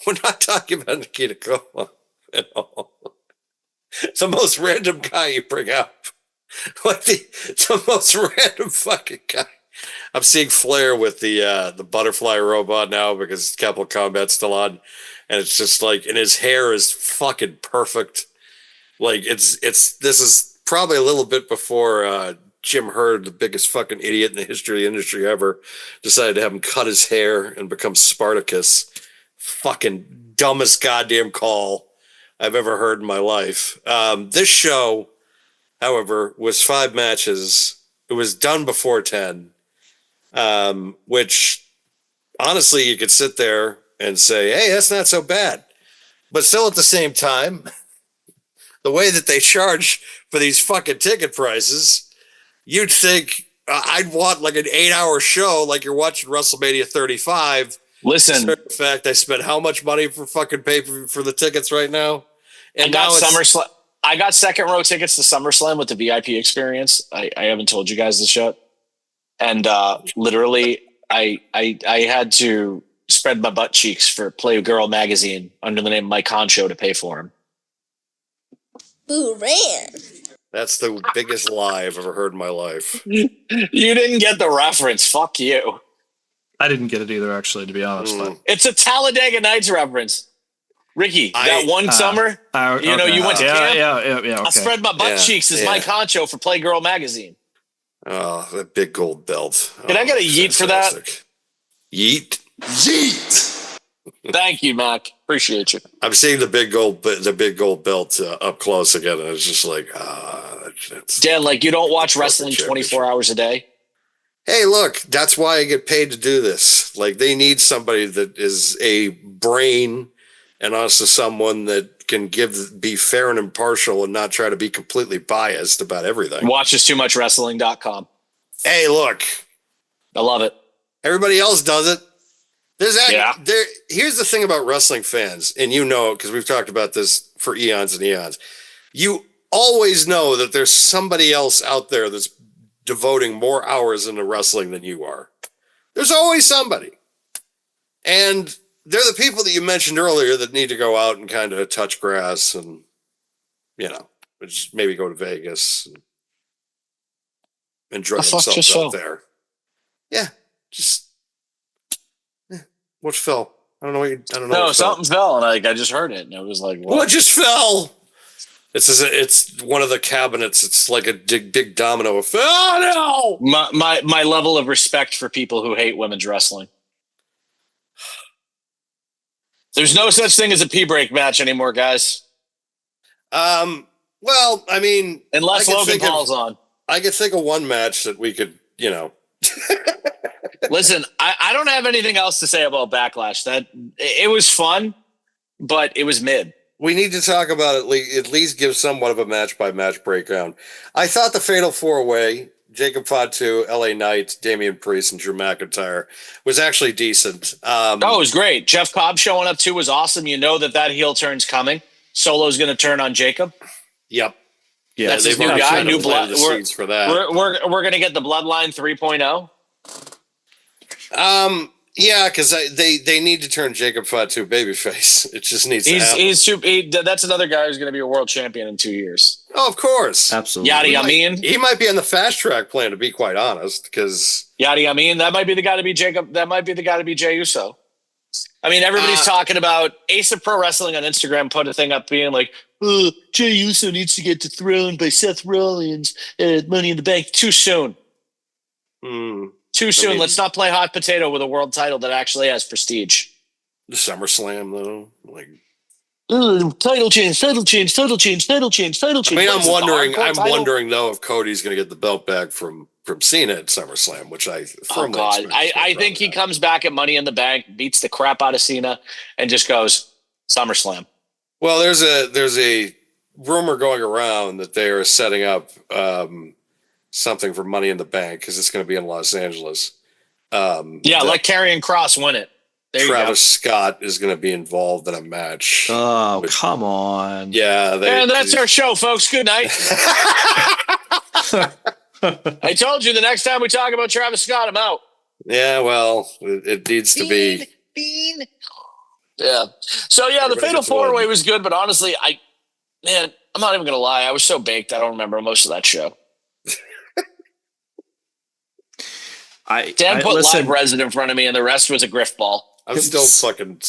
We're not talking about Nikita Koloff at all. It's the most random guy you bring up. Like the most random fucking guy. I'm seeing Flair with the butterfly robot now because Capital Combat's still on, and it's just like, and his hair is fucking perfect. Like this is probably a little bit before Jim Hurd, the biggest fucking idiot in the history of the industry ever, decided to have him cut his hair and become Spartacus. Fucking dumbest goddamn call I've ever heard in my life. This show, however, was 5 matches. It was done before 10, which honestly, you could sit there and say, hey, that's not so bad. But still at the same time, the way that they charge for these fucking ticket prices, you'd think I'd want like an 8-hour show like you're watching WrestleMania 35. Listen. In fact, I spent how much money for fucking pay-per-view for the tickets right now? And I got second row tickets to SummerSlam with the VIP experience. I haven't told you guys this yet. And literally, I had to spread my butt cheeks for Playgirl magazine under the name Mike Honcho to pay for him. Boo ran. That's the biggest lie I've ever heard in my life. You didn't get the reference. Fuck you. I didn't get it either, actually, to be honest. But. It's a Talladega Nights reference. Ricky, that one summer, you went to camp. Yeah. Okay. I spread my butt cheeks as Mike Honcho for Playgirl magazine. Oh, that big gold belt. Can I get a yeet for that? Yeet. Thank you, Mac. Appreciate you. I'm seeing the big gold belt up close again, and it's just like, Dan, like you don't watch wrestling 24 hours a day. Hey, look, that's why I get paid to do this. Like they need somebody that is a brain and also someone that can be fair and impartial and not try to be completely biased about everything. Watches too much wrestling.com. Hey, look. I love it. Everybody else does it. Here's the thing about wrestling fans, and because we've talked about this for eons and eons. You always know that there's somebody else out there that's devoting more hours into wrestling than you are. There's always somebody. And they're the people that you mentioned earlier that need to go out and kind of touch grass and, just maybe go to Vegas and enjoy themselves out there. Yeah, What fell? I don't know. I don't know. No, something fell, and I just heard it, and it was like, What just fell? It's one of the cabinets. It's like a big domino effect. Oh no! My level of respect for people who hate women's wrestling. There's no such thing as a pee break match anymore, guys. Well, I mean, Unless Logan Paul's on. I could think of one match that we could, Listen, I don't have anything else to say about Backlash. That it was fun, but it was mid. We need to talk about at least give somewhat of a match by match breakdown. I thought the Fatal 4-Way, Jacob Fatu, LA Knight, Damian Priest, and Drew McIntyre was actually decent. Oh, it was great. Jeff Cobb showing up too was awesome. You know that heel turn's coming. Solo's going to turn on Jacob. Yep. Yeah, that's his new guy. New blood. For that. We're going to get the Bloodline 3.0. Yeah, because they need to turn Jacob Fatu babyface. It just needs to happen. That's another guy who's going to be a world champion in 2 years. Oh, of course. Absolutely. Yadi Amin. He might be on the fast track plan, to be quite honest, because... Yadi Amin, that might be the guy to be Jacob. That might be the guy to be Jey Uso. I mean, everybody's talking about Ace of Pro Wrestling on Instagram put a thing up being like, Jey Uso needs to get dethroned by Seth Rollins at Money in the Bank. Too soon. Too soon. Let's not play hot potato with a world title that actually has prestige. The SummerSlam, though, like title change. I mean, I'm wondering though if Cody's going to get the belt back from Cena at SummerSlam, which I firmly expect. I think he comes back at Money in the Bank, beats the crap out of Cena, and just goes SummerSlam. Well, there's a rumor going around that they are setting up something for Money in the Bank because it's going to be in Los Angeles. Let Karrion Kross win it. There Travis Scott is going to be involved in a match. Oh, come on. Yeah. And that's our show, folks. Good night. I told you the next time we talk about Travis Scott, I'm out. Yeah, well, it needs to be. Yeah. So, the Fatal 4-Way was good, but honestly, I'm not even going to lie. I was so baked, I don't remember most of that show. Dan put Live Resident in front of me, and the rest was a grift ball. I'm still fucking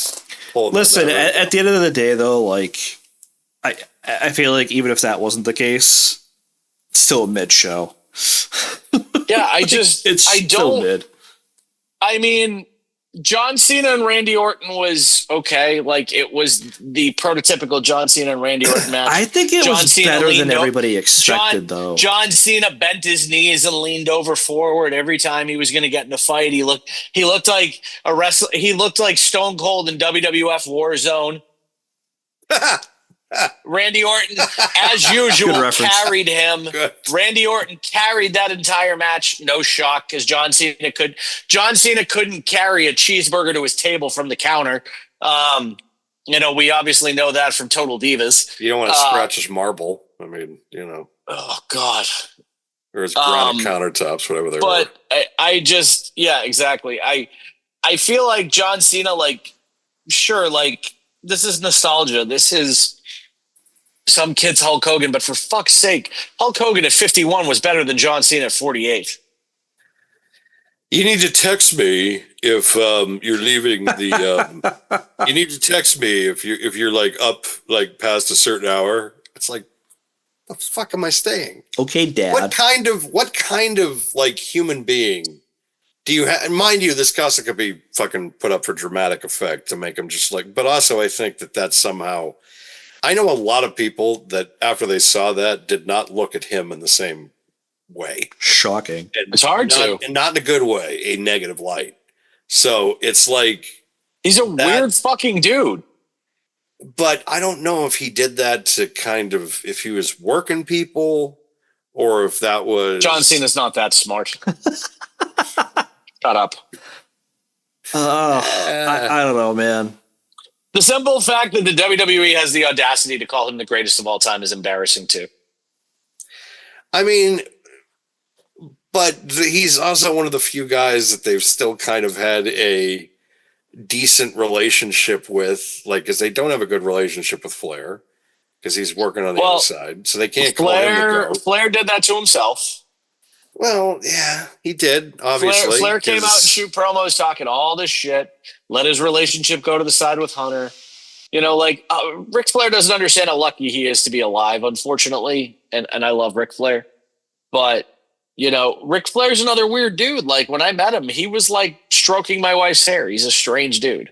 pulling. Listen, at the end of the day, though, like I feel like even if that wasn't the case, it's still a mid show. Yeah, it's still mid. I mean, John Cena and Randy Orton was okay. Like, it was the prototypical John Cena and Randy Orton match. I think it was better than everybody expected, though. John Cena bent his knees and leaned over forward every time he was going to get in a fight. He looked like a wrestler. He looked like Stone Cold in WWF Warzone. Randy Orton, as usual, carried him. Good. Randy Orton carried that entire match. No shock, because John Cena couldn't carry a cheeseburger to his table from the counter. We obviously know that from Total Divas. You don't want to scratch his marble. I mean, Oh God. Or his granite countertops, whatever they were. But I just, exactly. I feel like John Cena, this is nostalgia. This is some kid's Hulk Hogan, but for fuck's sake, Hulk Hogan at 51 was better than John Cena at 48. You need to text me if you're leaving the. You need to text me if you're up past a certain hour. It's like, the fuck am I staying? Okay, Dad. What kind of human being do you have? Mind you, this costume could be fucking put up for dramatic effect to make him just but also I think that's somehow. I know a lot of people that after they saw that did not look at him in the same way. Shocking. And it's hard to. And not in a good way, a negative light. So it's like. He's a weird fucking dude. But I don't know if he did that to if he was working people or if that was. John Cena's not that smart. Shut up. I don't know, man. The simple fact that the WWE has the audacity to call him the greatest of all time is embarrassing too. I mean, but he's also one of the few guys that they've still kind of had a decent relationship with, because they don't have a good relationship with Flair because he's working on the other side, so they can't call him the GOAT. Flair did that to himself. Well, yeah, he did, obviously. Flair came out and shoot promos talking all this shit, let his relationship go to the side with Hunter. Ric Flair doesn't understand how lucky he is to be alive, unfortunately. And I love Ric Flair. But, Ric Flair's another weird dude. Like, when I met him, he was like stroking my wife's hair. He's a strange dude.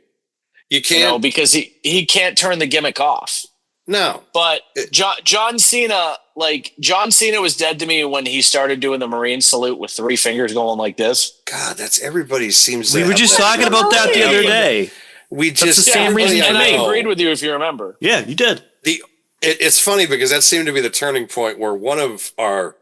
You can't. Because he can't turn the gimmick off. No. But John Cena was dead to me when he started doing the Marine salute with 3 fingers going like this. God, that's everybody seems. We were just talking about that the other day. That's the same reason and for I me. agreed with you if you remember. Yeah, you did. It's funny because that seemed to be the turning point where one of our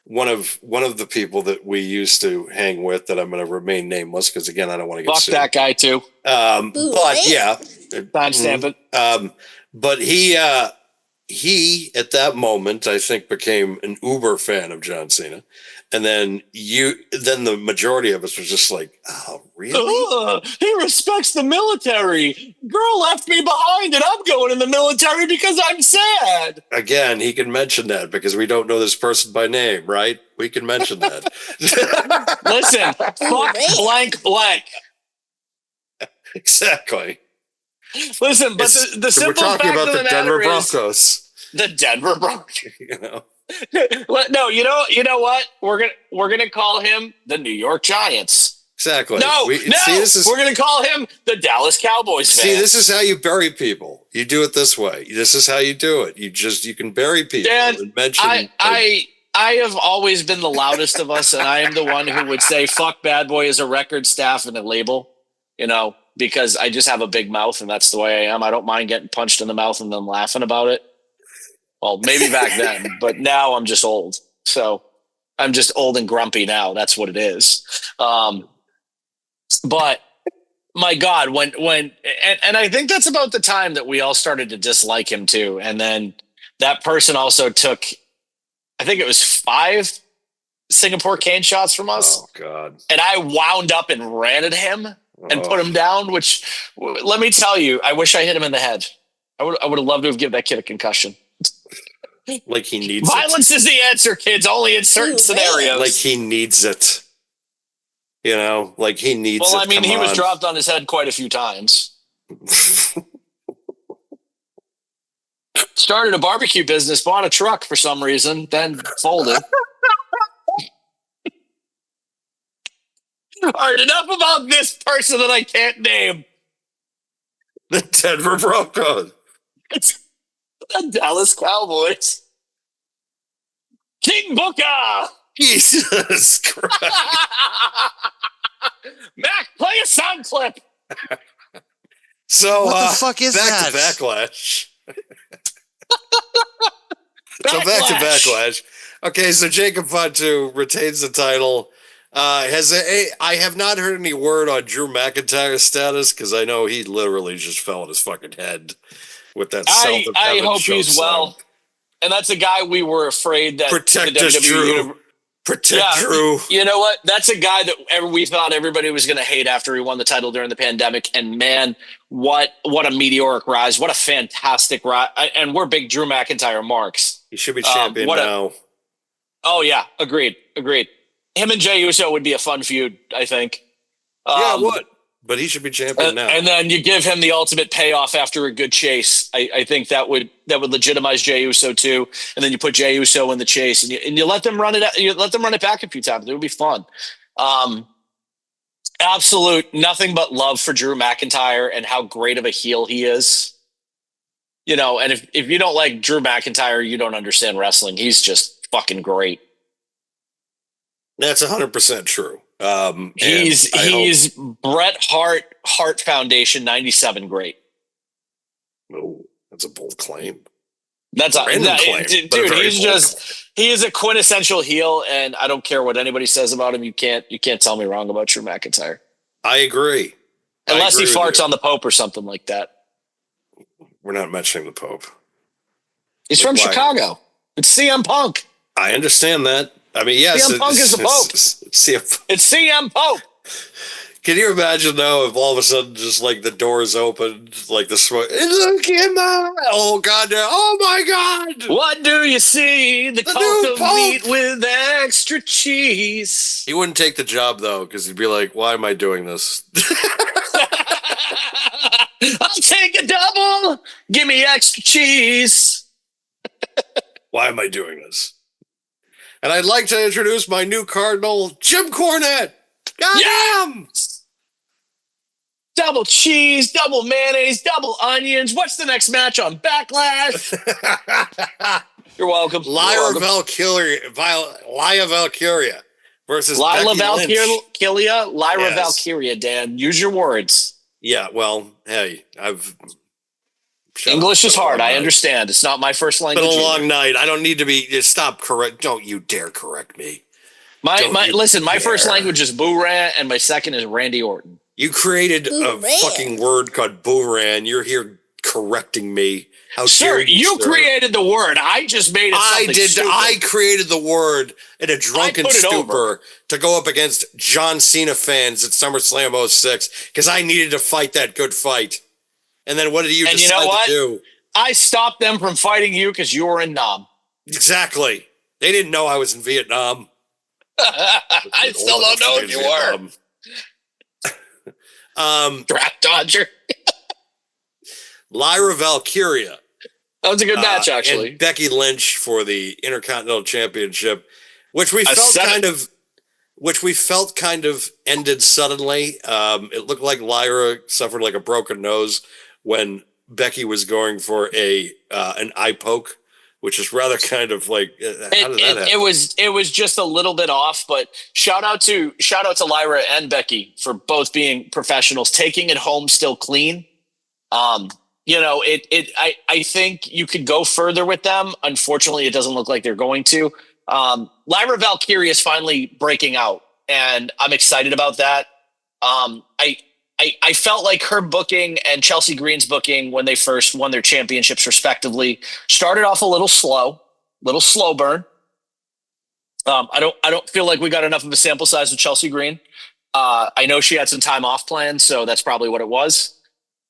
one of the people that we used to hang with, that I'm going to remain nameless because again I don't want to get Fuck sued. that guy too. But yeah, timestamp it. But he at that moment I think became an uber fan of John Cena, and then the majority of us was just like, oh really? He respects the military. Girl left me behind, and I'm going in the military because I'm sad. Again, he can mention that because we don't know this person by name, right? We can mention that. Listen, fuck blank blank. Exactly. Listen, but the simple we're talking fact about of the Denver matter is Broncos. the Denver Broncos. You know. No, you know what? We're gonna call him the New York Giants. Exactly. We're gonna call him the Dallas Cowboys. See, this is how you bury people. You do it this way. This is how you do it. You can bury people and mention. I have always been the loudest of us, and I am the one who would say "fuck Bad Boy" as a record staff and a label. Because I just have a big mouth, and that's the way I am. I don't mind getting punched in the mouth and then laughing about it. Well, maybe back then, but now I'm just old. So I'm just old and grumpy now. That's what it is. But my God, when I think that's about the time that we all started to dislike him too. And then that person also took, I think it was 5 Singapore cane shots from us. Oh God. And I wound up and ran at him and put him down, which, let me tell you, I wish I hit him in the head. I would have loved to have given that kid a concussion. Like he needs Violence is the answer, kids, only in certain scenarios. Like he needs it. Like he needs it. Well, I mean, he was dropped on his head quite a few times. Started a barbecue business, bought a truck for some reason, then folded. All right, enough about this person that I can't name. The Denver Broncos. It's the Dallas Cowboys. King Booker. Jesus Christ. Mac, play a sound clip. So What the fuck is back that? to Backlash. So back to Backlash. Okay, so Jacob Fatu retains the title. I have not heard any word on Drew McIntyre's status because I know he literally just fell on his fucking head with that. I hope he's well. And that's a guy we were afraid that protect the us, WWE Drew. Protect Drew. You know what? That's a guy that we thought everybody was going to hate after he won the title during the pandemic. And man, what a meteoric rise! What a fantastic rise! And we're big Drew McIntyre marks. He should be champion now. Oh yeah, agreed. Him and Jey Uso would be a fun feud, I think. Yeah, it would. But he should be champion now. And then you give him the ultimate payoff after a good chase. I think that would legitimize Jey Uso too. And then you put Jey Uso in the chase, and you let them run it. You let them run it back a few times. It would be fun. Absolute nothing but love for Drew McIntyre and how great of a heel he is. And if you don't like Drew McIntyre, you don't understand wrestling. He's just fucking great. That's 100% true. He's Bret Hart Foundation 97 great. Oh, that's a bold claim. That's a random claim, dude. He is a quintessential heel, and I don't care what anybody says about him. You can't tell me wrong about Drew McIntyre. I agree. Unless he farts on the Pope or something like that. We're not mentioning the Pope. He's from Chicago. It's CM Punk. I understand that. I mean, yes. CM Punk is the Pope. It's CM Pope. Can you imagine though if all of a sudden just like the doors opened, like the smoke? Look at my! Oh god! Oh my god! What do you see? The The cult new of Pope! meat with extra cheese. He wouldn't take the job though, because he'd be like, "Why am I doing this?" I'll take a double. Give me extra cheese. Why am I doing this? And I'd like to introduce my new cardinal, Jim Cornette. Goddamn! Double cheese, double mayonnaise, double onions. What's the next match on Backlash? You're welcome. Lyra Valkyria versus Lila Becky Lynch. Valkyria. Lyra Yes. Valkyria, Dan. Use your words. Yeah, well, hey, I've... English is hard. I night. understand. It's not my first It's language. been a long either. night. I don't need to be... Stop correct. Don't you dare correct me. My first dare. language is Boo-Ran, and my second is Randy Orton. You created a Booran. fucking word called Booran. You're here correcting me. How dare Sir, you sir. created the word. I just made it something stupid. I created the word in a drunken put it stupor over. to go up against John Cena fans at SummerSlam 06 because I needed to fight that good fight. And then what did you And you decide know what? to do? I stopped them from fighting you because you were in Nam. Exactly. They didn't know I was in Vietnam. I still don't know if you were. Draft Dodger. Lyra Valkyria. That was a good match, actually. And Becky Lynch for the Intercontinental Championship, which we I felt said kind of ended suddenly. It looked like Lyra suffered like a broken nose when Becky was going for an eye poke, which is rather kind of like how did that happen? It was just a little bit off, but shout out to Lyra and Becky for both being professionals, taking it home still clean. I think you could go further with them. Unfortunately, it doesn't look like they're going to. Lyra Valkyria is finally breaking out, and I'm excited about that. I felt like her booking and Chelsea Green's booking when they first won their championships respectively started off a little slow burn. I don't feel like we got enough of a sample size with Chelsea Green. I know she had some time off planned, so that's probably what it was.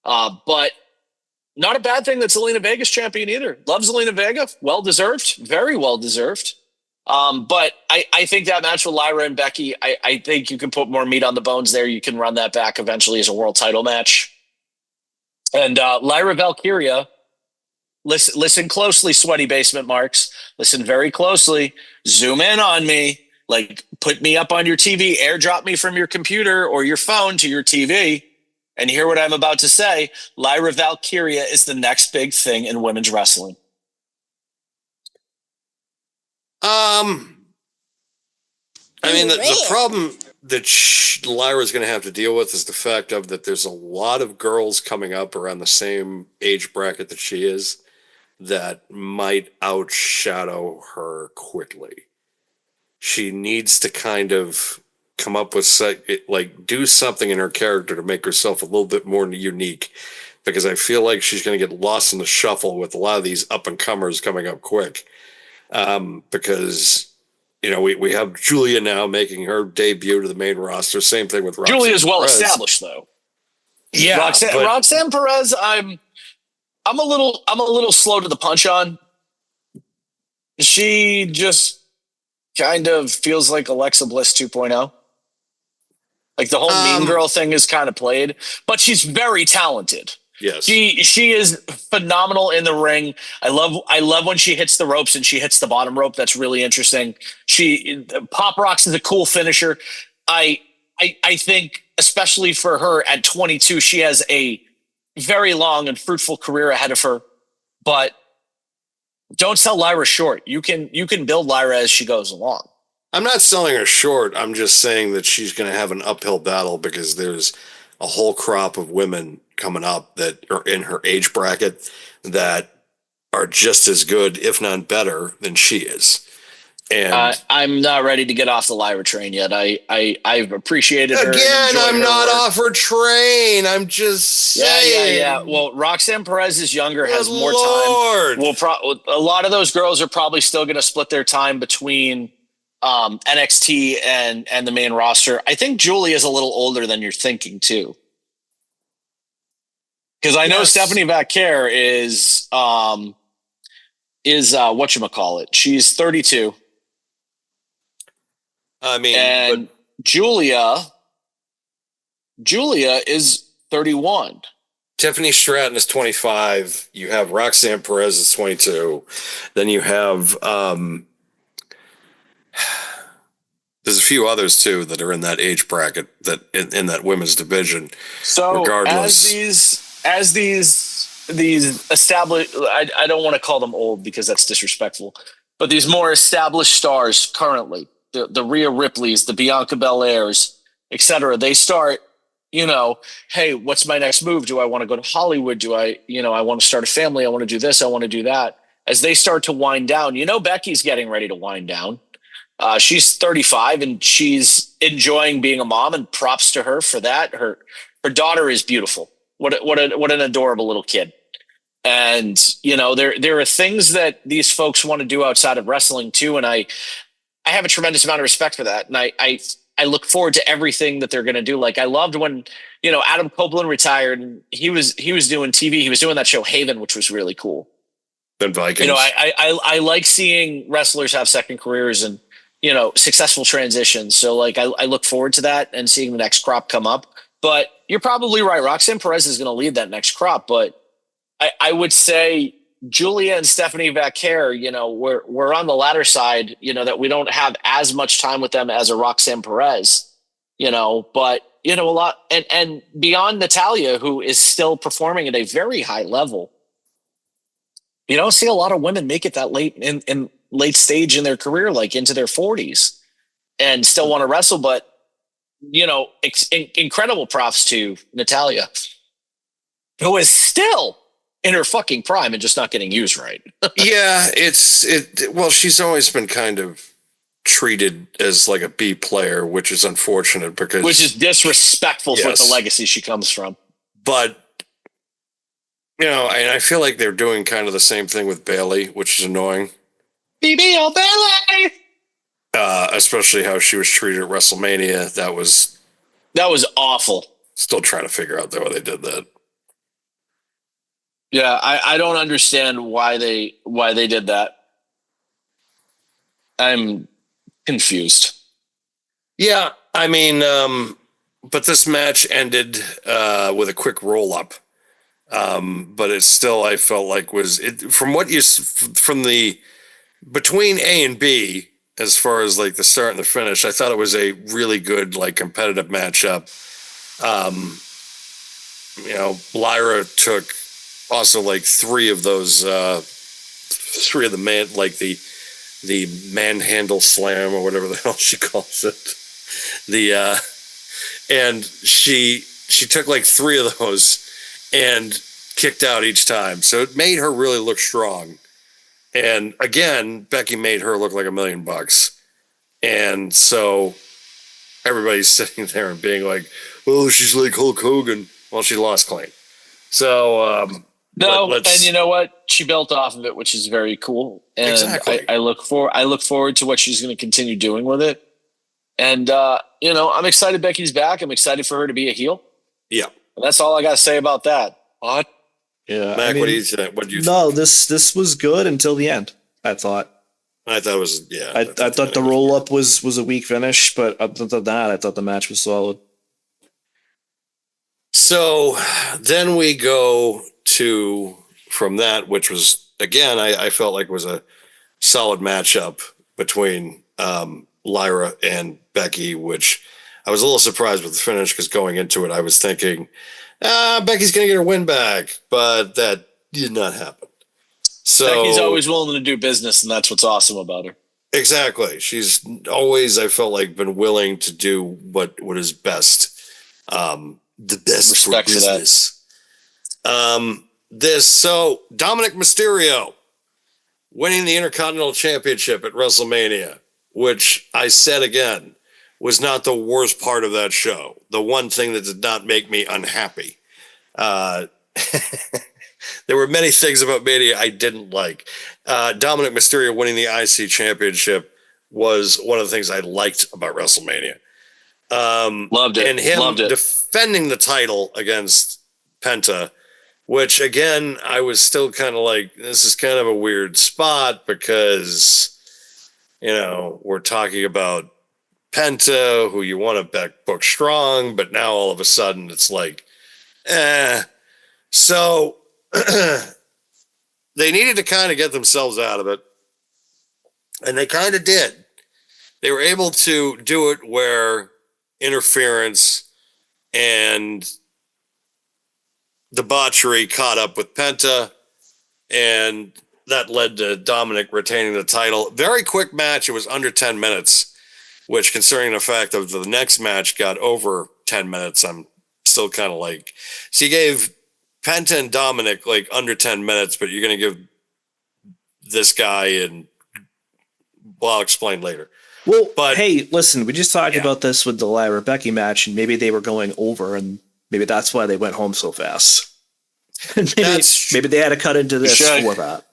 But not a bad thing that Zelina Vega's champion either. Love Zelina Vega. Well-deserved. Very well-deserved. But I think that match with Lyra and Becky, I think you can put more meat on the bones there. You can run that back eventually as a world title match. And Lyra Valkyria, listen closely, sweaty basement marks. Listen very closely. Zoom in on me. Like, put me up on your TV. Airdrop me from your computer or your phone to your TV. And hear what I'm about to say. Lyra Valkyria is the next big thing in women's wrestling. I mean, the problem that Lyra's going to have to deal with is the fact of that there's a lot of girls coming up around the same age bracket that she is that might outshadow her quickly. She needs to kind of come up with do something in her character to make herself a little bit more unique, because I feel like she's going to get lost in the shuffle with a lot of these up and comers coming up quick. Because we have Julia now making her debut to the main roster. Same thing with Roxanne Julia's well Perez. established though. Yeah, Roxanne Perez, I'm a little slow to the punch on. She just kind of feels like Alexa Bliss 2.0. Like the whole mean girl thing is kind of played, but she's very talented. Yes. She is phenomenal in the ring. I love when she hits the ropes and she hits the bottom rope. That's really interesting. Pop Rocks is a cool finisher. I think especially for her at 22, she has a very long and fruitful career ahead of her. But don't sell Lyra short. You can build Lyra as she goes along. I'm not selling her short. I'm just saying that she's going to have an uphill battle because there's a whole crop of women coming up that are in her age bracket that are just as good, if not better, than she is. And I'm not ready to get off the Lyra train yet. I've appreciated her. Again, I'm not off her train. I'm just saying. Yeah. Well, Roxanne Perez is younger, has more Lord. time. A lot of those girls are probably still going to split their time between NXT and the main roster. I think Julie is a little older than you're thinking too. Because I know Stephanie Vaquer is whatchamacallit. She's 32. I mean, and Julia is 31. Tiffany Stratton is 25. You have Roxanne Perez is 22. Then you have there's a few others too that are in that age bracket that in that women's division. So regardless, as these established, I don't want to call them old because that's disrespectful, but these more established stars currently, the Rhea Ripleys, the Bianca Belairs, etc., they start, hey, what's my next move? Do I want to go to Hollywood? Do I want to start a family? I want to do this. I want to do that. As they start to wind down, Becky's getting ready to wind down. She's 35 and she's enjoying being a mom, and props to her for that. Her daughter is beautiful. What an adorable little kid. And there are things that these folks want to do outside of wrestling too, and I have a tremendous amount of respect for that. And I look forward to everything that they're going to do. Like I loved when Adam Copeland retired, and he was doing TV. He was doing that show Haven, which was really cool. The Vikings. I like seeing wrestlers have second careers and successful transitions. So like I look forward to that and seeing the next crop come up. But you're probably right. Roxanne Perez is going to lead that next crop. But I would say Julia and Stephanie Vaquer, we're on the latter side, that we don't have as much time with them as a Roxanne Perez, but a lot and beyond Natalia, who is still performing at a very high level. You don't see a lot of women make it that late in late stage in their career, like into their 40s, and still want to wrestle. But incredible props to Natalia, who is still in her fucking prime and just not getting used right. Yeah, well, she's always been kind of treated as like a B player, which is unfortunate which is disrespectful with the legacy she comes from. But I feel like they're doing kind of the same thing with Bayley, which is annoying. BBO Bayley! Especially how she was treated at WrestleMania. That was awful. Still trying to figure out why they did that. Yeah, I don't understand why they did that. I'm confused. Yeah, I mean, but this match ended with a quick roll up. But it's still, I felt like between A and B, as far as like the start and the finish, I thought it was a really good, like, competitive matchup. Lyra took also like three of the manhandle slam or whatever the hell she calls it. And she took like three of those and kicked out each time. So it made her really look strong. And again, Becky made her look like $1 million. And so everybody's sitting there and being like, oh, she's like Hulk Hogan. Well, she lost clean. So, and you know what? She built off of it, which is very cool. And exactly. I look forward to what she's going to continue doing with it. And, I'm excited Becky's back. I'm excited for her to be a heel. Yeah. And that's all I got to say about that. What? Yeah. Mac, what do you think? What do you think? This was good until the end, I thought. I thought it was, yeah. I thought the roll up was a weak finish, but other than that, I thought the match was solid. So then we go to, from that, which was, again, I felt like was a solid matchup between Lyra and Becky, which I was a little surprised with the finish because going into it, I was thinking, Becky's going to get her win back, but that did not happen. So Becky's always willing to do business, and that's what's awesome about her. Exactly. She's always, I felt like, been willing to do what is best. The best Respect for business. So Dominic Mysterio winning the Intercontinental Championship at WrestleMania, which I said again was not the worst part of that show. The one thing that did not make me unhappy. There were many things about Mania I didn't like. Dominic Mysterio winning the IC Championship was one of the things I liked about WrestleMania. Loved it. And him Loved it. defending the title against Penta, which again, I was still kind of like, this is kind of a weird spot because, we're talking about Penta, who you want to book strong, but now all of a sudden it's like, So they needed to kind of get themselves out of it. And they kind of did. They were able to do it where interference and debauchery caught up with Penta, and that led to Dominic retaining the title. Very quick match. It was under 10 minutes, which, considering the fact that the next match got over 10 minutes, I'm still kind of like, so you gave Penta and Dominic like under 10 minutes, but you're going to give this guy, and well, I'll explain later. Well, But- hey, listen, we just talked about this with the Lyra Becky match, and maybe they were going over, and maybe that's why they went home so fast. And maybe they had to cut into this for that.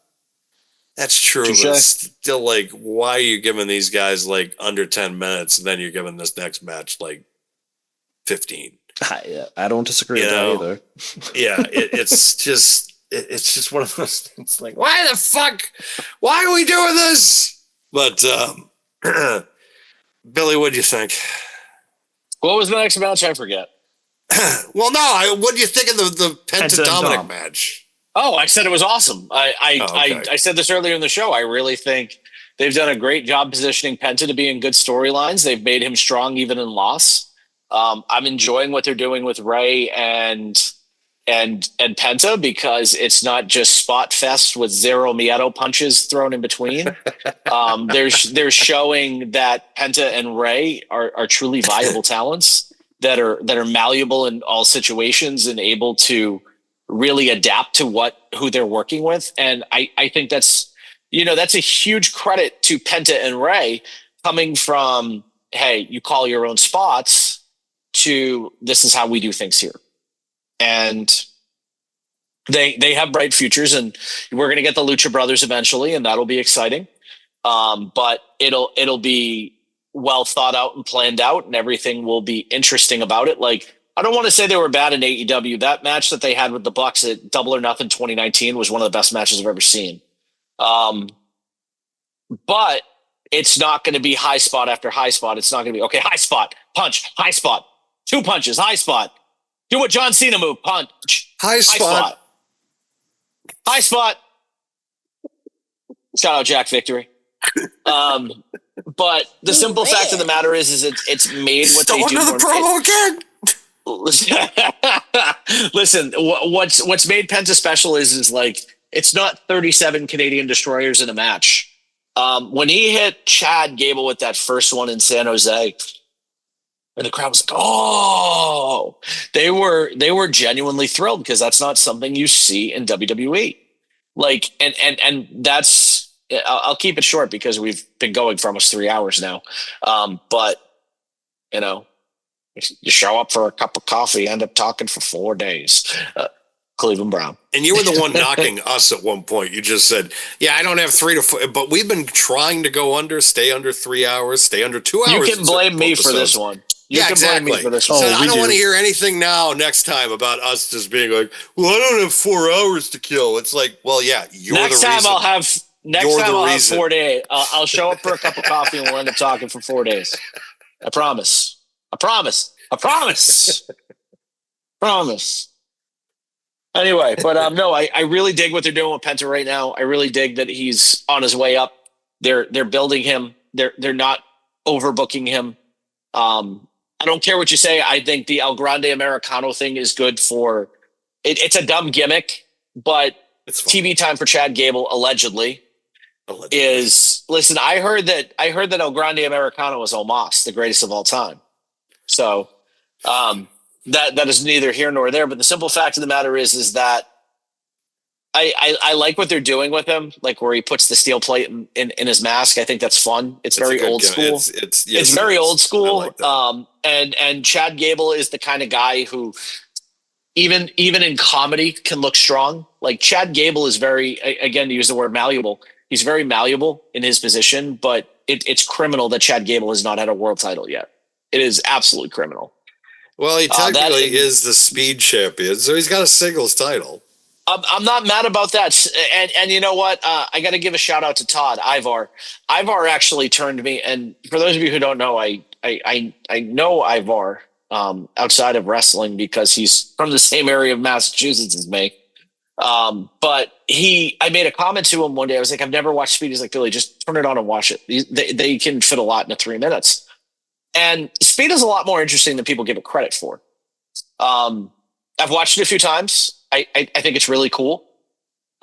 That's true, Touché. but still, like, why are you giving these guys like under 10 minutes, and then you're giving this next match like 15? I don't disagree with that either. Yeah, it's just one of those things. Like, why the fuck? Why are we doing this? But Billy, what do you think? What was the next match? I forget. Well, no, what do you think of the Penta Penta and Dominic Dom. match? Oh, I said it was awesome. I said this earlier in the show. I really think they've done a great job positioning Penta to be in good storylines. They've made him strong even in loss. I'm enjoying what they're doing with Ray and Penta, because it's not just spot fest with zero Mieto punches thrown in between. They're showing that Penta and Ray are truly viable talents that are malleable in all situations and able to really adapt to who they're working with. And I think that's a huge credit to Penta and Ray, coming from, hey, you call your own spots, to this is how we do things here. And they have bright futures, and we're going to get the Lucha Brothers eventually, and that'll be exciting. But it'll be well thought out and planned out, and everything will be interesting about it. Like, I don't want to say they were bad in AEW. That match that they had with the Bucks at Double or Nothing 2019 was one of the best matches I've ever seen. But it's not going to be high spot after high spot. It's not going to be, okay, high spot, punch, high spot, 2 punches, high spot. Do a John Cena move, punch. High spot. High spot. Shout out Jack Victory. But the simple fact of the matter is it's made what they do. Another promo again. Listen, what's made Penta special is like, it's not 37 Canadian destroyers in a match. When he hit Chad Gable with that first one in San Jose, and the crowd was like, "Oh!" They were genuinely thrilled, because that's not something you see in WWE. Like, and that's, I'll keep it short because we've been going for almost 3 hours now. But you show up for a cup of coffee, end up talking for 4 days. Cleveland Brown. And you were the one knocking us at one point. You just said, "Yeah, I don't have 3 to 4," but we've been trying to go stay under 3 hours, stay under 2 hours. You can blame me for this one. You can blame me for this one. So I don't want to hear anything next time about us just being like, "Well, I don't have 4 hours to kill." It's like, well, yeah, you're next the time reason. I'll have 4 days. I'll show up for a cup of coffee and we'll end up talking for 4 days. I promise. Promise. Anyway, but no, I really dig what they're doing with Penta right now. I really dig that he's on his way up. They're building him. They're not overbooking him. I don't care what you say. I think the El Grande Americano thing is good for it. It's a dumb gimmick, but It's fun. TV time for Chad Gable allegedly is. Listen, I heard that El Grande Americano was Omos, the greatest of all time. So that is neither here nor there. But the simple fact of the matter is that I like what they're doing with him, like where he puts the steel plate in his mask. I think that's fun. It's very old school. It's very old school. Like and Chad Gable is the kind of guy who even in comedy can look strong. Like, Chad Gable is very, again, to use the word malleable, he's very malleable in his position, but it's criminal that Chad Gable has not had a world title yet. It is absolutely criminal. Well, he technically is the speed champion, so he's got a singles title. I'm not mad about that. And you know what? I got to give a shout out to Todd Ivar. Ivar actually turned me. And for those of you who don't know, I know Ivar outside of wrestling because he's from the same area of Massachusetts as me. But I made a comment to him one day. I was like, I've never watched Speed. He's like, Billy, just turn it on and watch it. They can fit a lot into 3 minutes. And Speed is a lot more interesting than people give it credit for. I've watched it a few times. I think it's really cool.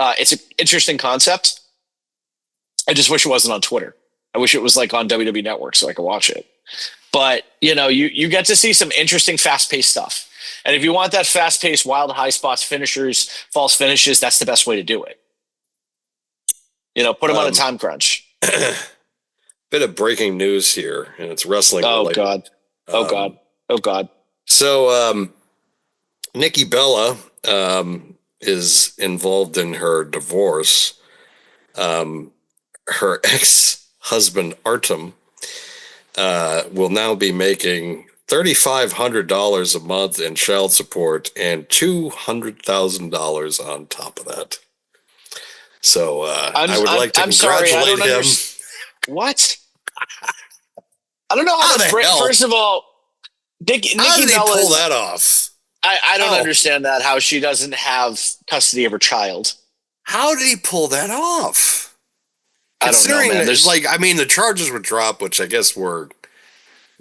It's an interesting concept. I just wish it wasn't on Twitter. I wish it was like on WWE Network so I could watch it. But, you get to see some interesting fast-paced stuff. And if you want that fast-paced, wild high spots, finishers, false finishes, that's the best way to do it. Put them on a time crunch. Bit of breaking news here, and it's wrestling related. God. Oh, God. So, Nikki Bella is involved in her divorce. Her ex-husband, Artem, will now be making $3,500 a month in child support and $200,000 on top of that. So I would like to congratulate him. What? I don't know how to first of all, Nikki how did he Bella pull that off? I don't understand that, how she doesn't have custody of her child. How did he pull that off? Considering that, the charges were dropped, which I guess were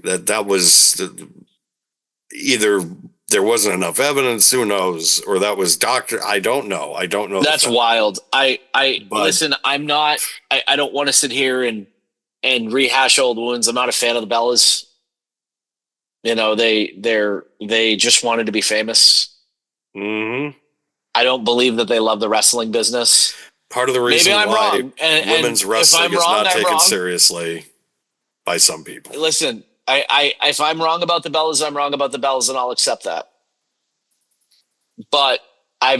that was either there wasn't enough evidence, who knows, or that was doctor. I don't know. That's wild. Listen, I'm not. I don't want to sit here and rehash old wounds. I'm not a fan of the Bellas. They just wanted to be famous. Mm-hmm. I don't believe that they love the wrestling business. Part of the reason Maybe I'm why wrong. women's wrestling is not taken seriously by some people. Listen, if I'm wrong about the Bellas, I'm wrong about the Bellas, and I'll accept that. But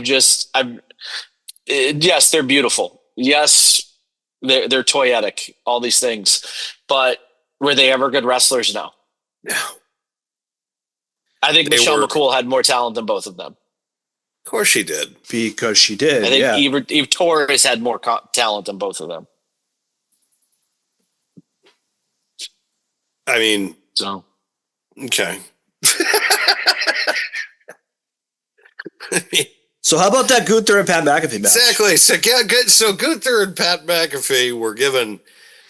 yes, they're beautiful. Yes, they're toyetic, all these things. But were they ever good wrestlers? No. No. I think Michelle McCool had more talent than both of them. Of course she did. Because she did. I think Eve Torres had more talent than both of them. I mean, so okay. So how about that Gunther and Pat McAfee match? Exactly. So good. So Gunther and Pat McAfee were given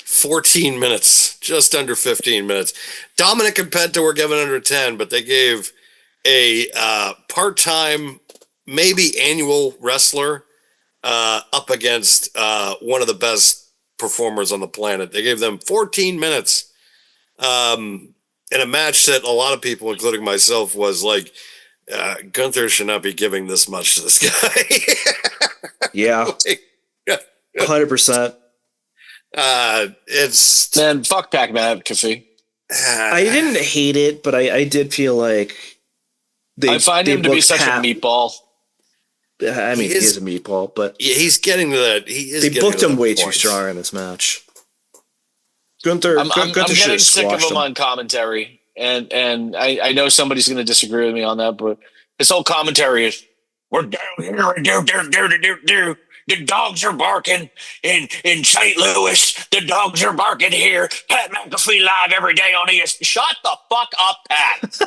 14 minutes, just under 15 minutes. Dominic and Penta were given under 10, but they gave a part-time, maybe annual wrestler up against one of the best performers on the planet. They gave them 14 minutes in a match that a lot of people, including myself, was like, Gunther should not be giving this much to this guy. Yeah. 100%. It's man, fuck Pat McAfee. I didn't hate it, but I did feel like I find him to be such a meatball. I mean, he is a meatball, but yeah, he's getting to that. They booked him way too strong in this match. Gunther, I'm Gunther getting sick of him him on commentary, and I know somebody's going to disagree with me on that, but his whole commentary is, we're down here, the dogs are barking in St. Louis. The dogs are barking here. Pat McAfee live every day on ESPN. Shut the fuck up, Pat.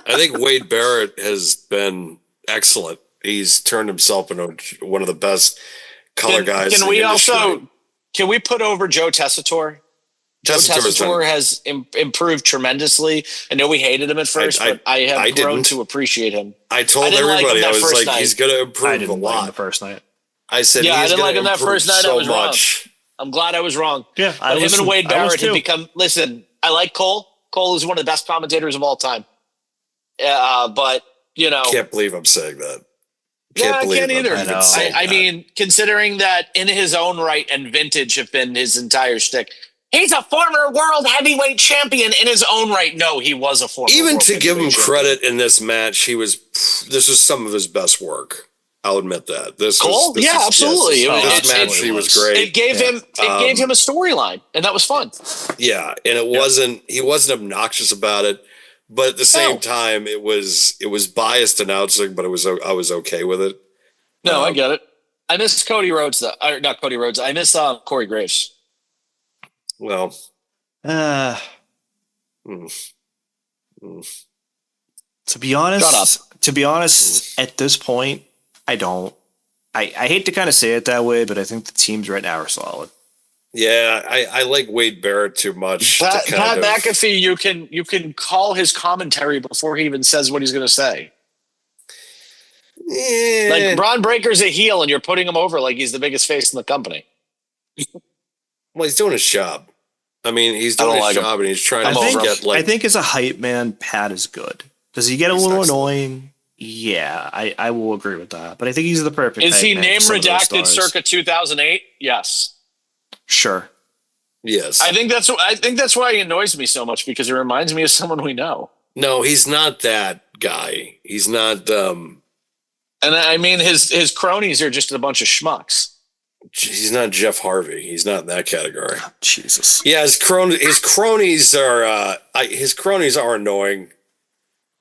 I think Wade Barrett has been excellent. He's turned himself into one of the best color guys. Can we put over Joe Tessitore? Joe Tessitore has improved tremendously. I know we hated him at first, but I have grown to appreciate him. I told everybody, I was like, he's going to improve I didn't a lot. like him the first night. I said, yeah, I didn't like him that first night. I was wrong. I'm glad I was wrong. Yeah, but him and Wade Barrett have become. Listen, I like Cole. Cole is one of the best commentators of all time. But can't believe I'm saying that. I can't either. I mean, considering that in his own right and vintage have been his entire shtick. He's a former world heavyweight champion in his own right. No, he was a former. Even world to give him champion. credit in this match, this was some of his best work. I'll admit that. This Cole? was, Yeah, absolutely. This match he was great. It gave him a storyline, and that was fun. Yeah, and he wasn't obnoxious about it, but at the same time, it was biased announcing, but I was okay with it. No, I get it. I miss Cody Rhodes, though. Not Cody Rhodes. I miss Corey Graves. Well, To be honest, at this point, I don't. I hate to kind of say it that way, but I think the teams right now are solid. yeah, I like Wade Barrett too much. Pat McAfee, you can call his commentary before he even says what he's going to say. Yeah. Like Braun Breaker's a heel, and you're putting him over like he's the biggest face in the company. Well, he's doing his job. I mean, he's doing his job, and he's trying to get like. I think as a hype man, Pat is good. Does he get a little annoying? Yeah, I will agree with that. But I think he's the perfect. Is he hype man name for some of those redacted stars. circa 2008? Yes. Sure. Yes. I think that's why he annoys me so much, because it reminds me of someone we know. No, he's not that guy. He's not. And I mean, his cronies are just a bunch of schmucks. He's not Jeff Harvey. He's not in that category. Jesus. Yeah, his cronies are annoying.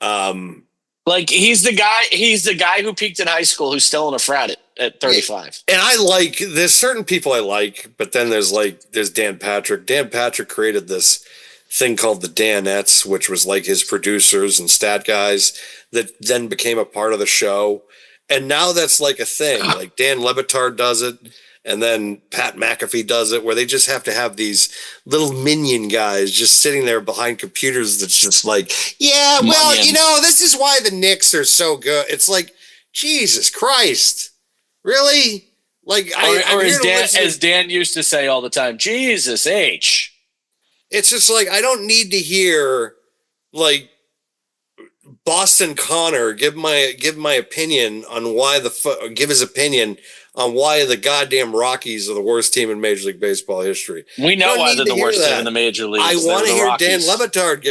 Like he's the guy who peaked in high school who's still in a frat at 35. And there's certain people I like, but then there's Dan Patrick. Dan Patrick created this thing called the Danettes, which was like his producers and stat guys that then became a part of the show. And now that's like a thing. Like Dan Levitard does it. And then Pat McAfee does it, where they just have to have these little minion guys just sitting there behind computers that's just like, yeah, well, this is why the Knicks are so good. It's like, Jesus Christ. Really? Like, as Dan used to say all the time, Jesus H. It's just like, I don't need to hear, like, Boston Connor give my opinion on why give his opinion on why the goddamn Rockies are the worst team in Major League Baseball history. We know why they're the worst team in the Major League. I want to hear Dan Levitard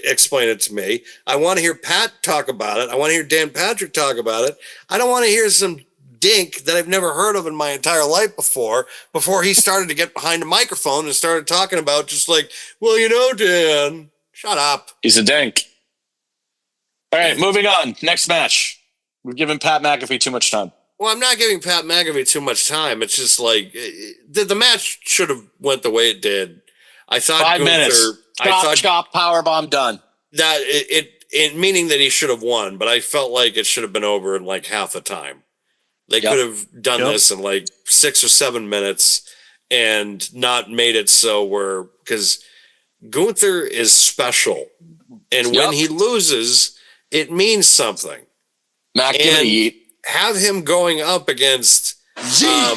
explain it to me. I want to hear Pat talk about it. I want to hear Dan Patrick talk about it. I don't want to hear some dink that I've never heard of in my entire life before he started to get behind a microphone and started talking about just like, well, Dan, shut up. He's a dink. All right, moving on. Next match. We've given Pat McAfee too much time. Well, I'm not giving Pat McAfee too much time. It's just like the match should have went the way it did. I thought 5 minutes. Chop, powerbomb, done. That it meaning that he should have won, but I felt like it should have been over in like half the time. They could have done this in like 6 or 7 minutes and not made it so because Gunther is special, and when he loses, it means something. Mac, give it a yeet. Have him going up against up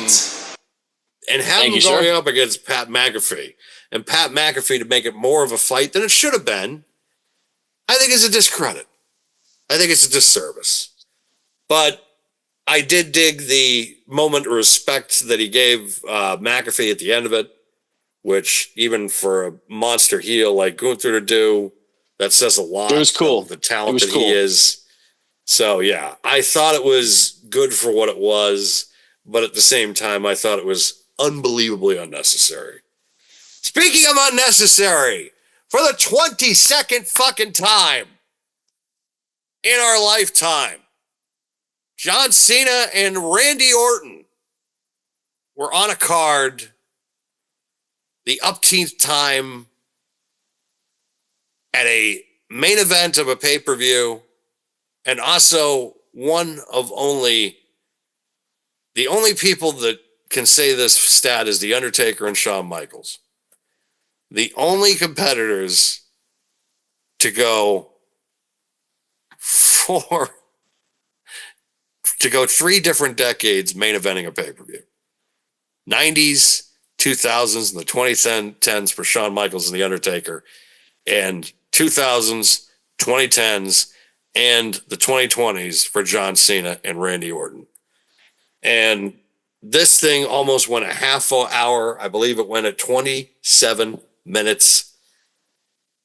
against Pat McAfee, and Pat McAfee to make it more of a fight than it should have been. I think it's a discredit. I think it's a disservice. But I did dig the moment of respect that he gave McAfee at the end of it, which even for a monster heel like Gunther to do, that says a lot. It was cool. The talent that he is. So, yeah, I thought it was good for what it was, but at the same time, I thought it was unbelievably unnecessary. Speaking of unnecessary, for the 22nd fucking time in our lifetime, John Cena and Randy Orton were on a card the upteenth time at a main event of a pay-per-view, and also the only people that can say this stat is The Undertaker and Shawn Michaels. The only competitors to go 3 different decades main eventing a pay-per-view. 90s, 2000s, and the 2010s for Shawn Michaels and The Undertaker, and 2000s, 2010s, and the 2020s for John Cena and Randy Orton. And this thing almost went a half hour. I believe it went at 27 minutes.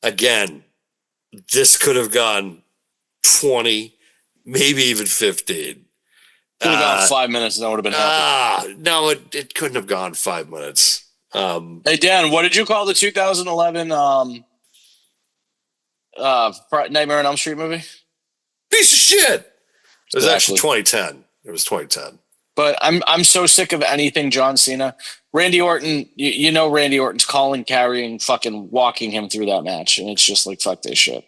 Again, this could have gone 20, maybe even 15. Could have gone 5 minutes and I would have been happy. No, it couldn't have gone 5 minutes. Hey, Dan, what did you call the 2011 Nightmare on Elm Street movie? Piece of shit. It was actually Exactly. 2010. It was 2010. But I'm so sick of anything John Cena. Randy Orton, you know Randy Orton's calling, carrying, fucking walking him through that match. And it's just like, fuck this shit.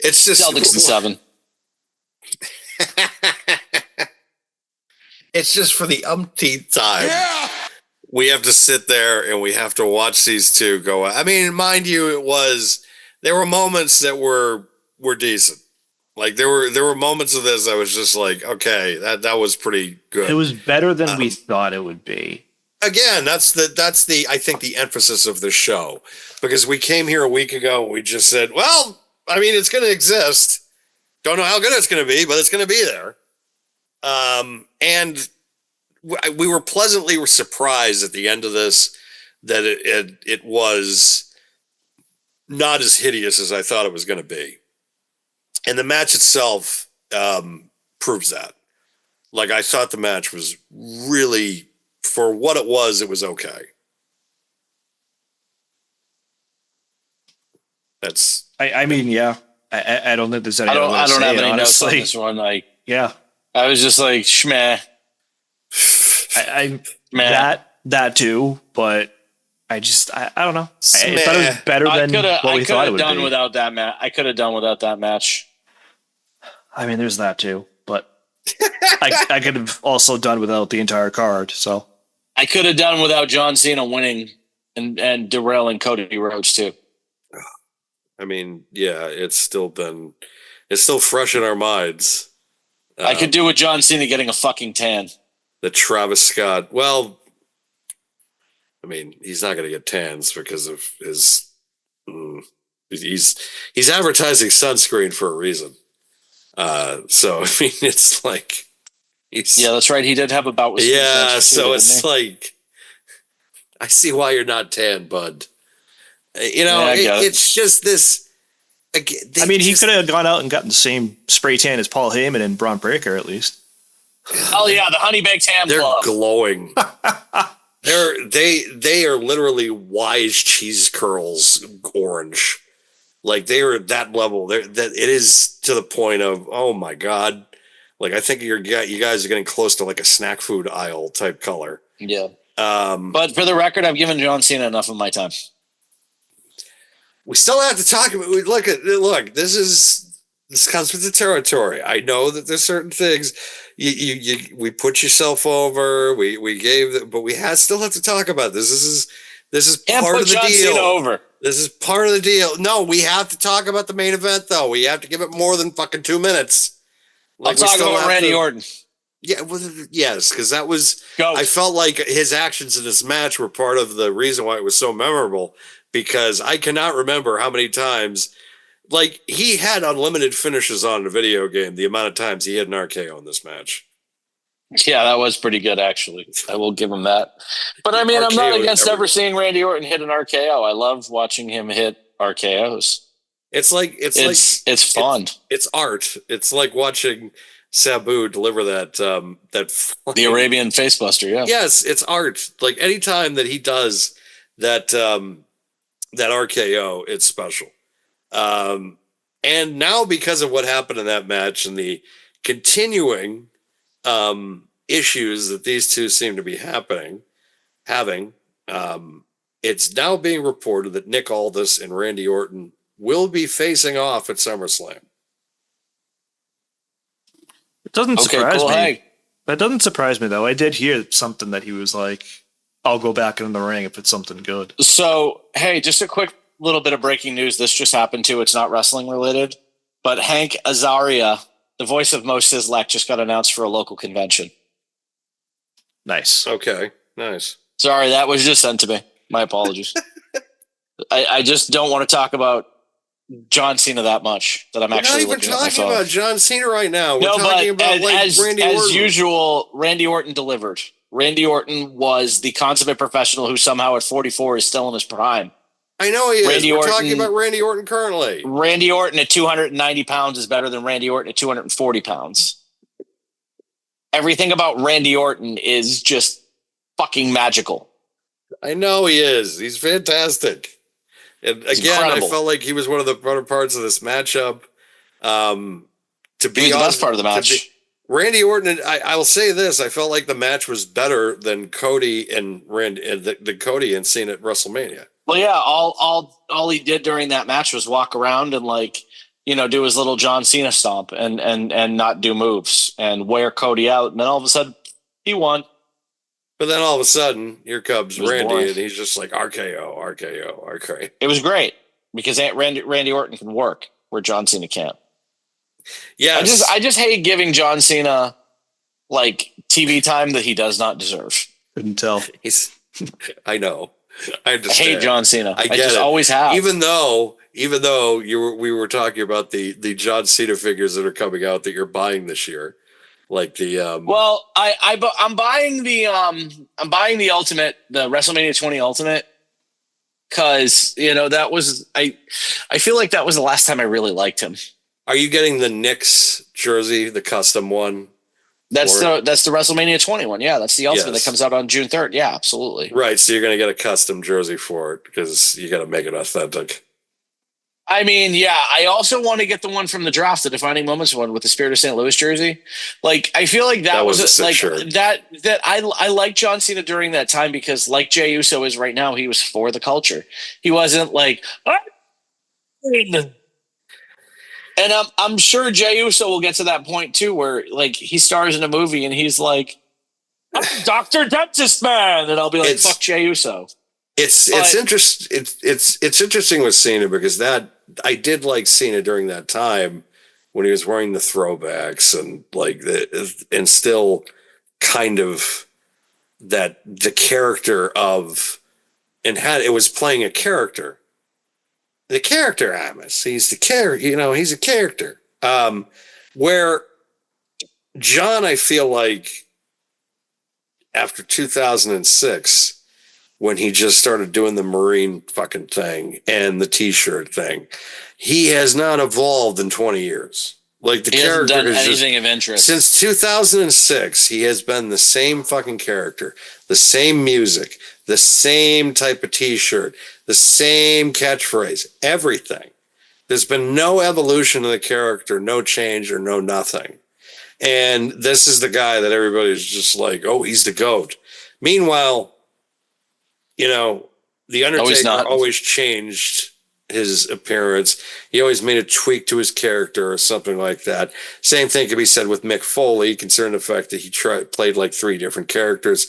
It's just Celtics in 7. It's just for the umpteenth time. Yeah. We have to sit there and we have to watch these two go. I mean, mind you, there were moments that were decent. Like there were moments of this I was just like, okay, that was pretty good. It was better than we thought it would be. Again, that's the I think the emphasis of the show, because we came here a week ago and we just said, well, I mean, it's going to exist. Don't know how good it's going to be, but it's going to be there. And we were pleasantly surprised at the end of this that it was not as hideous as I thought it was going to be. And the match itself proves that. Like, I thought the match was really, for what it was okay. I mean, yeah. I don't think there's any. I don't have any notes on honestly. this one. Like, Yeah. I was just like, schmeh. I Meh. that too, but I don't know. I thought it was better than what we thought it would done be. without that match. I could have done without that match. I mean, there's that too, but I could have also done without the entire card. So I could have done without John Cena winning and derailing Cody Rhodes too. I mean, yeah, it's still fresh in our minds. I could do with John Cena getting a fucking tan. The Travis Scott. Well, I mean, he's not going to get tans because of his. He's advertising sunscreen for a reason. So I mean, it's like yeah, that's right. He did have a bout with. Yeah, so it's like, I see why you're not tan, bud. You know, it's just this. I mean, he could have gone out and gotten the same spray tan as Paul Heyman and Braun Breaker at least. Oh yeah, the honey baked ham They're club. glowing. They are literally Wise cheese curls orange. Like, they are at that level. That it is to the point of, oh my god. Like, I think you guys are getting close to like a snack food aisle type color. Yeah. But for the record, I've given John Cena enough of my time. We still have to talk about. Look. This comes with the territory. I know that there's certain things we put yourself over. We gave, but we still have to talk about this. This is part of the John deal. Cena over. This is part of the deal. No, we have to talk about the main event, though. We have to give it more than fucking 2 minutes. Like, I'll talk about Randy Orton. Yeah, well, yes, because that was. Go. I felt like his actions in this match were part of the reason why it was so memorable. Because I cannot remember how many times, like, he had unlimited finishes on the video game. The amount of times he had an RKO in this match. Yeah, that was pretty good, actually. I will give him that. But I mean, I'm not against ever seeing Randy Orton hit an RKO. I love watching him hit RKOs. It's fun. It's art. It's like watching Sabu deliver that the Arabian facebuster. Yeah. Yes, it's art. Like, anytime that he does that RKO, it's special. And now, because of what happened in that match and the continuing issues that these two seem to be having, it's now being reported that Nick Aldis and Randy Orton will be facing off at SummerSlam. It doesn't surprise me. Hey. That doesn't surprise me, though. I did hear something that he was like, I'll go back in the ring if it's something good. So, hey, just a quick little bit of breaking news. This just happened too. It's not wrestling related, but Hank Azaria, the voice of Mo Sislak, just got announced for a local convention. Nice. Okay, nice. Sorry, that was just sent to me. My apologies. I just don't want to talk about John Cena that much that I'm actually looking at my phone. We're not even talking about John Cena right now. We're no, talking about Randy Orton. As usual, Randy Orton delivered. Randy Orton was the consummate professional who somehow at 44 is still in his prime. I know he is. Randy We're Orton, talking about Randy Orton currently. Randy Orton at 290 pounds is better than Randy Orton at 240 pounds. Everything about Randy Orton is just fucking magical. I know he is. He's fantastic. And again, incredible. I felt like he was one of the better parts of this matchup. To be He was the honest, best part of the match. Randy Orton, I will say this: I felt like the match was better than Cody and Cody and Cena at WrestleMania. Well, yeah, all he did during that match was walk around and do his little John Cena stomp and not do moves and wear Cody out, and then all of a sudden he won. But then all of a sudden, here comes Randy, boring. and he's just like RKO, RKO, RKO. It was great because Randy Orton can work where John Cena can't. Yes. I just hate giving John Cena TV time that he does not deserve. Couldn't tell. I know. I I understand. hate John Cena. I just it. always have. Even though we were talking about the John Cena figures that are coming out that you're buying this year, like the Well, I'm buying the Ultimate, the WrestleMania 20 Ultimate, because that was I feel like that was the last time I really liked him. Are you getting the Knicks jersey, the custom one? That's the WrestleMania 21. Yeah, that's the Ultimate that comes out on June 3rd. Yeah, absolutely. Right, so you're going to get a custom jersey for it because you got to make it authentic. I mean, yeah, I also want to get the one from the draft, the Defining Moments one with the Spirit of St. Louis jersey. I feel like that was a sick shirt. that I liked John Cena during that time because like Jey Uso is right now, he was for the culture. He wasn't like, and I'm sure Jey Uso will get to that point too, where he stars in a movie and he's like, I'm Dr. Dentist Man, and I'll be like, fuck Jey Uso. It's interesting with Cena because I did like Cena during that time when he was wearing the throwbacks and still kind of the character of it was playing a character. The character Amos. He's the character, he's a character. Where John, I feel like after 2006, when he just started doing the Marine fucking thing and the t-shirt thing, he has not evolved in 20 years. He hasn't done anything of interest. Since 2006, he has been the same fucking character, the same music, the same type of t-shirt, the same catchphrase, everything. There's been no evolution of the character, no change or no nothing. And this is the guy that everybody's just like, oh, he's the GOAT. Meanwhile, The Undertaker always changed his appearance. He always made a tweak to his character or something like that. Same thing could be said with Mick Foley, considering the fact that he played 3 different characters,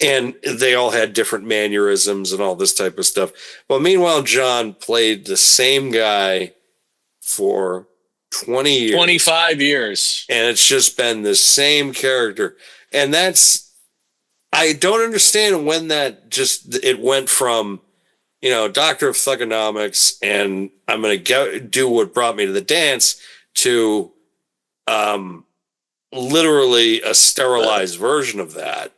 and they all had different mannerisms and all this type of stuff. Well, meanwhile, John played the same guy for 20 years. 25 years. And it's just been the same character. And I don't understand when it went from, Doctor of Thugonomics and I'm going to do what brought me to the dance to literally a sterilized version of that.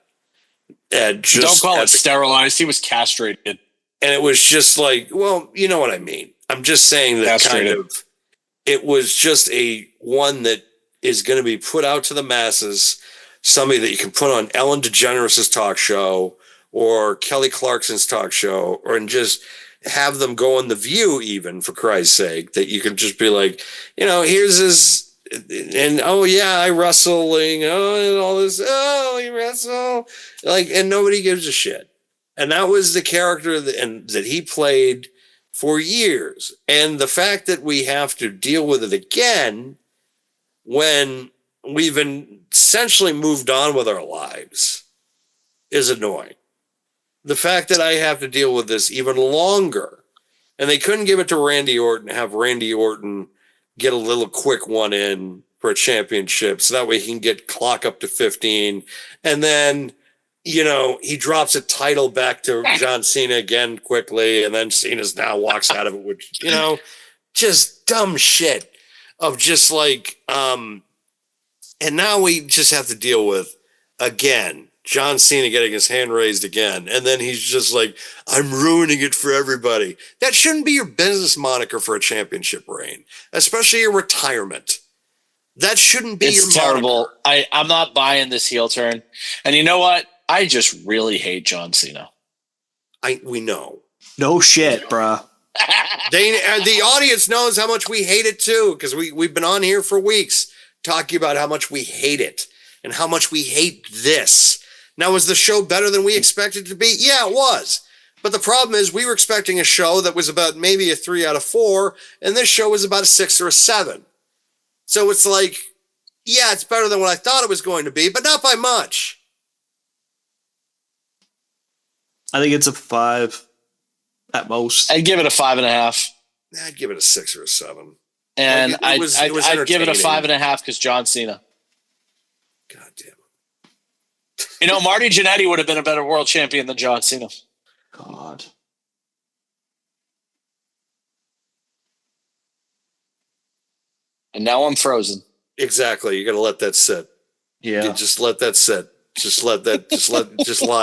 Don't call it sterilized. He was castrated. And it was just well, you know what I mean. I'm just saying that castrated. It was just one that is going to be put out to the masses, somebody that you can put on Ellen DeGeneres' talk show or Kelly Clarkson's talk show, and just have them go on The View, even, for Christ's sake, that you can just be like, here's his, and oh yeah, I wrestling, and all this, oh, you wrestle, and nobody gives a shit. And that was the character that he played for years. And the fact that we have to deal with it again when we've essentially moved on with our lives is annoying. The fact that I have to deal with this even longer, and they couldn't give it to Randy Orton, have Randy Orton get a little quick one in for a championship, so that way he can get clock up to 15, and then he drops a title back to John Cena again quickly, and then Cena's now walks out of it, which just dumb shit of just and now we just have to deal with again John Cena getting his hand raised again. And then he's just like, I'm ruining it for everybody. That shouldn't be your business moniker for a championship reign, especially your retirement. That shouldn't be It's your terrible. moniker. I'm not buying this heel turn. And you know what? I just really hate John Cena. We know. No shit, bruh. The audience knows how much we hate it too, because we've been on here for weeks talking about how much we hate it and how much we hate this. Now, was the show better than we expected it to be? Yeah, it was. But the problem is we were expecting a show that was about maybe a 3 out of 4, and this show was about a 6 or a 7. So it's like, yeah, it's better than what I thought it was going to be, but not by much. I think it's a 5 at most. I'd give it a 5.5. I'd give it a 6 or a 7. And It was I'd give it a entertaining. 5.5 because John Cena. God damn it. You know, Marty Jannetty would have been a better world champion than John Cena. God. And now I'm frozen. Exactly. You got to let that sit. Yeah. You just let that sit. Just lie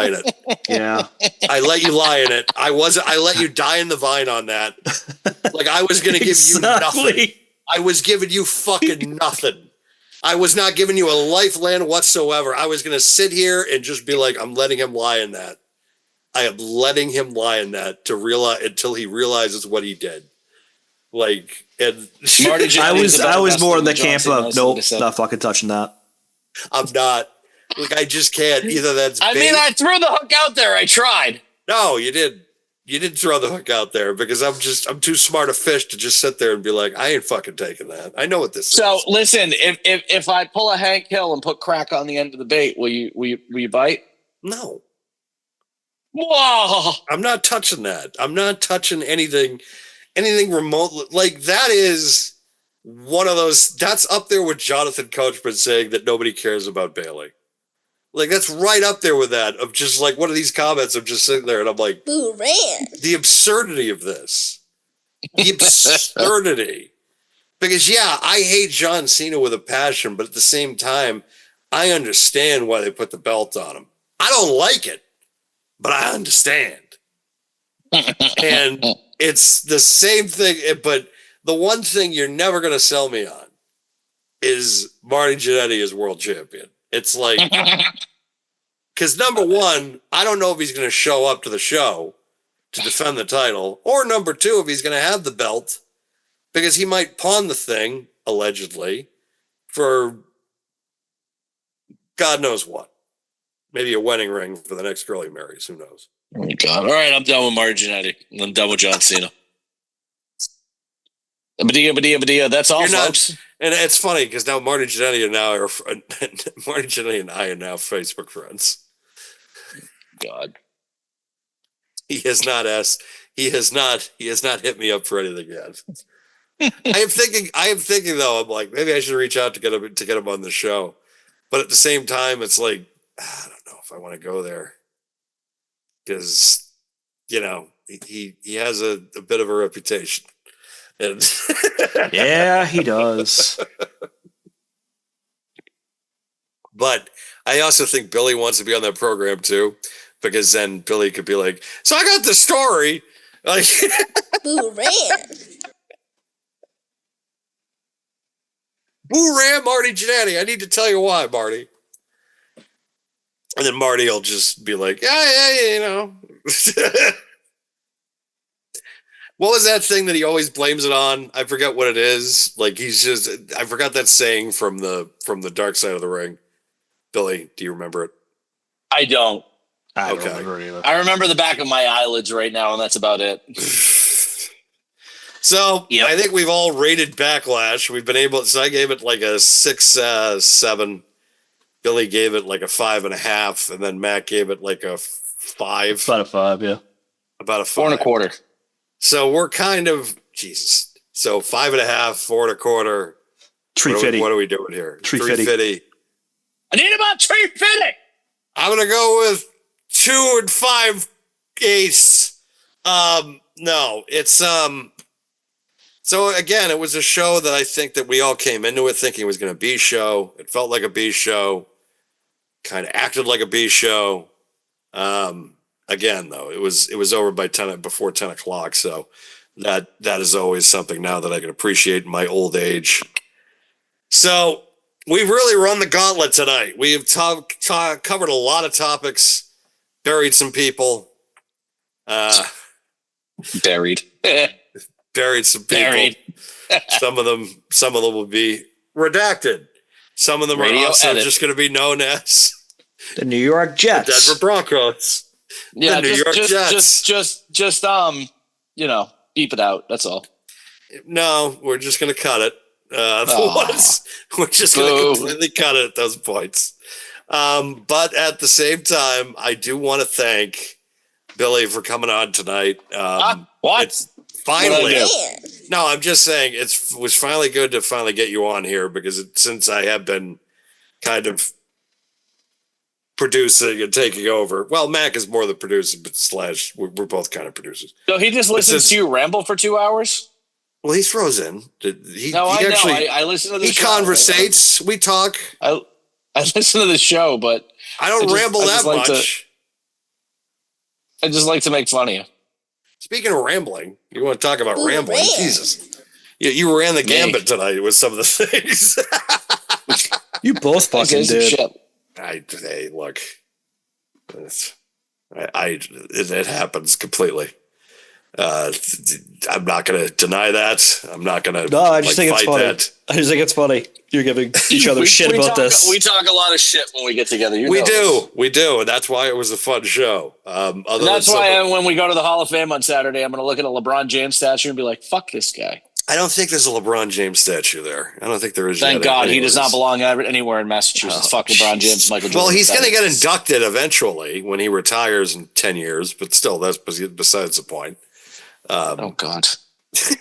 in it. Yeah. I let you lie in it. I let you die in the vine on that. Like I was going to give you nothing. I was giving you fucking nothing. I was not giving you a lifeline whatsoever. I was going to sit here and just be like, I'm letting him lie in that. I am letting him lie in that to realize until he realizes what he did. Like, and Marty Jannetty's I was more in the than John camp Cena, of that's what nope, I said. not fucking touching that. I'm not. Like, I just can't. Either that's I bait. mean, I threw the hook out there. I tried. No, you didn't. You didn't throw the hook out there because I'm too smart a fish to just sit there and be like, I ain't fucking taking that. I know what this So is. listen, if I pull a Hank Hill and put crack on the end of the bait, will you bite? No, Whoa! I'm not touching that. I'm not touching anything remotely. Like that is one of those. That's up there with Jonathan Coachman saying that nobody cares about Bailey. Like that's right up there with that of just like one of these comments. I'm just sitting there and I'm like, Boo ran. the absurdity of this. The absurdity. Because, yeah, I hate John Cena with a passion, but at the same time, I understand why they put the belt on him. I don't like it, but I understand. And it's the same thing, but the one thing you're never going to sell me on is Marty Jannetty as world champion. It's like, because number one, I don't know if he's going to show up to the show to defend the title, or number two, if he's going to have the belt, because he might pawn the thing, allegedly, for God knows what. Maybe a wedding ring for the next girl he marries. Who knows? Oh, God. All right, I'm done with Marty Jannetty. I'm done with John Cena. Badia. That's all, You're not- folks. And it's funny because now Marty Jannetty and I are now Facebook friends. God. He has not asked. He has not hit me up for anything yet. I am thinking though. I'm like, maybe I should reach out to get him on the show. But at the same time, it's like, I don't know if I want to go there because, he has a bit of a reputation. And Yeah, he does. But I also think Billy wants to be on that program too, because then Billy could be like, so I got the story. Like, Boo ran. who ran Marty Jannetty? I need to tell you why, Marty. And then Marty will just be like, yeah. What was that thing that he always blames it on? I forget what it is. Like I forgot that saying from the Dark Side of the Ring. Billy, do you remember it? I don't. I don't Okay. remember either. I remember the back of my eyelids right now, and that's about it. So Yep. I think we've all rated Backlash. We've been able. So I gave it like a 6, 7. Billy gave it like a 5.5, and then Matt gave it like a 5. About a 5, yeah. About a 5. 4.25. So we're kind of Jesus. So 5.5, 4.25. Tree fitty. What are we doing here? 350. I need about 350. I'm gonna go with 2 5/8. No, it's So again, it was a show that I think that we all came into it thinking it was going to be a show. It felt like a B show. kind of acted like a B show. Again, though, it was over by before 10 o'clock. So that is always something now that I can appreciate in my old age. So we've really run the gauntlet tonight. We have covered a lot of topics, buried some people, Buried some people. Some of them will be redacted. Some of them Radio are also edit. just going to be known as The New York the Jets. Denver Broncos. Yeah, the New York Jets. just beep it out. That's all. No, we're just going to cut it. We're just going to completely cut it at those points. But at the same time, I do want to thank Billy for coming on tonight. What? It's finally. Man. No, I'm just saying it was finally good to finally get you on here because since I have been kind of producing and taking over. Well, Mac is more the producer, but we're both kind of producers. So he just listens to you ramble for 2 hours? Well, he throws in. I listen to the show. He conversates. We talk. I listen to the show, but I don't ramble that much. I just like to make fun of you. Speaking of rambling, you want to talk about rambling? man. Jesus. You ran the gambit tonight with some of the things. You both fucking Okay, did. shit. Hey, look. It happens completely. I'm not going to deny that. I'm not going to No, I just think it's fight funny. that. I just think it's funny. You're giving each other shit about this. We talk a lot of shit when we get together. We do, and that's why it was a fun show. And that's why when we go to the Hall of Fame on Saturday, I'm going to look at a LeBron James statue and be like, fuck this guy. I don't think there's a LeBron James statue there. I don't think there is. Thank God he does not belong anywhere in Massachusetts. Fuck LeBron James, Michael Jordan. Well, he's going to get inducted eventually when he retires in 10 years, but still, that's besides the point. Oh, God. He's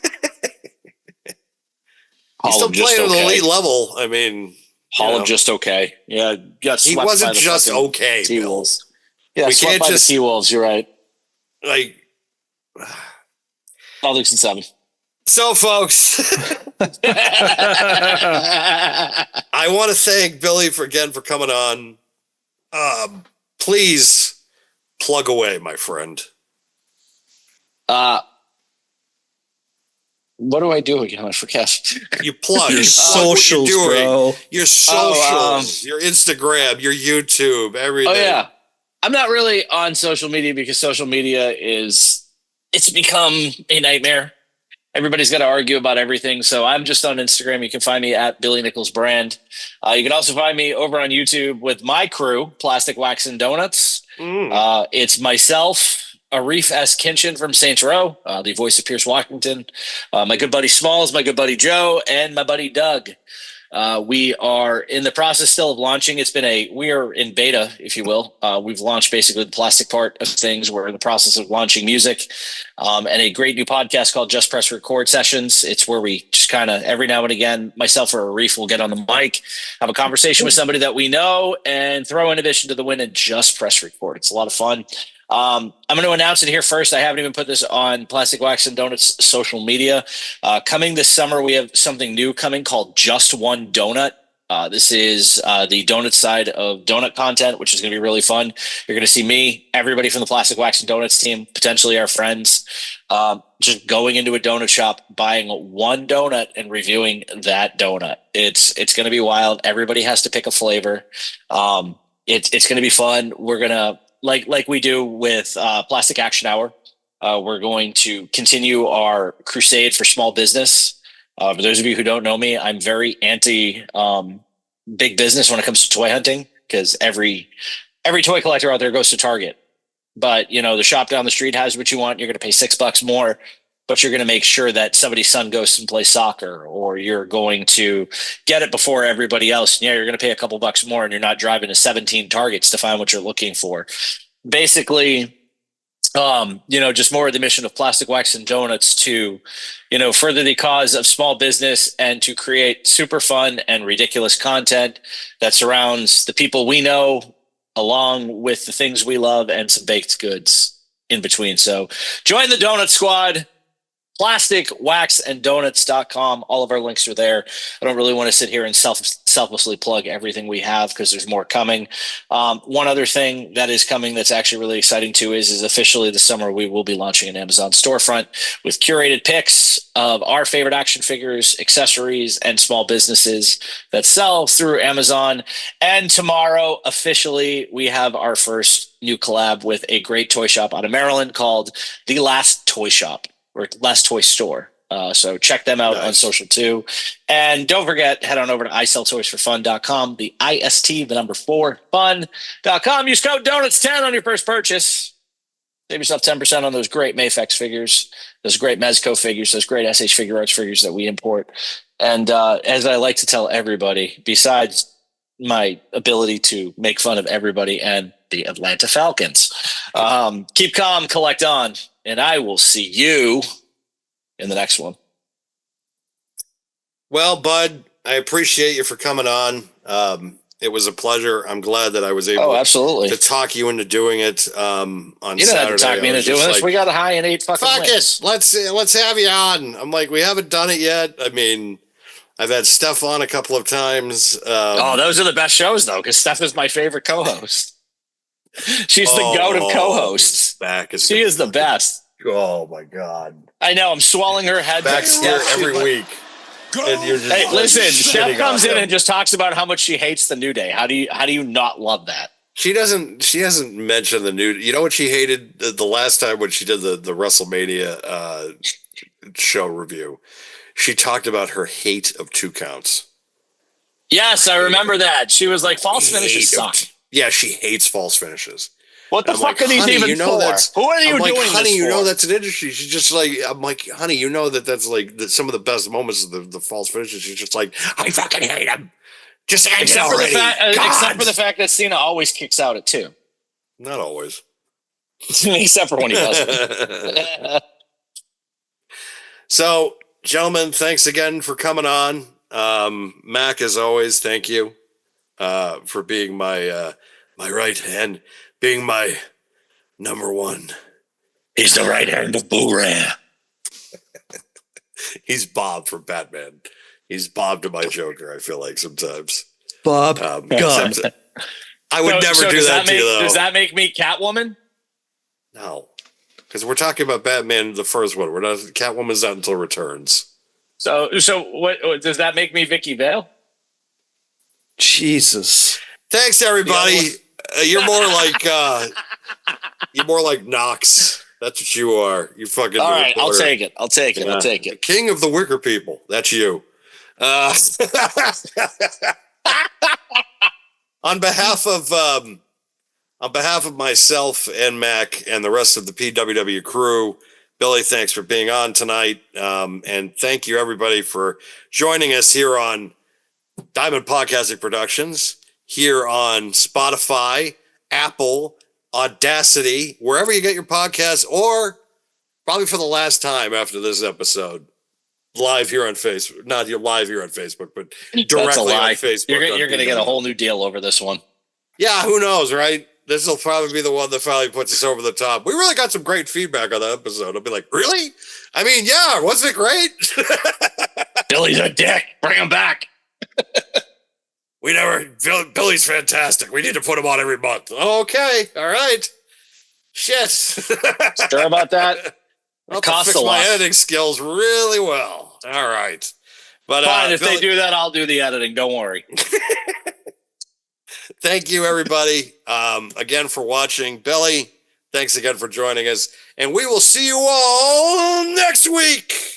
still playing at the elite level. I mean, Hall of just okay. Yeah, he wasn't just okay. T-Wolves. Yeah, We swept can't by just- the T-Wolves. You're right. Like, Celtics in 7. so, folks, I want to thank Billy for coming on. Please plug away, my friend. What do I do again? I forget. You plug Your what socials, you're doing. bro. Your socials, your Instagram, your YouTube, everything. Oh yeah, I'm not really on social media because social media it's become a nightmare. Everybody's got to argue about everything, so I'm just on Instagram. You can find me at Billy Nichols Brand. You can also find me over on YouTube with my crew, Plastic Wax and Donuts. It's myself, Arif S. Kinchin from Saints Row, the voice of Pierce Washington, my good buddy Smalls, my good buddy Joe, and my buddy Doug. We are in the process still of launching. We are in beta, if you will. We've launched basically the plastic part of things. We're in the process of launching music and a great new podcast called Just Press Record Sessions. It's where we just kind of every now and again, myself or Arif will get on the mic, have a conversation with somebody that we know, and throw inhibition to the wind and just press record. It's a lot of fun. I'm going to announce it here first. I haven't even put this on Plastic Wax and Donuts social media. Coming this summer, we have something new coming called Just One Donut. This is the donut side of donut content, which is going to be really fun. You're going to see me, everybody from the Plastic Wax and Donuts team, potentially our friends, just going into a donut shop, buying one donut and reviewing that donut. It's going to be wild. Everybody has to pick a flavor. It's going to be fun. We're going to, like we do with Plastic Action Hour, we're going to continue our crusade for small business. For those of you who don't know me, I'm very anti big business when it comes to toy hunting, because every toy collector out there goes to Target. But, the shop down the street has what you want. You're going to pay $6 more, but you're going to make sure that somebody's son goes and plays soccer, or you're going to get it before everybody else. Yeah, you're going to pay a couple bucks more, and you're not driving to 17 Targets to find what you're looking for. Basically, just more of the mission of Plastic Wax and Donuts to, further the cause of small business and to create super fun and ridiculous content that surrounds the people we know, along with the things we love and some baked goods in between. So join the Donut Squad. plasticwaxanddonuts.com. All of our links are there. I don't really want to sit here and selflessly plug everything we have because there's more coming. One other thing that is coming that's actually really exciting too is officially this summer we will be launching an Amazon storefront with curated pics of our favorite action figures, accessories, and small businesses that sell through Amazon. And tomorrow, officially, we have our first new collab with a great toy shop out of Maryland called The Last Toy Shop, or Last Toy Store. So check them out on social too. And don't forget, head on over to iselltoysforfun.com, the IST, the number 4, fun.com. Use code Donuts10 on your first purchase. Save yourself 10% on those great Mafex figures, those great Mezco figures, those great SH Figure Arts figures that we import. And as I like to tell everybody, besides my ability to make fun of everybody and the Atlanta Falcons, keep calm, collect on, and I will see you in the next one. Well, Bud, I appreciate you for coming on. It was a pleasure. I'm glad that I was able absolutely. to talk you into doing it on you Saturday. You don't have to talk me into doing this. We got a high and 8 fucking fuck wins. it. Let's have you on. I'm like, we haven't done it yet. I mean, I've had Steph on a couple of times. Those are the best shows, though, because Steph is my favorite co-host. She's the goat of co-hosts. She is the best. Oh, my God. I know. I'm swelling her head. Back here every week. Hey, listen, Steph comes in and just talks about how much she hates the New Day. How do you not love that? She hasn't mentioned the New. You know what she hated the last time when she did the WrestleMania show review? She talked about her hate of 2 counts. Yes, I remember that. She was like, false finishes suck. Yeah, she hates false finishes. What the fuck are these even for? Who are you doing this for? Honey, you know that's an industry. She's just like, I'm like, honey, you know that's like some of the best moments of the false finishes. She's just like, I fucking hate him. Just end it already. Except for the fact that Cena always kicks out at 2. Not always. Except for when he doesn't. So, gentlemen, thanks again for coming on. Mac, as always, thank you for being my right hand, being my number 1. He's the right hand of Boo-Ray. He's Bob from Batman. He's Bob to my Joker, I feel like sometimes. Bob, God. I would never do that to you, though. Does that make me Catwoman? No. Because we're talking about Batman, the first one. We're not. Catwoman's not until Returns. So what does that make me Vicky Vale? Jesus. Thanks, everybody. You're more like Knox. That's what you are. You fucking. All right, I'll take it. I'll take it. The king of the wicker people. That's you. On behalf of myself and Mac and the rest of the PWW crew, Billy, thanks for being on tonight. And thank you, everybody, for joining us here on Diamond Podcasting Productions, here on Spotify, Apple, Audacity, wherever you get your podcasts, or probably for the last time after this episode, live here on Facebook. Not live here on Facebook, but directly on Facebook. You're going to get a whole new deal over this one. Yeah, who knows, right? This will probably be the one that finally puts us over the top. We really got some great feedback on that episode. I'll be like, really? I mean, yeah, wasn't it great? Billy's a dick. Bring him back. Billy's fantastic. We need to put him on every month. Okay, all right. Shit. Sure about that? I'll have to fix my editing skills really well. All right. But fine, if Billy, they do that, I'll do the editing. Don't worry. Thank you, everybody, again for watching. Billy, thanks again for joining us. And we will see you all next week.